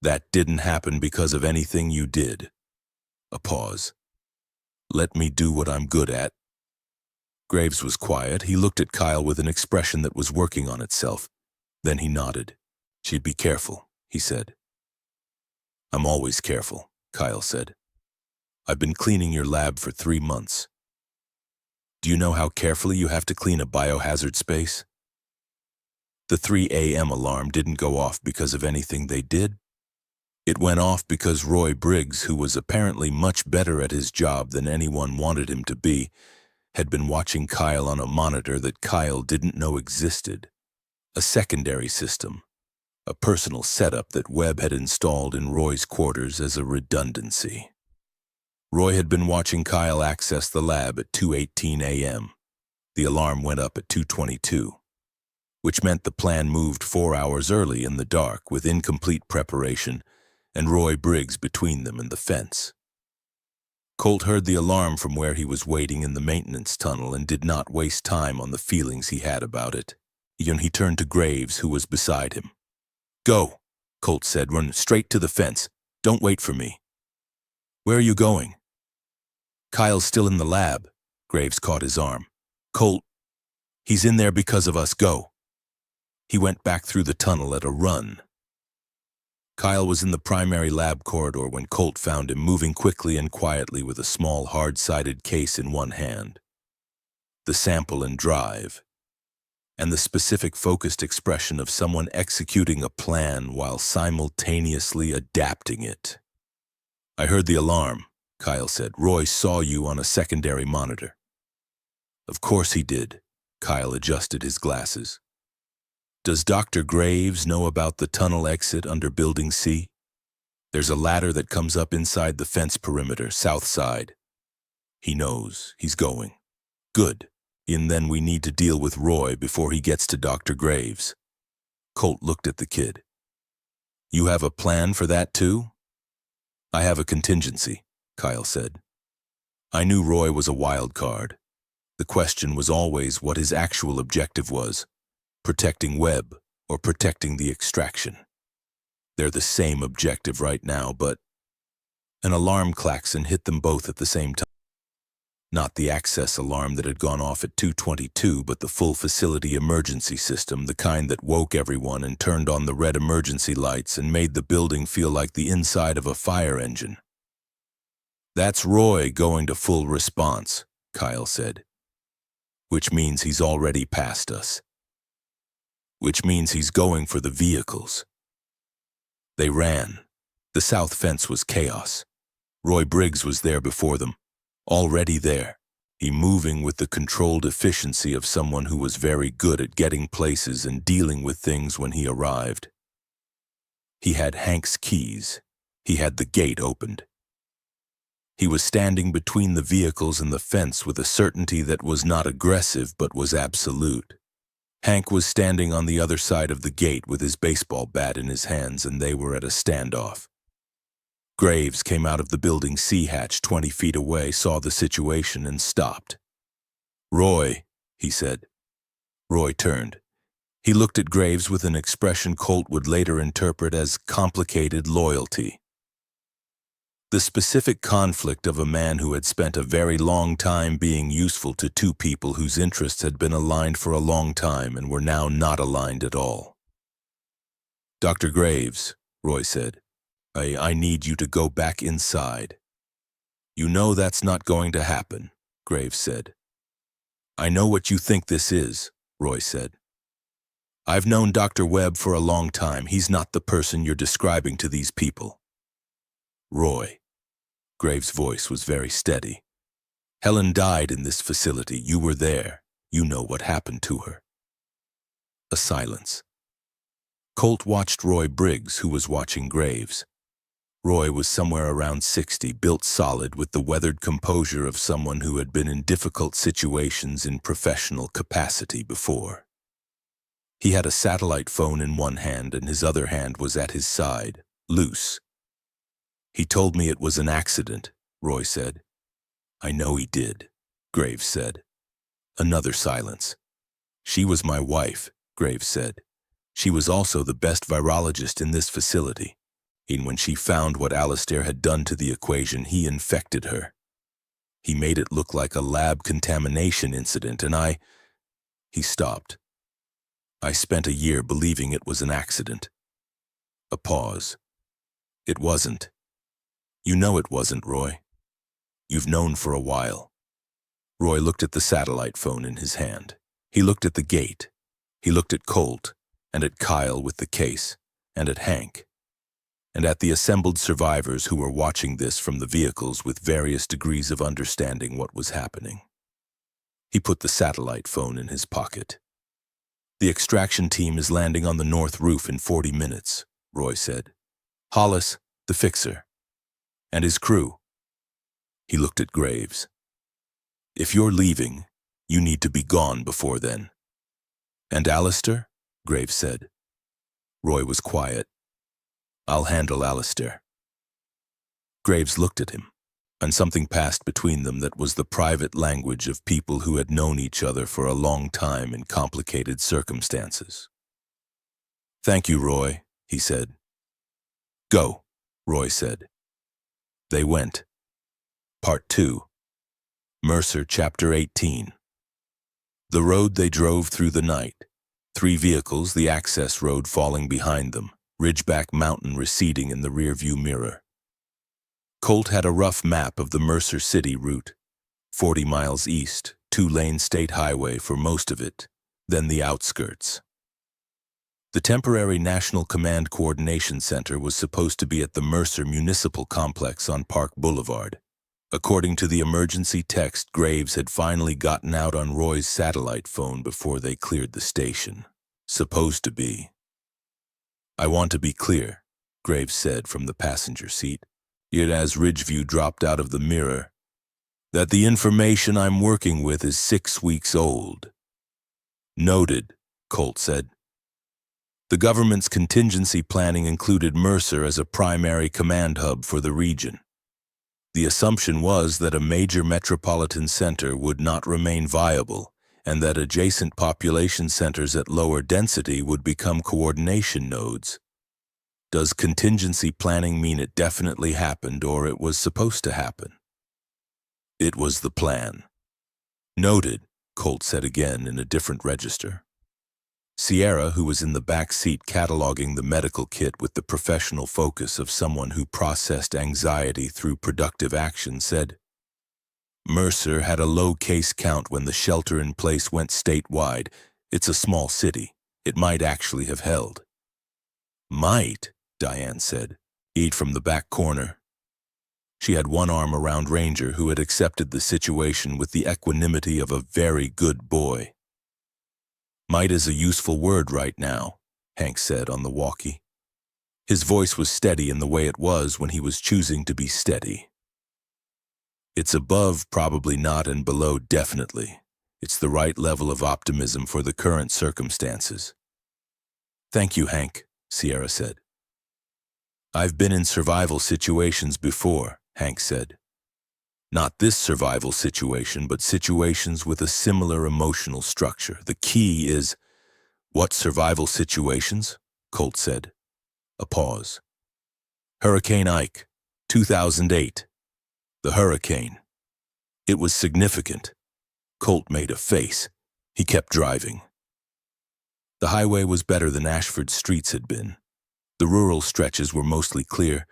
That didn't happen because of anything you did." A pause. "Let me do what I'm good at." Graves was quiet. He looked at Kyle with an expression that was working on itself. Then he nodded. "She'd be careful," he said. "I'm always careful," Kyle said. "I've been cleaning your lab for 3 months. Do you know how carefully you have to clean a biohazard space?" The 3 a.m. alarm didn't go off because of anything they did. It went off because Roy Briggs, who was apparently much better at his job than anyone wanted him to be, had been watching Kyle on a monitor that Kyle didn't know existed. A secondary system, a personal setup that Webb had installed in Roy's quarters as a redundancy. Roy had been watching Kyle access the lab at 2:18 a.m. The alarm went up at 2:22, which meant the plan moved 4 hours early in the dark with incomplete preparation and Roy Briggs between them and the fence. Colt heard the alarm from where he was waiting in the maintenance tunnel and did not waste time on the feelings he had about it. He turned to Graves, who was beside him. "Go," Colt said. "Run straight to the fence. Don't wait for me." "Where are you going?" "Kyle's still in the lab." Graves caught his arm. "Colt, he's in there because of us. Go." He went back through the tunnel at a run. Kyle was in the primary lab corridor when Colt found him moving quickly and quietly with a small hard-sided case in one hand. The sample and drive, and the specific focused expression of someone executing a plan while simultaneously adapting it. "I heard the alarm," Kyle said. "Roy saw you on a secondary monitor." "Of course he did." Kyle adjusted his glasses. "Does Dr. Graves know about the tunnel exit under Building C? There's a ladder that comes up inside the fence perimeter, south side." "He knows. He's going." "Good. And then we need to deal with Roy before he gets to Dr. Graves." Colt looked at the kid. "You have a plan for that too?" "I have a contingency," Kyle said. "I knew Roy was a wild card. The question was always what his actual objective was. Protecting Webb or protecting the extraction. They're the same objective right now, but..." An alarm klaxon hit them both at the same time. Not the access alarm that had gone off at 2:22, but the full facility emergency system, the kind that woke everyone and turned on the red emergency lights and made the building feel like the inside of a fire engine. "That's Roy going to full response," Kyle said. "Which means he's already past us. Which means he's going for the vehicles." They ran. The south fence was chaos. Roy Briggs was there before them, already there, he moving with the controlled efficiency of someone who was very good at getting places and dealing with things when he arrived. He had Hank's keys. He had the gate opened. He was standing between the vehicles and the fence with a certainty that was not aggressive but was absolute. Hank was standing on the other side of the gate with his baseball bat in his hands, and they were at a standoff. Graves came out of the Building C hatch 20 feet away, saw the situation, and stopped. "Roy," he said. Roy turned. He looked at Graves with an expression Colt would later interpret as complicated loyalty. The specific conflict of a man who had spent a very long time being useful to two people whose interests had been aligned for a long time and were now not aligned at all. "Dr. Graves," Roy said, I need you to go back inside." "You know that's not going to happen," Graves said. "I know what you think this is," Roy said. "I've known Dr. Webb for a long time. He's not the person you're describing to these people." "Roy." Graves' voice was very steady. "Helen died in this facility. You were there. You know what happened to her." A silence. Colt watched Roy Briggs, who was watching Graves. Roy was somewhere around 60, built solid with the weathered composure of someone who had been in difficult situations in professional capacity before. He had a satellite phone in one hand and his other hand was at his side, loose. "He told me it was an accident," Roy said. "I know he did," Graves said. Another silence. "She was my wife," Graves said. "She was also the best virologist in this facility. And when she found what Alistair had done to the equation, he infected her. He made it look like a lab contamination incident, and He stopped. "I spent a year believing it was an accident." A pause. "It wasn't. You know it wasn't, Roy. You've known for a while." Roy looked at the satellite phone in his hand. He looked at the gate. He looked at Colt, and at Kyle with the case, and at Hank. and at the assembled survivors who were watching this from the vehicles with various degrees of understanding what was happening. He put the satellite phone in his pocket. "The extraction team is landing on the north roof in 40 minutes, Roy said. "Hollis, the fixer, and his crew." He looked at Graves. "If you're leaving, you need to be gone before then." "And Alistair?" Graves said. Roy was quiet. "I'll handle Alistair." Graves looked at him, and something passed between them that was the private language of people who had known each other for a long time in complicated circumstances. "Thank you, Roy," he said. "Go," Roy said. They went. Part 2. Mercer, Chapter 18. The road they drove through the night. 3 vehicles, the access road falling behind them, Ridgeback Mountain receding in the rearview mirror. Colt had a rough map of the Mercer City route. 40 miles east, 2-lane state highway for most of it, then the outskirts. The temporary National Command Coordination Center was supposed to be at the Mercer Municipal Complex on Park Boulevard. According to the emergency text, Graves had finally gotten out on Roy's satellite phone before they cleared the station. Supposed to be. "I want to be clear," Graves said from the passenger seat, yet as Ridgeview dropped out of the mirror, "that the information I'm working with is 6 weeks old." "Noted," Colt said. The government's contingency planning included Mercer as a primary command hub for the region. The assumption was that a major metropolitan center would not remain viable, and that adjacent population centers at lower density would become coordination nodes. Does contingency planning mean it definitely happened or it was supposed to happen? It was the plan. "Noted," Colt said again in a different register. Sierra, who was in the back seat cataloging the medical kit with the professional focus of someone who processed anxiety through productive action, said, "Mercer had a low case count when the shelter-in-place went statewide. It's a small city. It might actually have held." "Might," Diane said, eat from the back corner. She had one arm around Ranger, who had accepted the situation with the equanimity of a very good boy. "Might is a useful word right now," Hank said on the walkie. His voice was steady in the way it was when he was choosing to be steady. "It's above probably not and below definitely. It's the right level of optimism for the current circumstances." "Thank you, Hank," Sierra said. "I've been in survival situations before," Hank said. "Not this survival situation, but situations with a similar emotional structure. The key is—" "What survival situations?" Colt said. A pause. "Hurricane Ike, 2008. The hurricane. It was significant." Colt made a face. He kept driving. The highway was better than Ashford's streets had been. The rural stretches were mostly clear,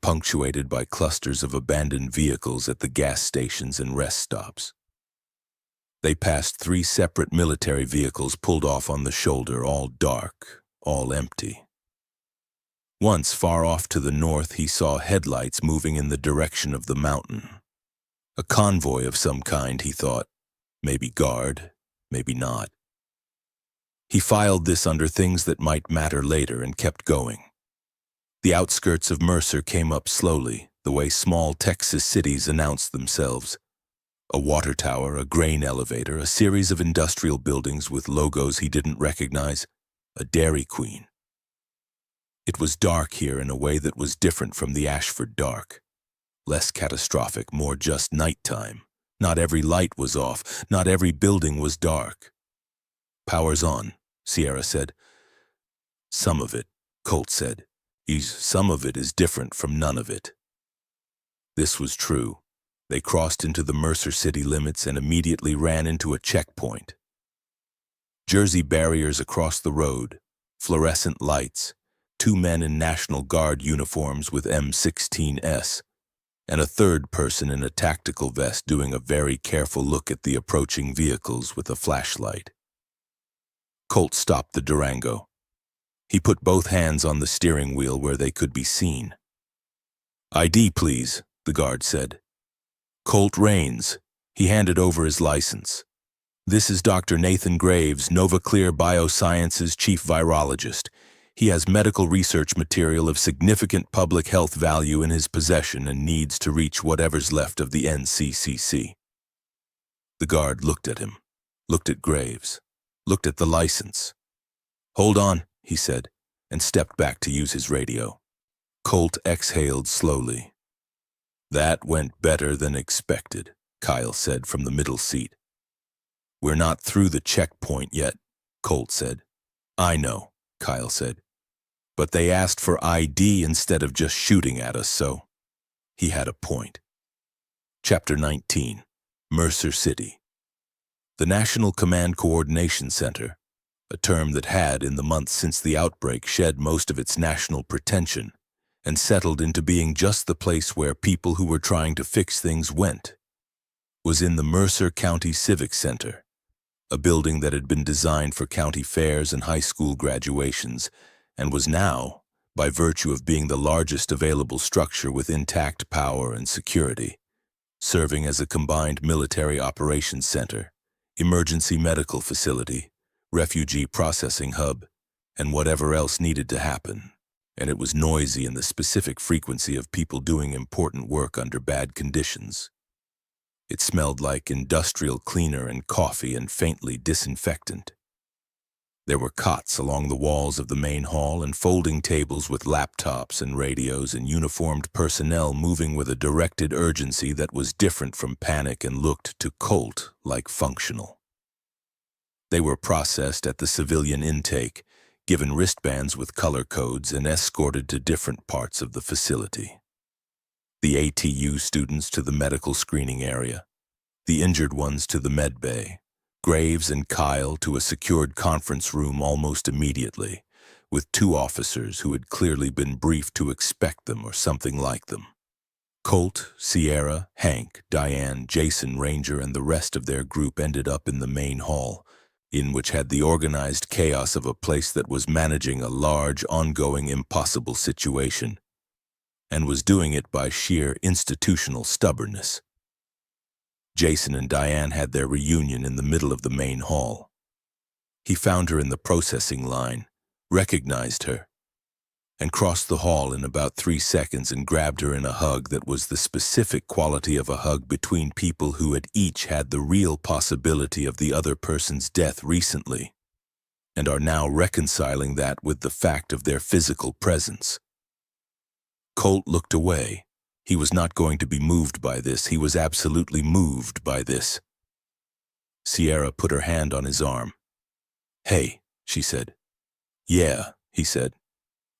punctuated by clusters of abandoned vehicles at the gas stations and rest stops. They passed 3 separate military vehicles pulled off on the shoulder, all dark, all empty. Once, far off to the north, he saw headlights moving in the direction of the mountain. A convoy of some kind, he thought. Maybe guard, maybe not. He filed this under things that might matter later and kept going. The outskirts of Mercer came up slowly, the way small Texas cities announced themselves. A water tower, a grain elevator, a series of industrial buildings with logos he didn't recognize, a Dairy Queen. It was dark here in a way that was different from the Ashford dark. Less catastrophic, more just nighttime. Not every light was off, not every building was dark. "Power's on," Sierra said. "Some of it," Colt said. "Some of it is different from none of it." This was true. They crossed into the Mercer city limits and immediately ran into a checkpoint. Jersey barriers across the road, fluorescent lights, 2 men in National Guard uniforms with M16s, and a third person in a tactical vest doing a very careful look at the approaching vehicles with a flashlight. Colt stopped the Durango. He put both hands on the steering wheel where they could be seen. "ID, please," the guard said. "Colt Rains." He handed over his license. "This is Dr. Nathan Graves, NovaClear Biosciences Chief Virologist. He has medical research material of significant public health value in his possession and needs to reach whatever's left of the NCCC. The guard looked at him, looked at Graves, looked at the license. "Hold on," he said, and stepped back to use his radio. Colt exhaled slowly. "That went better than expected," Kyle said from the middle seat. "We're not through the checkpoint yet," Colt said. "I know," Kyle said. "But they asked for ID instead of just shooting at us, so..." He had a point. Chapter 19. Mercer City. The National Command Coordination Center, a term that had, in the months since the outbreak, shed most of its national pretension and settled into being just the place where people who were trying to fix things went, was in the Mercer County Civic Center, a building that had been designed for county fairs and high school graduations, and was now, by virtue of being the largest available structure with intact power and security, serving as a combined military operations center, emergency medical facility, refugee processing hub, and whatever else needed to happen. And it was noisy in the specific frequency of people doing important work under bad conditions. It smelled like industrial cleaner and coffee and faintly disinfectant. There were cots along the walls of the main hall and folding tables with laptops and radios and uniformed personnel moving with a directed urgency that was different from panic and looked to Colt like functional. They were processed at the civilian intake, given wristbands with color codes, and escorted to different parts of the facility. The ATU students to the medical screening area, the injured ones to the med bay, Graves and Kyle to a secured conference room almost immediately, with 2 officers who had clearly been briefed to expect them or something like them. Colt, Sierra, Hank, Diane, Jason, Ranger, and the rest of their group ended up in the main hall, in which had the organized chaos of a place that was managing a large, ongoing, impossible situation, and was doing it by sheer institutional stubbornness. Jason and Diane had their reunion in the middle of the main hall. He found her in the processing line, recognized her, and crossed the hall in about 3 seconds and grabbed her in a hug that was the specific quality of a hug between people who had each had the real possibility of the other person's death recently, and are now reconciling that with the fact of their physical presence. Colt looked away. He was not going to be moved by this. He was absolutely moved by this. Sierra put her hand on his arm. "Hey," she said. "Yeah," he said.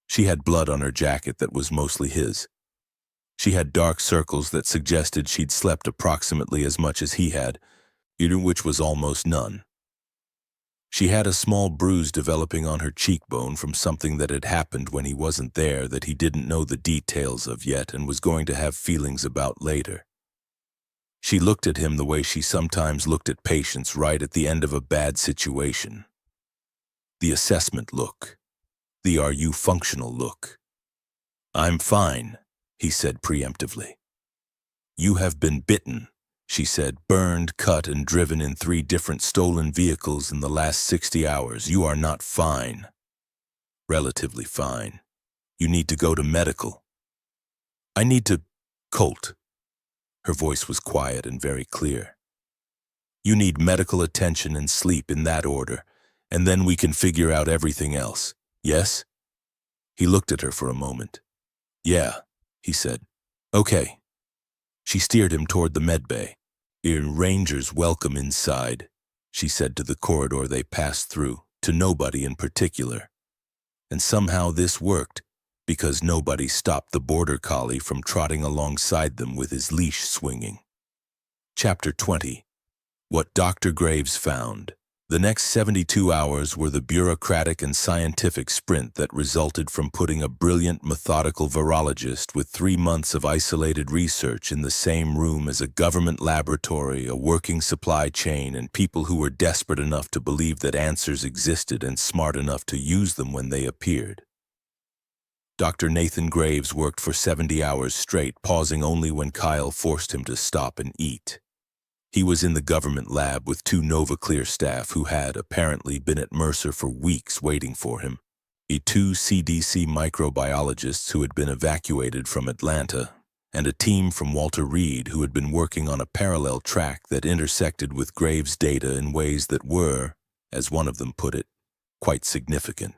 She had blood on her jacket that was mostly his. She had dark circles that suggested she'd slept approximately as much as he had, which was almost none. She had a small bruise developing on her cheekbone from something that had happened when he wasn't there that he didn't know the details of yet and was going to have feelings about later. She looked at him the way she sometimes looked at patients right at the end of a bad situation. The assessment look. The "are you functional" look. "I'm fine," he said preemptively. "You have been bitten," she said, "burned, cut, and driven in 3 different stolen vehicles in the last 60 hours. You are not fine. Relatively fine. You need to go to medical." "I need to..." "Colt." Her voice was quiet and very clear. "You need medical attention and sleep in that order, and then we can figure out everything else. Yes?" He looked at her for a moment. "Yeah," he said. "Okay." She steered him toward the med bay. "Rangers welcome inside," she said to the corridor they passed through, to nobody in particular. And somehow this worked, because nobody stopped the border collie from trotting alongside them with his leash swinging. Chapter 20. What Dr. Graves Found. The next 72 hours were the bureaucratic and scientific sprint that resulted from putting a brilliant methodical virologist with 3 months of isolated research in the same room as a government laboratory, a working supply chain, and people who were desperate enough to believe that answers existed and smart enough to use them when they appeared. Dr. Nathan Graves worked for 70 hours straight, pausing only when Kyle forced him to stop and eat. He was in the government lab with 2 NovaClear staff who had apparently been at Mercer for weeks waiting for him, 2 CDC microbiologists who had been evacuated from Atlanta, and a team from Walter Reed who had been working on a parallel track that intersected with Graves' data in ways that were, as one of them put it, quite significant.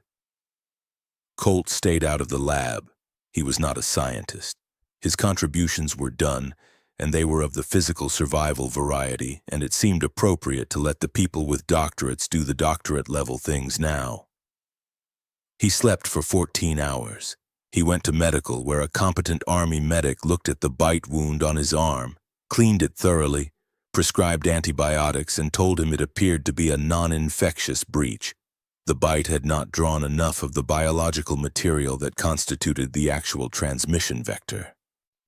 Colt stayed out of the lab. He was not a scientist. His contributions were done, and they were of the physical survival variety, and it seemed appropriate to let the people with doctorates do the doctorate-level things now. He slept for 14 hours. He went to medical, where a competent Army medic looked at the bite wound on his arm, cleaned it thoroughly, prescribed antibiotics, and told him it appeared to be a non-infectious breach. The bite had not drawn enough of the biological material that constituted the actual transmission vector.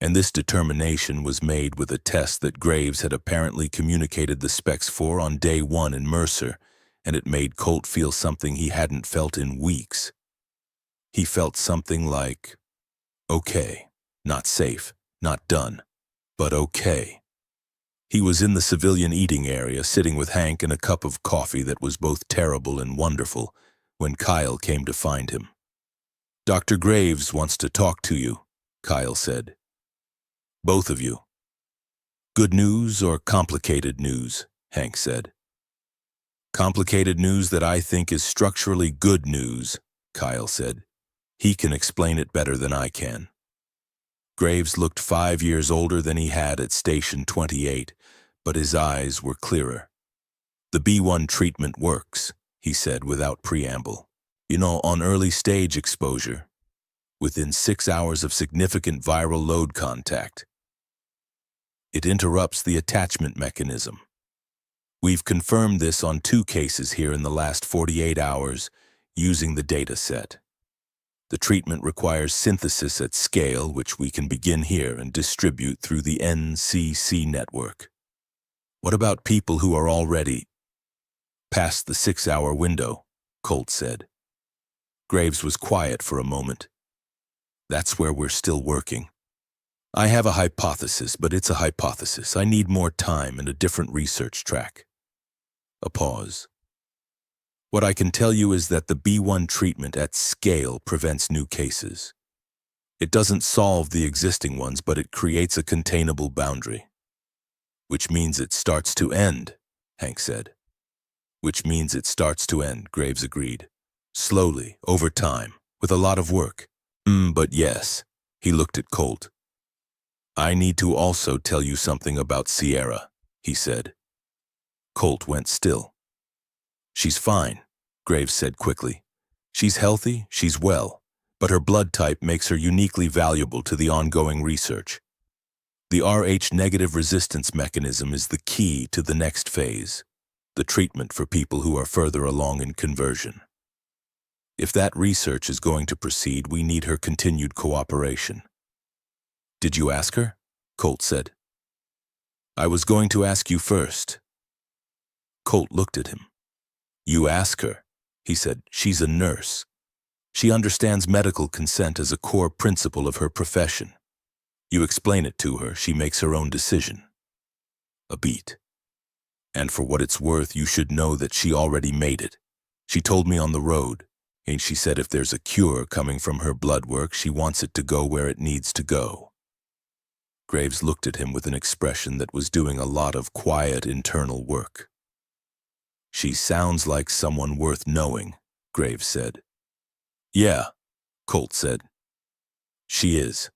And this determination was made with a test that Graves had apparently communicated the specs for on day 1 in Mercer, and it made Colt feel something he hadn't felt in weeks. He felt something like, okay, not safe, not done, but okay. He was in the civilian eating area, sitting with Hank and a cup of coffee that was both terrible and wonderful, when Kyle came to find him. "Dr. Graves wants to talk to you," Kyle said. "Both of you." "Good news or complicated news?" Hank said. "Complicated news that I think is structurally good news," Kyle said. "He can explain it better than I can." Graves looked 5 years older than he had at Station 28, but his eyes were clearer. "The B1 treatment works," he said without preamble. "You know, on early stage exposure, within 6 hours of significant viral load contact. It interrupts the attachment mechanism. We've confirmed this on 2 cases here in the last 48 hours using the data set. The treatment requires synthesis at scale, which we can begin here and distribute through the NCC network. What about people who are already past the 6-hour window?" Colt said. Graves was quiet for a moment. "That's where we're still working. I have a hypothesis, but it's a hypothesis. I need more time and a different research track." A pause. "What I can tell you is that the B1 treatment at scale prevents new cases. It doesn't solve the existing ones, but it creates a containable boundary." "Which means it starts to end," Hank said. "Which means it starts to end," Graves agreed. "Slowly, over time, with a lot of work." But yes." He looked at Colt. "I need to also tell you something about Sierra," he said. Colt went still. "She's fine," Graves said quickly. "She's healthy, she's well, but her blood type makes her uniquely valuable to the ongoing research. The Rh-negative resistance mechanism is the key to the next phase, the treatment for people who are further along in conversion. If that research is going to proceed, we need her continued cooperation." "Did you ask her?" Colt said. "I was going to ask you first." Colt looked at him. "You ask her," he said. "She's a nurse. She understands medical consent as a core principle of her profession. You explain it to her, she makes her own decision." A beat. "And for what it's worth, you should know that she already made it. She told me on the road, and she said if there's a cure coming from her blood work, she wants it to go where it needs to go." Graves looked at him with an expression that was doing a lot of quiet internal work. "She sounds like someone worth knowing," Graves said. "Yeah," Colt said. "She is."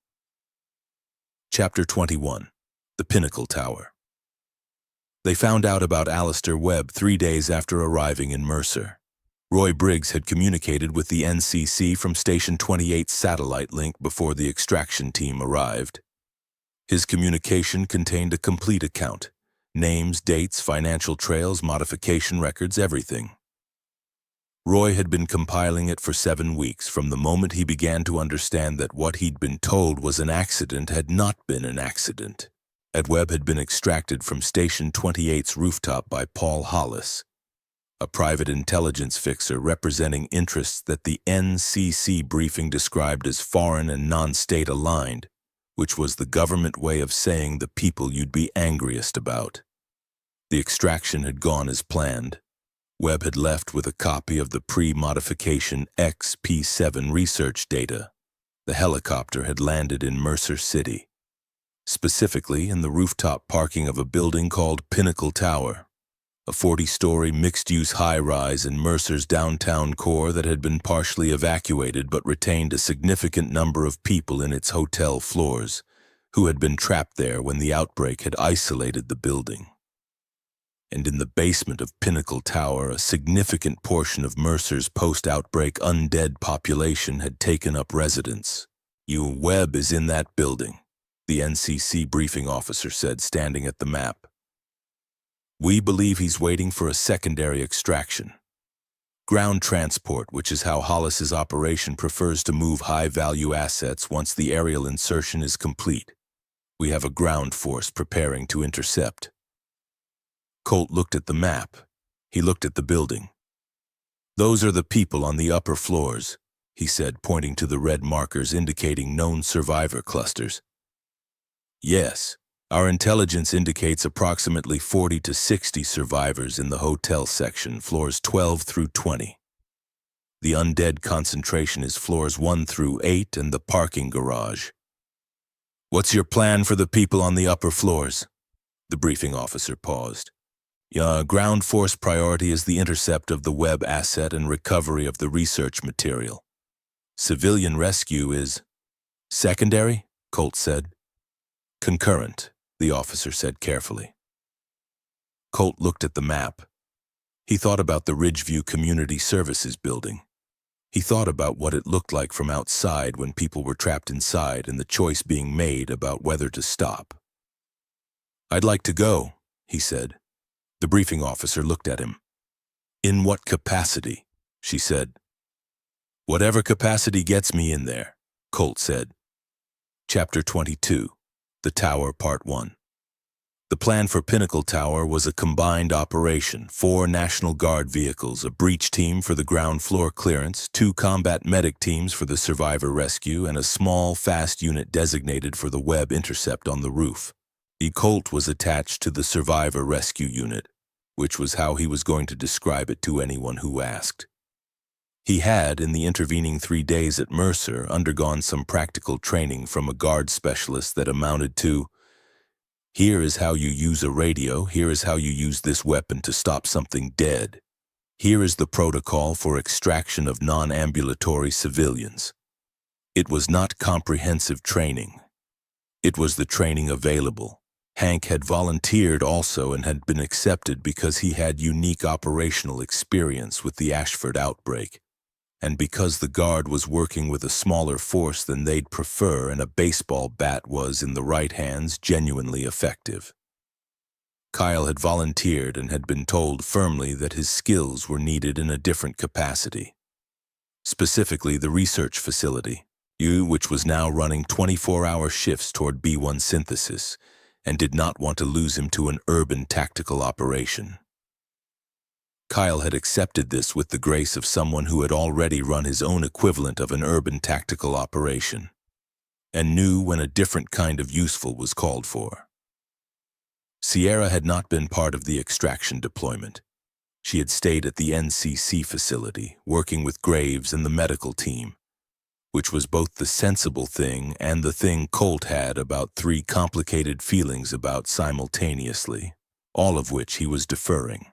Chapter 21. The Pinnacle Tower. They found out about Alistair Webb 3 days after arriving in Mercer. Roy Briggs had communicated with the NCC from Station 28's satellite link before the extraction team arrived. His communication contained a complete account, Names, dates, financial trails, modification records, everything. Roy had been compiling it for 7 weeks from the moment he began to understand that what he'd been told was an accident had not been an accident. Webb had been extracted from Station 28's rooftop by Paul Hollis, a private intelligence fixer representing interests that the NCC briefing described as foreign and non-state aligned, which was the government way of saying the people you'd be angriest about. The extraction had gone as planned. Webb had left with a copy of the pre-modification XP7 research data. The helicopter had landed in Mercer City, specifically in the rooftop parking of a building called Pinnacle Tower, a 40-story mixed-use high-rise in Mercer's downtown core that had been partially evacuated but retained a significant number of people in its hotel floors, who had been trapped there when the outbreak had isolated the building. And in the basement of Pinnacle Tower, a significant portion of Mercer's post-outbreak undead population had taken up residence. Webb is in that building, the NCC briefing officer said, standing at the map. We believe he's waiting for a secondary extraction. Ground transport, which is how Hollis's operation prefers to move high-value assets once the aerial insertion is complete. We have a ground force preparing to intercept. Colt looked at the map. He looked at the building. Those are the people on the upper floors, he said, pointing to the red markers indicating known survivor clusters. Yes. Our intelligence indicates approximately 40 to 60 survivors in the hotel section, floors 12 through 20. The undead concentration is floors 1 through 8 and the parking garage. What's your plan for the people on the upper floors? The briefing officer paused. Ground force priority is the intercept of the Webb asset and recovery of the research material. Civilian rescue is secondary, Colt said. Concurrent, the officer said carefully. Colt looked at the map. He thought about the Ridgeview Community Services building. He thought about what it looked like from outside when people were trapped inside and the choice being made about whether to stop. I'd like to go, he said. The briefing officer looked at him. In what capacity? She said. Whatever capacity gets me in there, Colt said. Chapter 22. The Tower, Part 1. The plan for Pinnacle Tower was a combined operation: 4 National Guard vehicles, a breach team for the ground floor clearance, 2 combat medic teams for the survivor rescue, and a small, fast unit designated for the Webb intercept on the roof. Colt was attached to the survivor rescue unit, which was how he was going to describe it to anyone who asked. He had, in the intervening 3 days at Mercer, undergone some practical training from a guard specialist that amounted to, here is how you use a radio, here is how you use this weapon to stop something dead. Here is the protocol for extraction of non-ambulatory civilians. It was not comprehensive training. It was the training available. Hank had volunteered also and had been accepted because he had unique operational experience with the Ashford outbreak, and because the guard was working with a smaller force than they'd prefer and a baseball bat was, in the right hands, genuinely effective. Kyle had volunteered and had been told firmly that his skills were needed in a different capacity. Specifically the research facility, which was now running 24-hour shifts toward B1 synthesis, and did not want to lose him to an urban tactical operation. Kyle had accepted this with the grace of someone who had already run his own equivalent of an urban tactical operation, and knew when a different kind of useful was called for. Sierra had not been part of the extraction deployment. She had stayed at the NCC facility, working with Graves and the medical team, which was both the sensible thing and the thing Colt had about 3 complicated feelings about simultaneously, all of which he was deferring.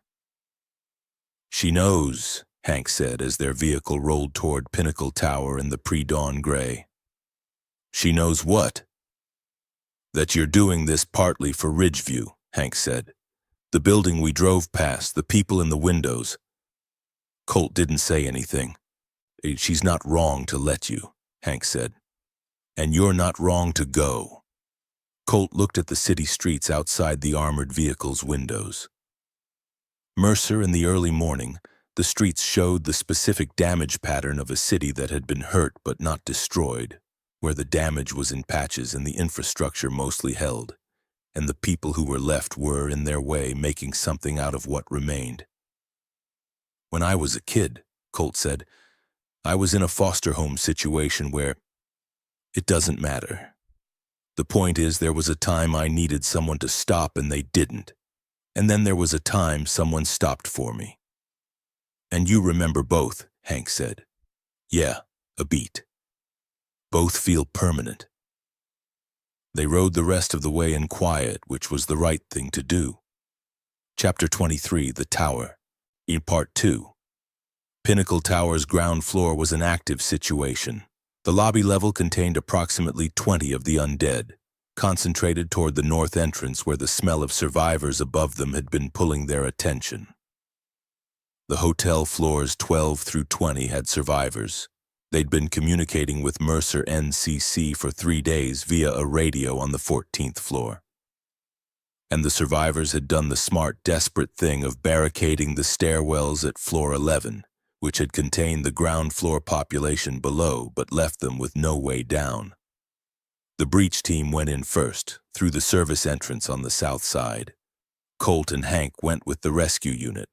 She knows, Hank said as their vehicle rolled toward Pinnacle Tower in the pre-dawn gray. She knows what? That you're doing this partly for Ridgeview, Hank said. The building we drove past, the people in the windows. Colt didn't say anything. She's not wrong to let you, Hank said. And you're not wrong to go. Colt looked at the city streets outside the armored vehicle's windows. Mercer, in the early morning, the streets showed the specific damage pattern of a city that had been hurt but not destroyed, where the damage was in patches and the infrastructure mostly held, and the people who were left were, in their way, making something out of what remained. When I was a kid, Colt said, I was in a foster home situation where it doesn't matter. The point is, there was a time I needed someone to stop and they didn't. And then there was a time someone stopped for me. And you remember both, Hank said. Yeah, a beat. Both feel permanent. They rode the rest of the way in quiet, which was the right thing to do. Chapter 23, The Tower. In Part 2. Pinnacle Tower's ground floor was an active situation. The lobby level contained approximately 20 of the undead, concentrated toward the north entrance where the smell of survivors above them had been pulling their attention. The hotel floors 12 through 20 had survivors. They'd been communicating with Mercer NCC for 3 days via a radio on the 14th floor. And the survivors had done the smart, desperate thing of barricading the stairwells at floor 11, which had contained the ground floor population below but left them with no way down. The breach team went in first, through the service entrance on the south side. Colt and Hank went with the rescue unit.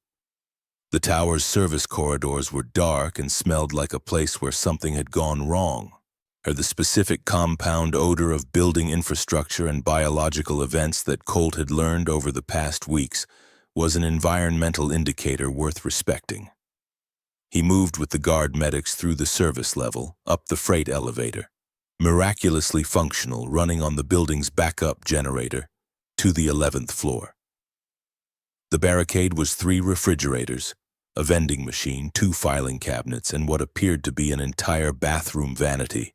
The tower's service corridors were dark and smelled like a place where something had gone wrong, or the specific compound odor of building infrastructure and biological events that Colt had learned over the past weeks was an environmental indicator worth respecting. He moved with the guard medics through the service level, up the freight elevator, miraculously functional, running on the building's backup generator, to the 11th floor. The barricade was 3 refrigerators, a vending machine, 2 filing cabinets, and what appeared to be an entire bathroom vanity,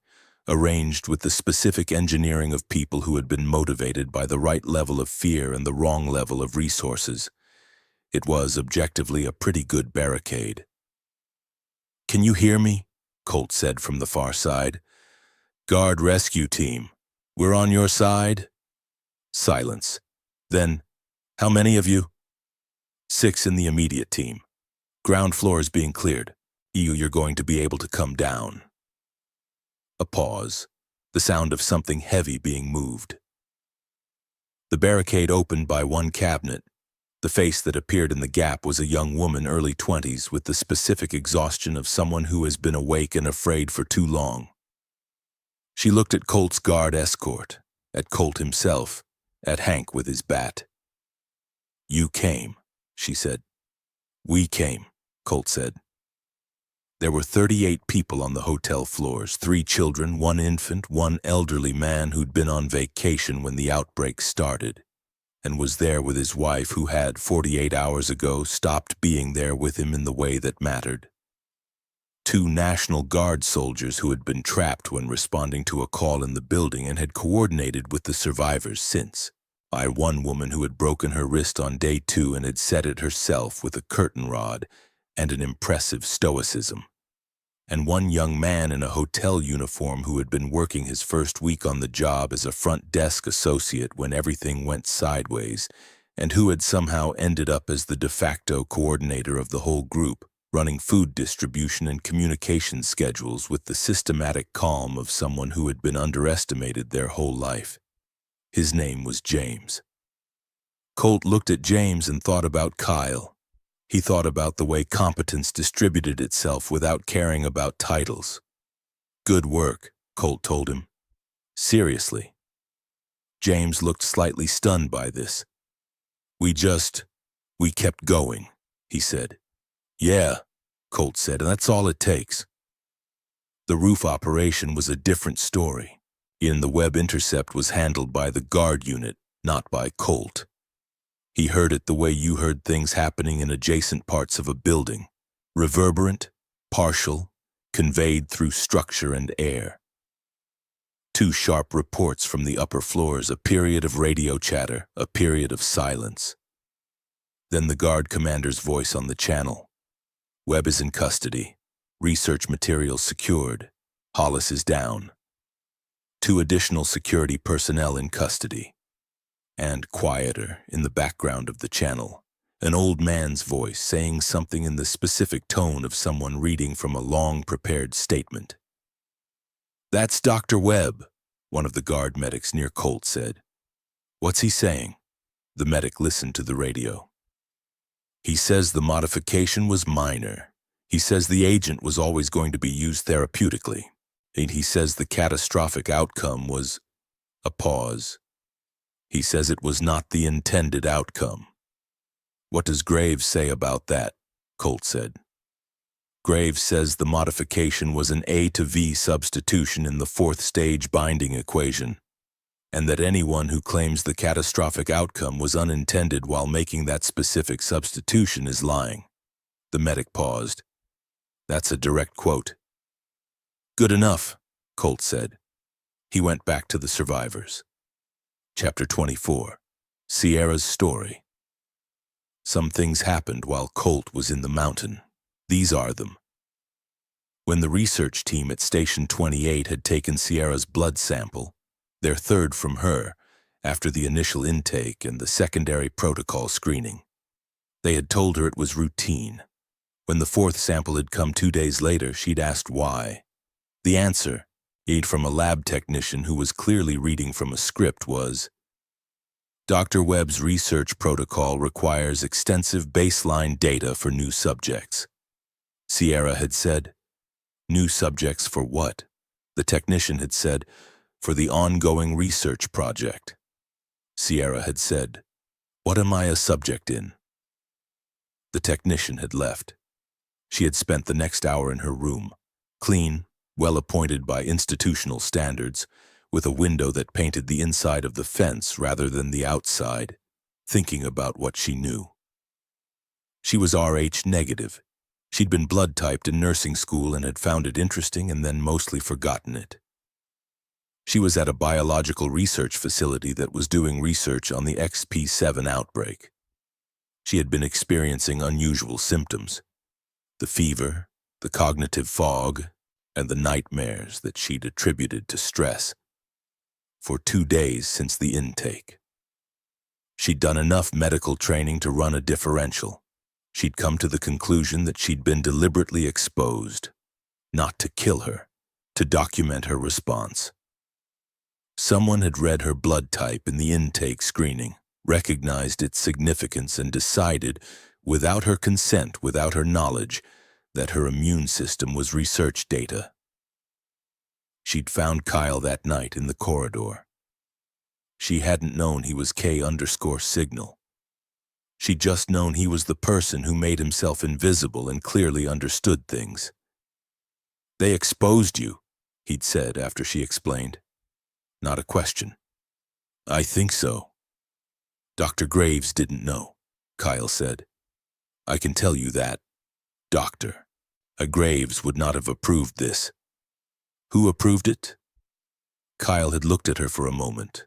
arranged with the specific engineering of people who had been motivated by the right level of fear and the wrong level of resources. It was, objectively, a pretty good barricade. "Can you hear me?" Colt said from the far side. "Guard rescue team, we're on your side?" Silence. Then, "How many of you?" 6 in the immediate team. "Ground floor is being cleared. You're going to be able to come down." A pause. The sound of something heavy being moved. The barricade opened by one cabinet. The face that appeared in the gap was a young woman, early 20s, with the specific exhaustion of someone who has been awake and afraid for too long. She looked at Colt's guard escort, at Colt himself, at Hank with his bat. "You came," she said. "We came," Colt said. There were 38 people on the hotel floors, 3 children, 1 infant, 1 elderly man who'd been on vacation when the outbreak started, and was there with his wife who had, 48 hours ago, stopped being there with him in the way that mattered. 2 National Guard soldiers who had been trapped when responding to a call in the building and had coordinated with the survivors since. By 1 woman who had broken her wrist on day 2 and had set it herself with a curtain rod and an impressive stoicism. And 1 young man in a hotel uniform who had been working his first week on the job as a front desk associate when everything went sideways, and who had somehow ended up as the de facto coordinator of the whole group, running food distribution and communication schedules with the systematic calm of someone who had been underestimated their whole life. His name was James. Colt looked at James and thought about Kyle. He thought about the way competence distributed itself without caring about titles. "Good work," Colt told him. "Seriously." James looked slightly stunned by this. We kept going," he said. "Yeah," Colt said, "and that's all it takes." The roof operation was a different story. The web intercept was handled by the guard unit, not by Colt. He heard it the way you heard things happening in adjacent parts of a building. Reverberant, partial, conveyed through structure and air. 2 sharp reports from the upper floors, a period of radio chatter, a period of silence. Then the guard commander's voice on the channel. "Webb is in custody. Research materials secured. Hollis is down." 2 additional security personnel in custody. And quieter, in the background of the channel, an old man's voice saying something in the specific tone of someone reading from a long-prepared statement. "That's Dr. Webb," one of the guard medics near Colt said. "What's he saying?" The medic listened to the radio. "He says the modification was minor. He says the agent was always going to be used therapeutically. And he says the catastrophic outcome was..." A pause. "He says it was not the intended outcome." "What does Graves say about that?" Colt said. "Graves says the modification was an A to V substitution in the 4th stage binding equation, and that anyone who claims the catastrophic outcome was unintended while making that specific substitution is lying." The medic paused. "That's a direct quote." "Good enough," Colt said. He went back to the survivors. Chapter 24. Sierra's Story. Some things happened while Colt was in the mountain. These are them. When the research team at Station 28 had taken Sierra's blood sample, their third from her, after the initial intake and the secondary protocol screening, they had told her it was routine. When the 4th sample had come 2 days later, she'd asked why. The answer, aid from a lab technician who was clearly reading from a script, was, "Dr. Webb's research protocol requires extensive baseline data for new subjects." Sierra had said, "New subjects for what?" The technician had said, "For the ongoing research project." Sierra had said, "What am I a subject in?" The technician had left. She had spent the next hour in her room, clean, well appointed by institutional standards, with a window that painted the inside of the fence rather than the outside, thinking about what she knew. She was Rh negative. She'd been blood typed in nursing school and had found it interesting and then mostly forgotten it. She was at a biological research facility that was doing research on the XP7 outbreak. She had been experiencing unusual symptoms: the fever, the cognitive fog, and the nightmares that she'd attributed to stress. For 2 days since the intake. She'd done enough medical training to run a differential. She'd come to the conclusion that she'd been deliberately exposed, not to kill her, to document her response. Someone had read her blood type in the intake screening, recognized its significance, and decided, without her consent, without her knowledge, that her immune system was research data. She'd found Kyle that night in the corridor. She hadn't known he was K_signal. She'd just known he was the person who made himself invisible and clearly understood things. "They exposed you," he'd said after she explained. Not a question. "I think so." "Dr. Graves didn't know," Kyle said. "I can tell you that. Doctor. A Graves would not have approved this." "Who approved it?" Kyle had looked at her for a moment.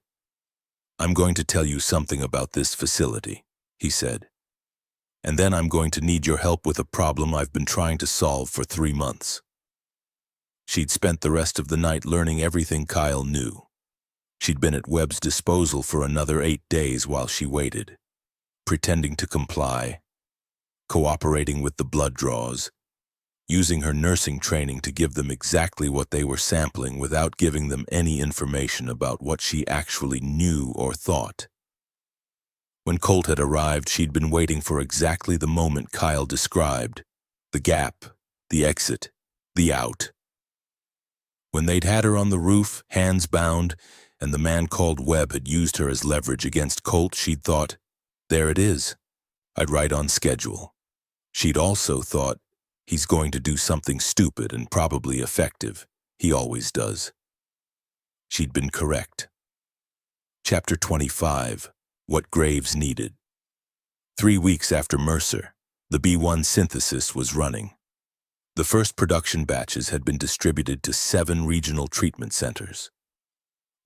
"I'm going to tell you something about this facility," he said. "And then I'm going to need your help with a problem I've been trying to solve for 3 months." She'd spent the rest of the night learning everything Kyle knew. She'd been at Webb's disposal for another 8 days while she waited, pretending to comply, cooperating with the blood draws, using her nursing training to give them exactly what they were sampling without giving them any information about what she actually knew or thought. When Colt had arrived, she'd been waiting for exactly the moment Kyle described: the gap, the exit, the out. When they'd had her on the roof, hands bound, and the man called Webb had used her as leverage against Colt, she'd thought, "There it is. I'd right on schedule." She'd also thought, "He's going to do something stupid and probably effective. He always does." She'd been correct. Chapter 25. What Graves Needed. 3 weeks after Mercer, the B1 synthesis was running. The first production batches had been distributed to 7 regional treatment centers.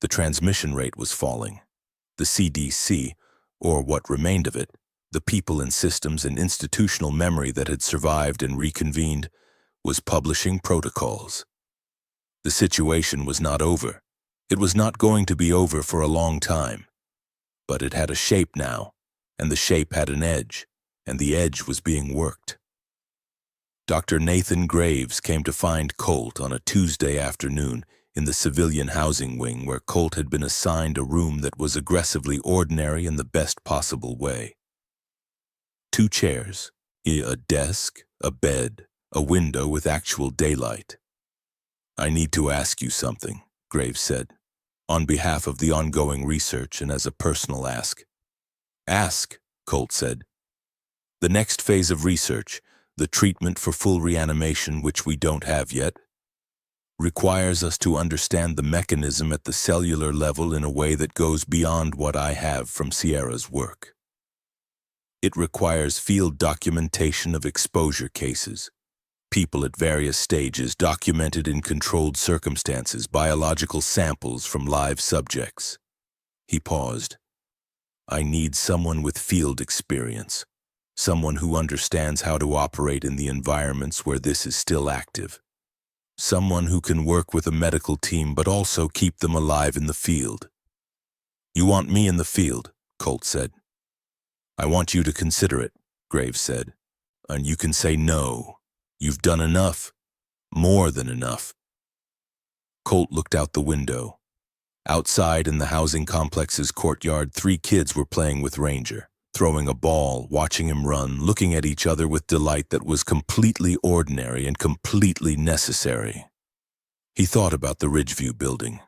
The transmission rate was falling. The CDC, or what remained of it, the people and systems and institutional memory that had survived and reconvened, was publishing protocols. The situation was not over. It was not going to be over for a long time, but it had a shape now, and the shape had an edge, and the edge was being worked. Dr. Nathan Graves came to find Colt on a Tuesday afternoon in the civilian housing wing where Colt had been assigned a room that was aggressively ordinary in the best possible way. 2 chairs, a desk, a bed, a window with actual daylight. "I need to ask you something," Graves said, on behalf of the ongoing research and as a personal ask. "Ask," Colt said. "The next phase of research, the treatment for full reanimation, which we don't have yet, requires us to understand the mechanism at the cellular level in a way that goes beyond what I have from Sierra's work. It requires field documentation of exposure cases, people at various stages documented in controlled circumstances, biological samples from live subjects." He paused. "I need someone with field experience, someone who understands how to operate in the environments where this is still active. Someone who can work with a medical team but also keep them alive in the field." "You want me in the field," Colt said. "I want you to consider it," Graves said. "And you can say no. You've done enough. More than enough." Colt looked out the window. Outside in the housing complex's courtyard, 3 kids were playing with Ranger, throwing a ball, watching him run, looking at each other with delight that was completely ordinary and completely necessary. He thought about the Ridgeview building.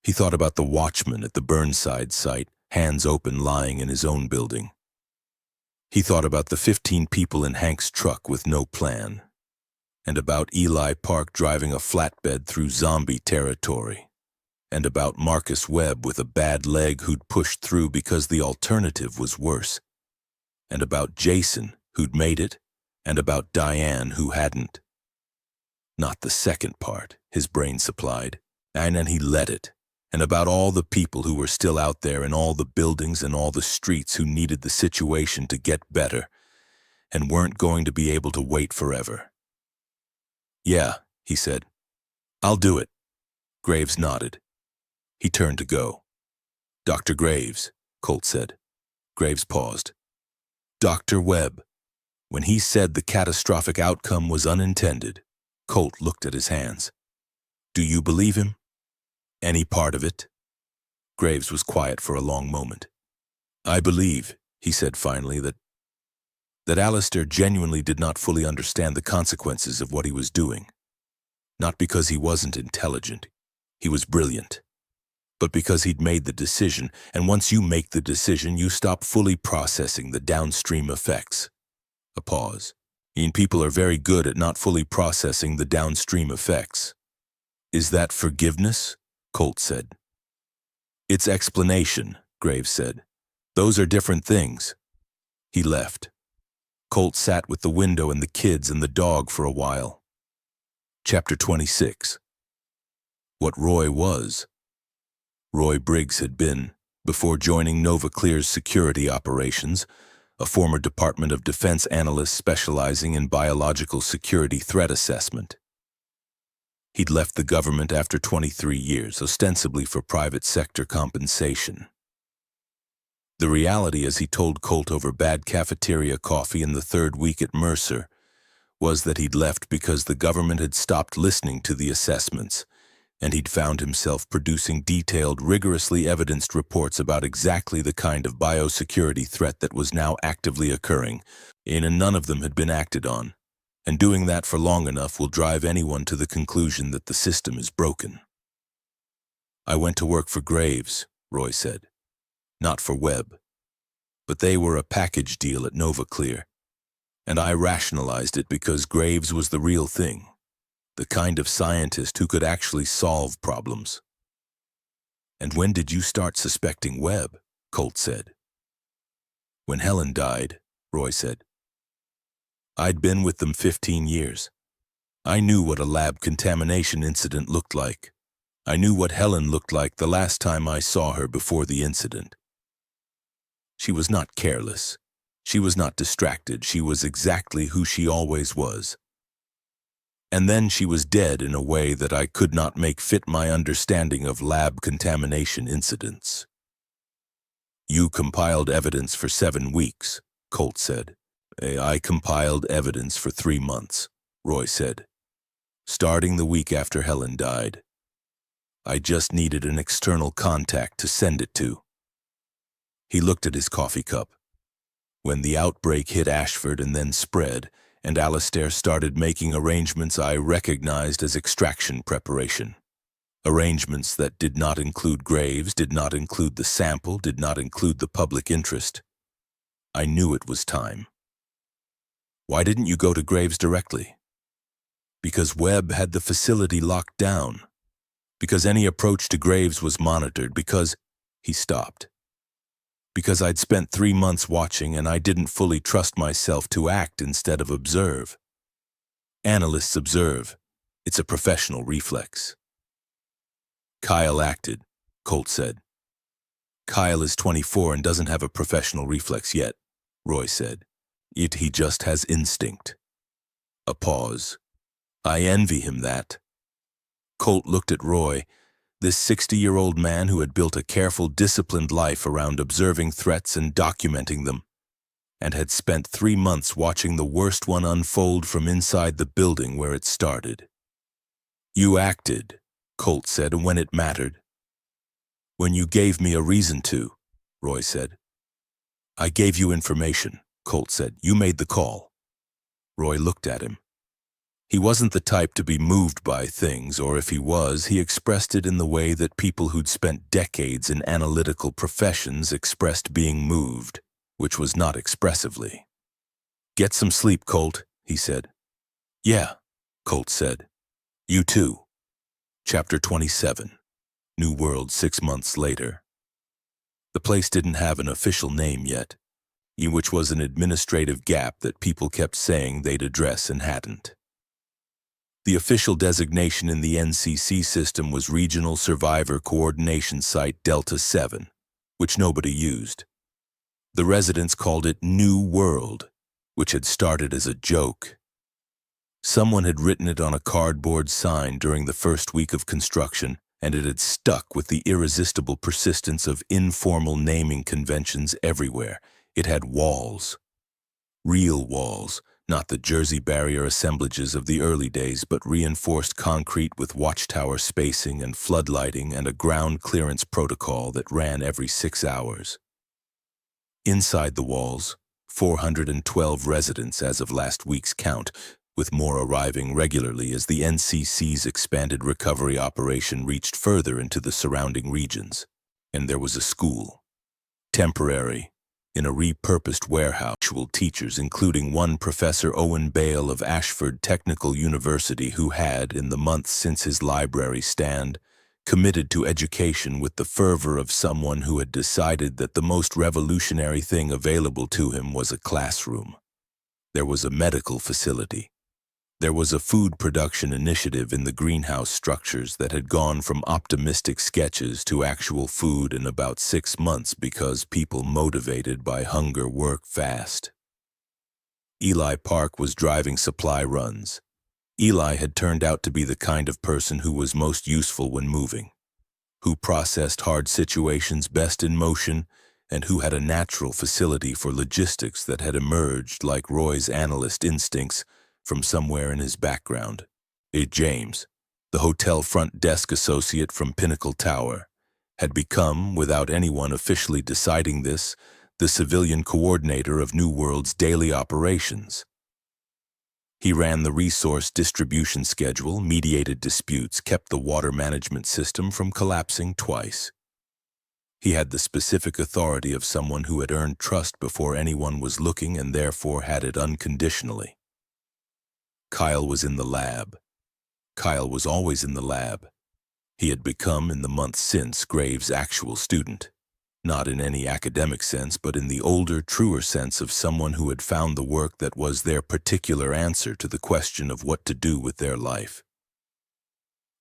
He thought about the watchman at the Burnside site, hands open, lying in his own building. He thought about the 15 people in Hank's truck with no plan, and about Eli Park driving a flatbed through zombie territory, and about Marcus Webb with a bad leg who'd pushed through because the alternative was worse, and about Jason who'd made it, and about Diane who hadn't. Not the second part, his brain supplied, and then he let it. And about all the people who were still out there in all the buildings and all the streets who needed the situation to get better and weren't going to be able to wait forever. "Yeah," he said. "I'll do it." Graves nodded. He turned to go. "Dr. Graves," Colt said. Graves paused. "Dr. Webb." When he said the catastrophic outcome was unintended, Colt looked at his hands. "Do you believe him? Any part of it?" Graves was quiet for a long moment. "I believe," he said finally, that Alistair genuinely did not fully understand the consequences of what he was doing. Not because he wasn't intelligent, he was brilliant, but because he'd made the decision, and once you make the decision, you stop fully processing the downstream effects. A pause. People are very good at not fully processing the downstream effects. "Is that forgiveness?" Colt said. "It's explanation," Graves said. "Those are different things." He left. Colt sat with the window and the kids and the dog for a while. Chapter 26. What Roy was. Roy Briggs had been, before joining Nova Clear's security operations, a former Department of Defense analyst specializing in biological security threat assessment. He'd left the government after 23 years, ostensibly for private sector compensation. The reality, as he told Colt over bad cafeteria coffee in the 3rd week at Mercer, was that he'd left because the government had stopped listening to the assessments, and he'd found himself producing detailed, rigorously evidenced reports about exactly the kind of biosecurity threat that was now actively occurring, and none of them had been acted on. And doing that for long enough will drive anyone to the conclusion that the system is broken. "I went to work for Graves," Roy said. "Not for Webb. But they were a package deal at Nova Clear. And I rationalized it because Graves was the real thing, the kind of scientist who could actually solve problems." "And when did you start suspecting Webb?" Colt said. "When Helen died," Roy said. "I'd been with them 15 years. I knew what a lab contamination incident looked like. I knew what Helen looked like the last time I saw her before the incident. She was not careless. She was not distracted. She was exactly who she always was. And then she was dead in a way that I could not make fit my understanding of lab contamination incidents. You compiled evidence for 7 weeks, Colt said. I compiled evidence for 3 months, Roy said. Starting the week after Helen died. I just needed an external contact to send it to. He looked at his coffee cup. When the outbreak hit Ashford and then spread, and Alistair started making arrangements I recognized as extraction preparation. Arrangements that did not include Graves, did not include the sample, did not include the public interest. I knew it was time. Why didn't you go to Graves directly? Because Webb had the facility locked down. Because any approach to Graves was monitored. Because he stopped. Because I'd spent 3 months watching and I didn't fully trust myself to act instead of observe. Analysts observe. It's a professional reflex. Kyle acted, Colt said. Kyle is 24 and doesn't have a professional reflex yet, Roy said. He just has instinct. A pause. I envy him that. Colt looked at Roy, this 60-year-old man who had built a careful, disciplined life around observing threats and documenting them, and had spent 3 months watching the worst one unfold from inside the building where it started. You acted, Colt said, and when it mattered. When you gave me a reason to, Roy said. I gave you information, Colt said. You made the call. Roy looked at him. He wasn't the type to be moved by things, or if he was, he expressed it in the way that people who'd spent decades in analytical professions expressed being moved, which was not expressively. Get some sleep, Colt, he said. Yeah, Colt said. You too. Chapter 27. New World 6 months later. The place didn't have an official name yet, which was an administrative gap that people kept saying they'd address and hadn't. The official designation in the NCC system was Regional Survivor Coordination Site Delta 7, which nobody used. The residents called it New World, which had started as a joke. Someone had written it on a cardboard sign during the first week of construction, and it had stuck with the irresistible persistence of informal naming conventions everywhere. It had walls. Real walls. Not the Jersey barrier assemblages of the early days, but reinforced concrete with watchtower spacing and floodlighting and a ground clearance protocol that ran every 6 hours. Inside the walls, 412 residents as of last week's count, with more arriving regularly as the NCC's expanded recovery operation reached further into the surrounding regions. And there was a school. Temporary. In a repurposed warehouse, actual teachers, including one Professor Owen Bale of Ashford Technical University, who had, in the months since his library stand, committed to education with the fervor of someone who had decided that the most revolutionary thing available to him was a classroom. There was a medical facility. There was a food production initiative in the greenhouse structures that had gone from optimistic sketches to actual food in about 6 months because people motivated by hunger work fast. Eli Park was driving supply runs. Eli had turned out to be the kind of person who was most useful when moving, who processed hard situations best in motion, and who had a natural facility for logistics that had emerged, like Roy's analyst instincts, from somewhere in his background. James, the hotel front desk associate from Pinnacle Tower, had become, without anyone officially deciding this, the civilian coordinator of New World's daily operations. He ran the resource distribution schedule, mediated disputes, kept the water management system from collapsing twice. He had the specific authority of someone who had earned trust before anyone was looking and therefore had it unconditionally. Kyle was in the lab. Kyle was always in the lab. He had become, in the months since, Graves' actual student. Not in any academic sense, but in the older, truer sense of someone who had found the work that was their particular answer to the question of what to do with their life.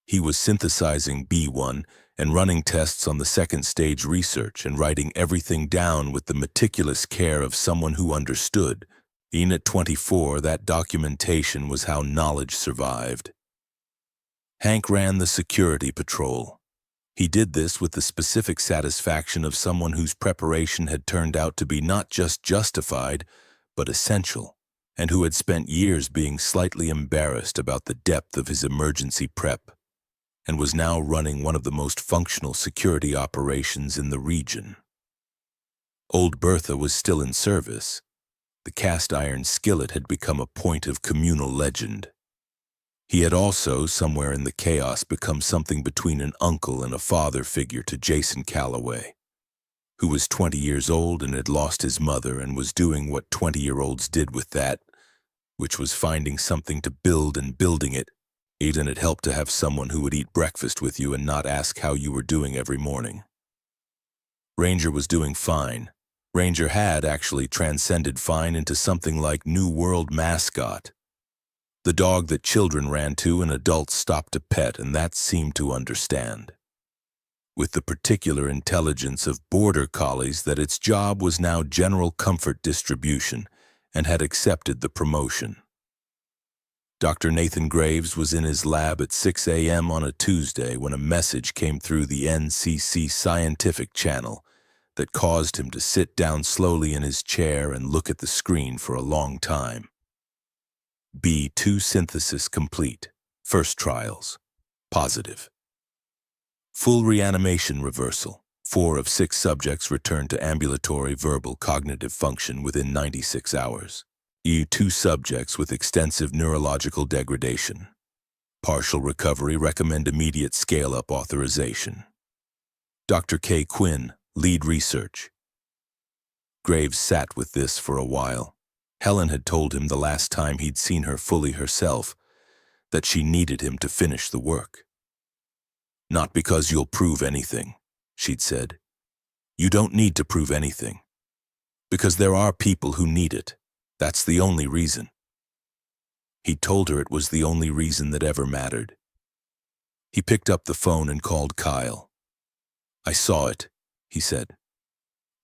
He was synthesizing B1 and running tests on the second stage research and writing everything down with the meticulous care of someone who understood, Even at 24, that documentation was how knowledge survived. Hank ran the security patrol. He did this with the specific satisfaction of someone whose preparation had turned out to be not just justified, but essential, and who had spent years being slightly embarrassed about the depth of his emergency prep, and was now running one of the most functional security operations in the region. Old Bertha was still in service. The cast-iron skillet had become a point of communal legend. He had also, somewhere in the chaos, become something between an uncle and a father figure to Jason Calloway, who was 20 years old and had lost his mother and was doing what 20-year-olds did with that, which was finding something to build and building it. And it helped to have someone who would eat breakfast with you and not ask how you were doing every morning. Ranger was doing fine. Ranger had actually transcended fine into something like New World mascot. The dog that children ran to and adults stopped to pet, and that seemed to understand. With the particular intelligence of border collies that its job was now general comfort distribution and had accepted the promotion. Dr. Nathan Graves was in his lab at 6 a.m. on a Tuesday when a message came through the NCC scientific channel that caused him to sit down slowly in his chair and look at the screen for a long time. B2 synthesis complete. First trials. Positive. Full reanimation reversal. 4 of 6 subjects returned to ambulatory verbal cognitive function within 96 hours. 2 subjects with extensive neurological degradation. Partial recovery, recommend immediate scale-up authorization. Dr. K. Quinn, lead research. Graves sat with this for a while. Helen had told him the last time he'd seen her fully herself that she needed him to finish the work. Not because you'll prove anything, she'd said. You don't need to prove anything. Because there are people who need it. That's the only reason. He told her it was the only reason that ever mattered. He picked up the phone and called Kyle. I saw it, he said.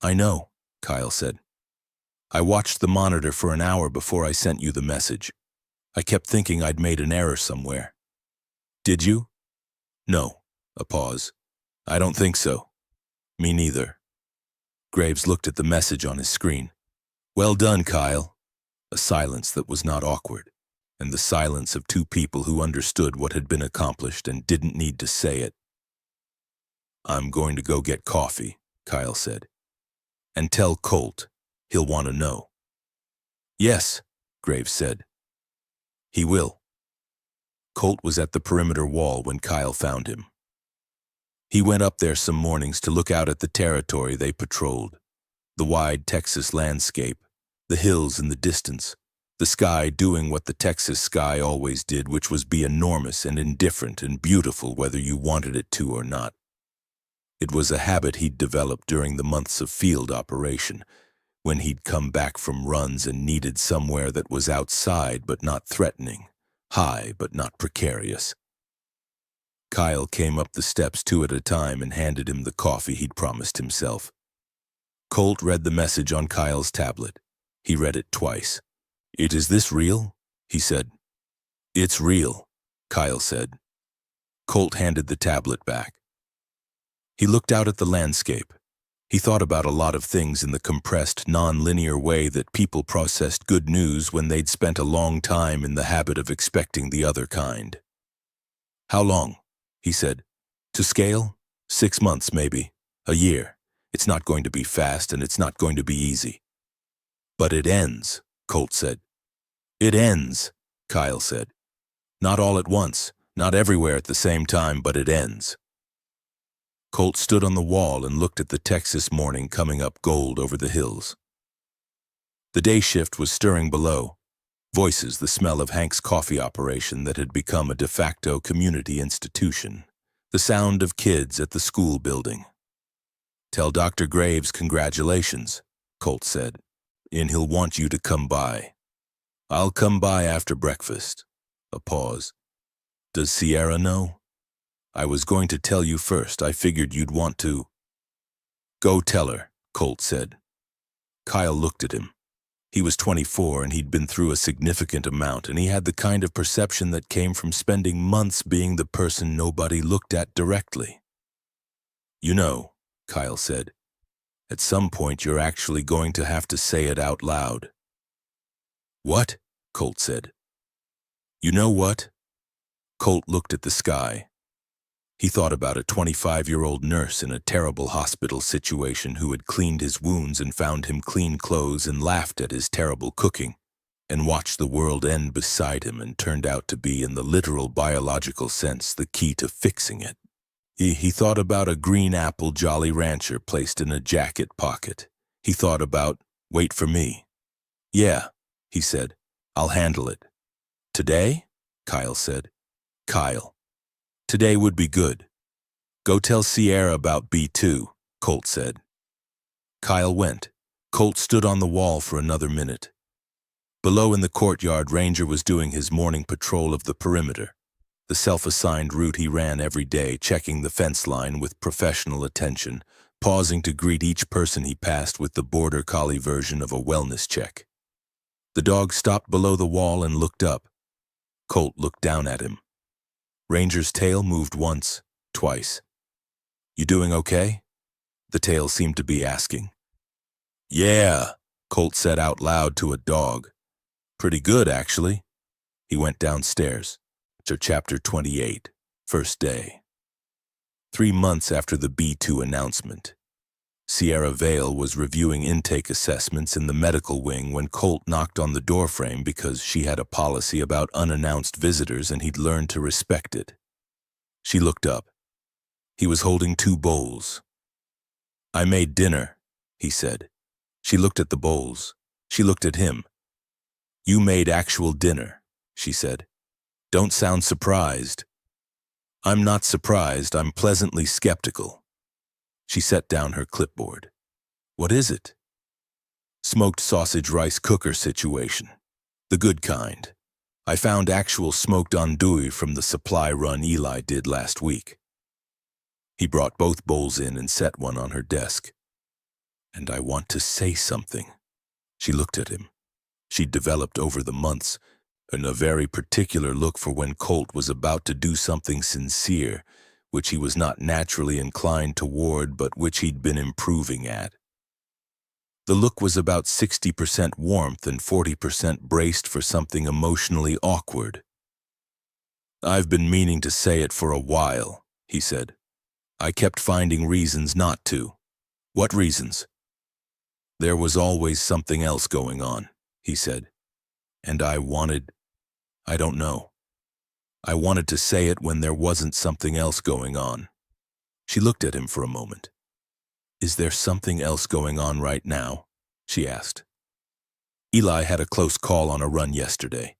I know, Kyle said. I watched the monitor for an hour before I sent you the message. I kept thinking I'd made an error somewhere. Did you? No. A pause. I don't think so. Me neither. Graves looked at the message on his screen. Well done, Kyle. A silence that was not awkward, and the silence of 2 people who understood what had been accomplished and didn't need to say it. I'm going to go get coffee, Kyle said. And tell Colt. He'll want to know. Yes, Graves said. He will. Colt was at the perimeter wall when Kyle found him. He went up there some mornings to look out at the territory they patrolled, the wide Texas landscape, the hills in the distance, the sky doing what the Texas sky always did, which was be enormous and indifferent and beautiful whether you wanted it to or not. It was a habit he'd developed during the months of field operation, when he'd come back from runs and needed somewhere that was outside but not threatening, high but not precarious. Kyle came up the steps 2 at a time and handed him the coffee he'd promised himself. Colt read the message on Kyle's tablet. He read it twice. Is this real? He said. It's real, Kyle said. Colt handed the tablet back. He looked out at the landscape. He thought about a lot of things in the compressed, non-linear way that people processed good news when they'd spent a long time in the habit of expecting the other kind. How long? He said. To scale? 6 months, maybe. A year. It's not going to be fast and it's not going to be easy. But it ends, Colt said. It ends, Kyle said. Not all at once, not everywhere at the same time, but it ends. Colt stood on the wall and looked at the Texas morning coming up gold over the hills. The day shift was stirring below. Voices, the smell of Hank's coffee operation that had become a de facto community institution. The sound of kids at the school building. Tell Dr. Graves congratulations, Colt said. And he'll want you to come by. I'll come by after breakfast. A pause. Does Sierra know? I was going to tell you first. I figured you'd want to. Go tell her, Colt said. Kyle looked at him. He was 24 and he'd been through a significant amount, and he had the kind of perception that came from spending months being the person nobody looked at directly. "You know," Kyle said, "at some point you're actually going to have to say it out loud." "What?" Colt said. "You know what?" Colt looked at the sky. He thought about a 25-year-old nurse in a terrible hospital situation who had cleaned his wounds and found him clean clothes and laughed at his terrible cooking, and watched the world end beside him and turned out to be, in the literal biological sense, the key to fixing it. He thought about a green apple Jolly Rancher placed in a jacket pocket. He thought about, "Wait for me." "Yeah," he said, "I'll handle it." "Today?" Kyle said. "Kyle, today would be good. Go tell Sierra about B2, Colt said. Kyle went. Colt stood on the wall for another minute. Below in the courtyard, Ranger was doing his morning patrol of the perimeter, the self-assigned route he ran every day, checking the fence line with professional attention, pausing to greet each person he passed with the border collie version of a wellness check. The dog stopped below the wall and looked up. Colt looked down at him. Ranger's tail moved once, twice. "You doing okay?" the tail seemed to be asking. "Yeah," Colt said out loud to a dog. "Pretty good, actually." He went downstairs to Chapter 28, First Day. 3 months after the B2 announcement, Sierra Vale was reviewing intake assessments in the medical wing when Colt knocked on the doorframe because she had a policy about unannounced visitors and he'd learned to respect it. She looked up. He was holding 2 bowls. "I made dinner," he said. She looked at the bowls. She looked at him. "You made actual dinner," she said. "Don't sound surprised." "I'm not surprised, I'm pleasantly skeptical." She set down her clipboard. "What is it?" "Smoked sausage rice cooker situation. The good kind. I found actual smoked andouille from the supply run Eli did last week." He brought both bowls in and set one on her desk. "And I want to say something." She looked at him. She'd developed over the months, and a very particular look for when Colt was about to do something sincere, which he was not naturally inclined toward, but which he'd been improving at. The look was about 60% warmth and 40% braced for something emotionally awkward. "I've been meaning to say it for a while," he said. "I kept finding reasons not to." "What reasons?" "There was always something else going on," he said. "And I don't know. I wanted to say it when there wasn't something else going on." She looked at him for a moment. "Is there something else going on right now?" she asked. "Eli had a close call on a run yesterday.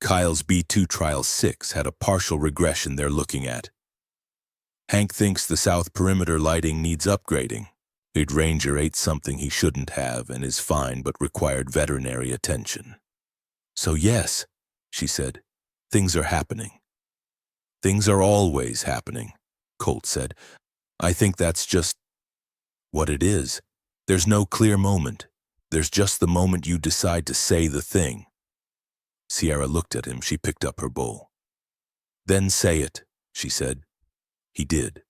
Kyle's B2 Trial 6 had a partial regression they're looking at. Hank thinks the south perimeter lighting needs upgrading. Lead Ranger ate something he shouldn't have and is fine but required veterinary attention." "So yes," she said, "things are happening." "Things are always happening," Colt said. "I think that's just what it is. There's no clear moment. There's just the moment you decide to say the thing." Sierra looked at him. She picked up her bowl. "Then say it," she said. He did.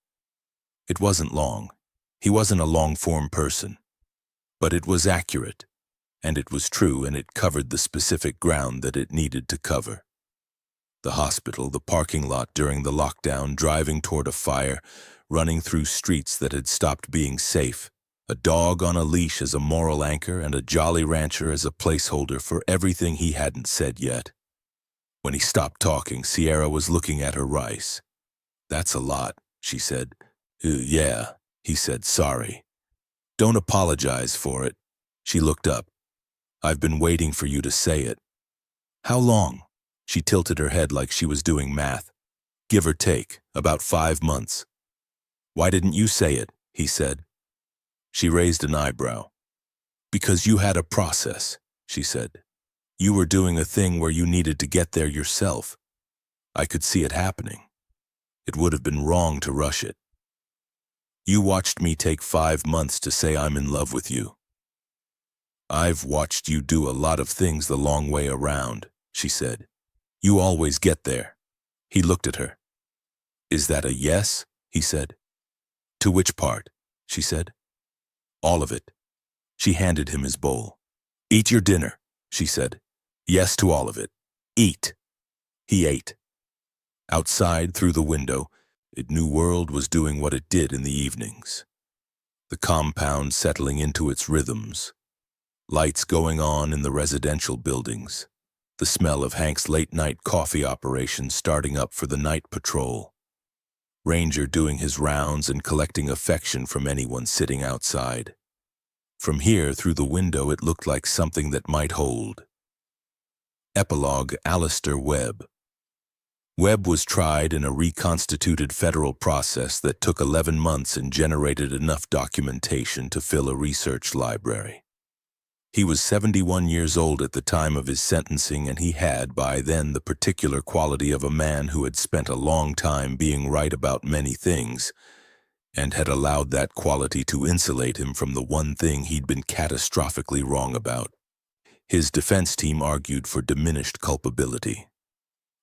It wasn't long. He wasn't a long-form person. But it was accurate, and it was true, and it covered the specific ground that it needed to cover. The hospital, the parking lot during the lockdown, driving toward a fire, running through streets that had stopped being safe, a dog on a leash as a moral anchor, and a Jolly Rancher as a placeholder for everything he hadn't said yet. When he stopped talking, Sierra was looking at her rice. "That's a lot," she said. Yeah," he said, "sorry." "Don't apologize for it." She looked up. "I've been waiting for you to say it." "How long?" She tilted her head like she was doing math. "Give or take, about 5 months." "Why didn't you say it?" he said. She raised an eyebrow. "Because you had a process," she said. "You were doing a thing where you needed to get there yourself. I could see it happening. It would have been wrong to rush it. You watched me take 5 months to say I'm in love with you." "I've watched you do a lot of things the long way around," she said. "You always get there." He looked at her. "Is that a yes?" he said. "To which part?" she said. "All of it." She handed him his bowl. "Eat your dinner," she said. "Yes to all of it. Eat." He ate. Outside, through the window, New World was doing what it did in the evenings. The compound settling into its rhythms. Lights going on in the residential buildings. The smell of Hank's late-night coffee operation starting up for the night patrol. Ranger doing his rounds and collecting affection from anyone sitting outside. From here, through the window, it looked like something that might hold. Epilogue: Alistair Webb. Webb was tried in a reconstituted federal process that took 11 months and generated enough documentation to fill a research library. He was 71 years old at the time of his sentencing, and he had, by then, the particular quality of a man who had spent a long time being right about many things, and had allowed that quality to insulate him from the one thing he'd been catastrophically wrong about. His defense team argued for diminished culpability.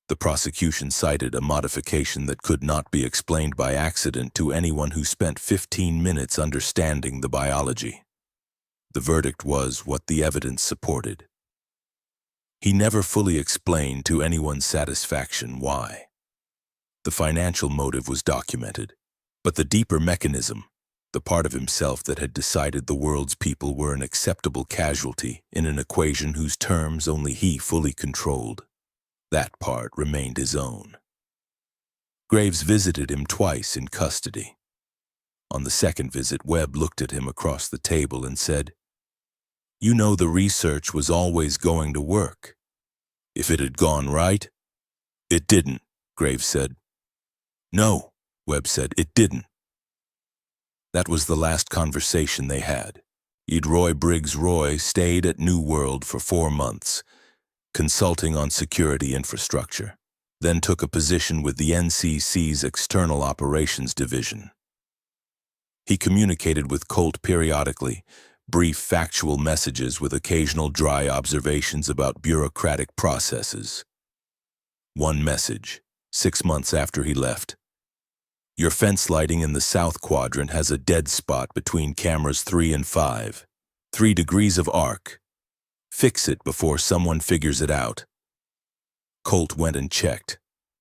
The prosecution cited a modification that could not be explained by accident to anyone who spent 15 minutes understanding the biology. The verdict was what the evidence supported. He never fully explained to anyone's satisfaction why. The financial motive was documented, but the deeper mechanism, the part of himself that had decided the world's people were an acceptable casualty in an equation whose terms only he fully controlled, that part remained his own. Graves visited him twice in custody. On the second visit, Webb looked at him across the table and said, "You know the research was always going to work. If it had gone right." "It didn't," Graves said. "No," Webb said, "it didn't." That was the last conversation they had. Roy Briggs Roy stayed at New World for 4 months, consulting on security infrastructure, then took a position with the NCC's External Operations Division. He communicated with Colt periodically, brief factual messages with occasional dry observations about bureaucratic processes. One message, 6 months after he left. "Your fence lighting in the south quadrant has a dead spot between cameras 3 and 5, 3 degrees of arc. Fix it before someone figures it out." Colt went and checked.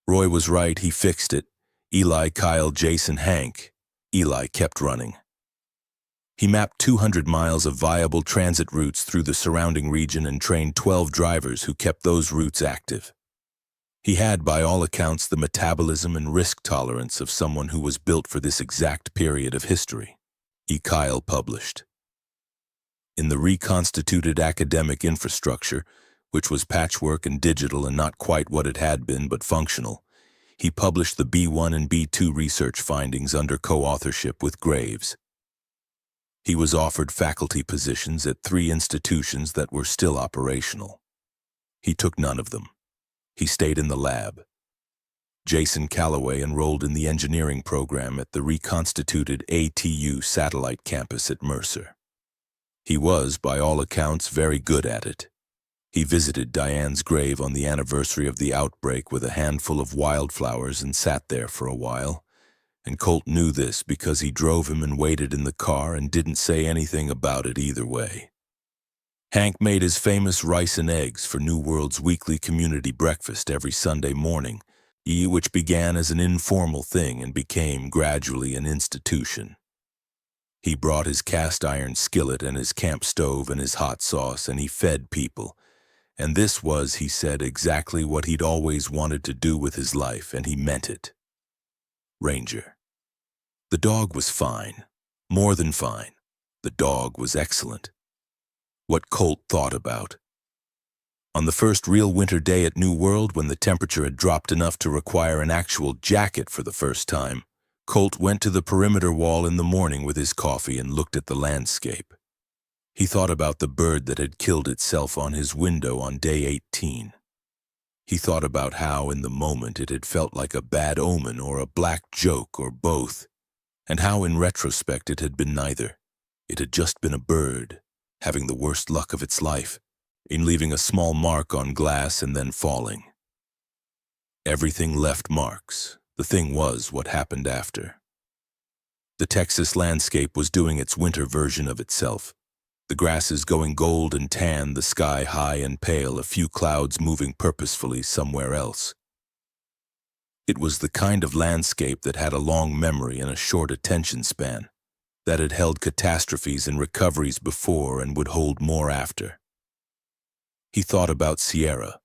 Roy was right, he fixed it. Eli, Kyle, Jason, Hank. Eli kept running. He mapped 200 miles of viable transit routes through the surrounding region and trained 12 drivers who kept those routes active. He had, by all accounts, the metabolism and risk tolerance of someone who was built for this exact period of history. Kyle published. In the reconstituted academic infrastructure, which was patchwork and digital and not quite what it had been but functional, he published the B1 and B2 research findings under co-authorship with Graves. He was offered faculty positions at 3 institutions that were still operational. He took none of them. He stayed in the lab. Jason Calloway enrolled in the engineering program at the reconstituted ATU satellite campus at Mercer. He was, by all accounts, very good at it. He visited Diane's grave on the anniversary of the outbreak with a handful of wildflowers and sat there for a while, and Colt knew this because he drove him and waited in the car and didn't say anything about it either way. Hank made his famous rice and eggs for New World's weekly community breakfast every Sunday morning, which began as an informal thing and became gradually an institution. He brought his cast-iron skillet and his camp stove and his hot sauce, and he fed people. And this was, he said, exactly what he'd always wanted to do with his life, and he meant it. Ranger. The dog was fine. More than fine. The dog was excellent. What Colt thought about. On the first real winter day at New World, when the temperature had dropped enough to require an actual jacket for the first time, Colt went to the perimeter wall in the morning with his coffee and looked at the landscape. He thought about the bird that had killed itself on his window on day 18. He thought about how, in the moment, it had felt like a bad omen or a black joke or both, and how, in retrospect, it had been neither. It had just been a bird, having the worst luck of its life, in leaving a small mark on glass and then falling. Everything left marks. The thing was what happened after. The Texas landscape was doing its winter version of itself. The grasses going gold and tan, the sky high and pale, a few clouds moving purposefully somewhere else. It was the kind of landscape that had a long memory and a short attention span, that had held catastrophes and recoveries before and would hold more after. He thought about Sierra,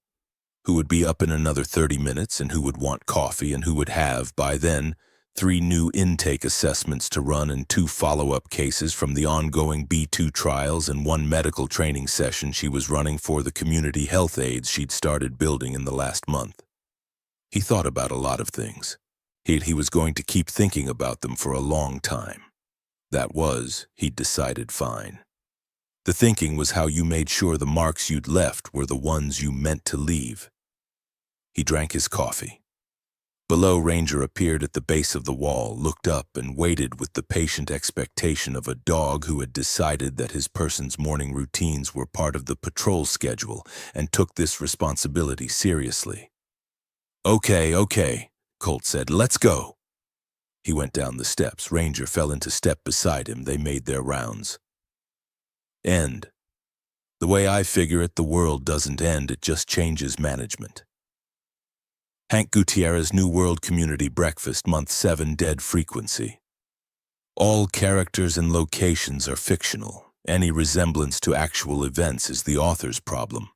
who would be up in another 30 minutes and who would want coffee and who would have, by then, 3 new intake assessments to run and 2 follow-up cases from the ongoing B2 trials and 1 medical training session she was running for the community health aides she'd started building in the last month. He thought about a lot of things. He was going to keep thinking about them for a long time. That was, he'd decided, fine. The thinking was how you made sure the marks you'd left were the ones you meant to leave. He drank his coffee. Below, Ranger appeared at the base of the wall, looked up, and waited with the patient expectation of a dog who had decided that his person's morning routines were part of the patrol schedule and took this responsibility seriously. Okay, Colt said, let's go. He went down the steps. Ranger fell into step beside him. They made their rounds. End. The way I figure it, the world doesn't end, it just changes management. Hank Gutierrez, New World Community Breakfast, Month 7, Dead Frequency. All characters and locations are fictional. Any resemblance to actual events is the author's problem.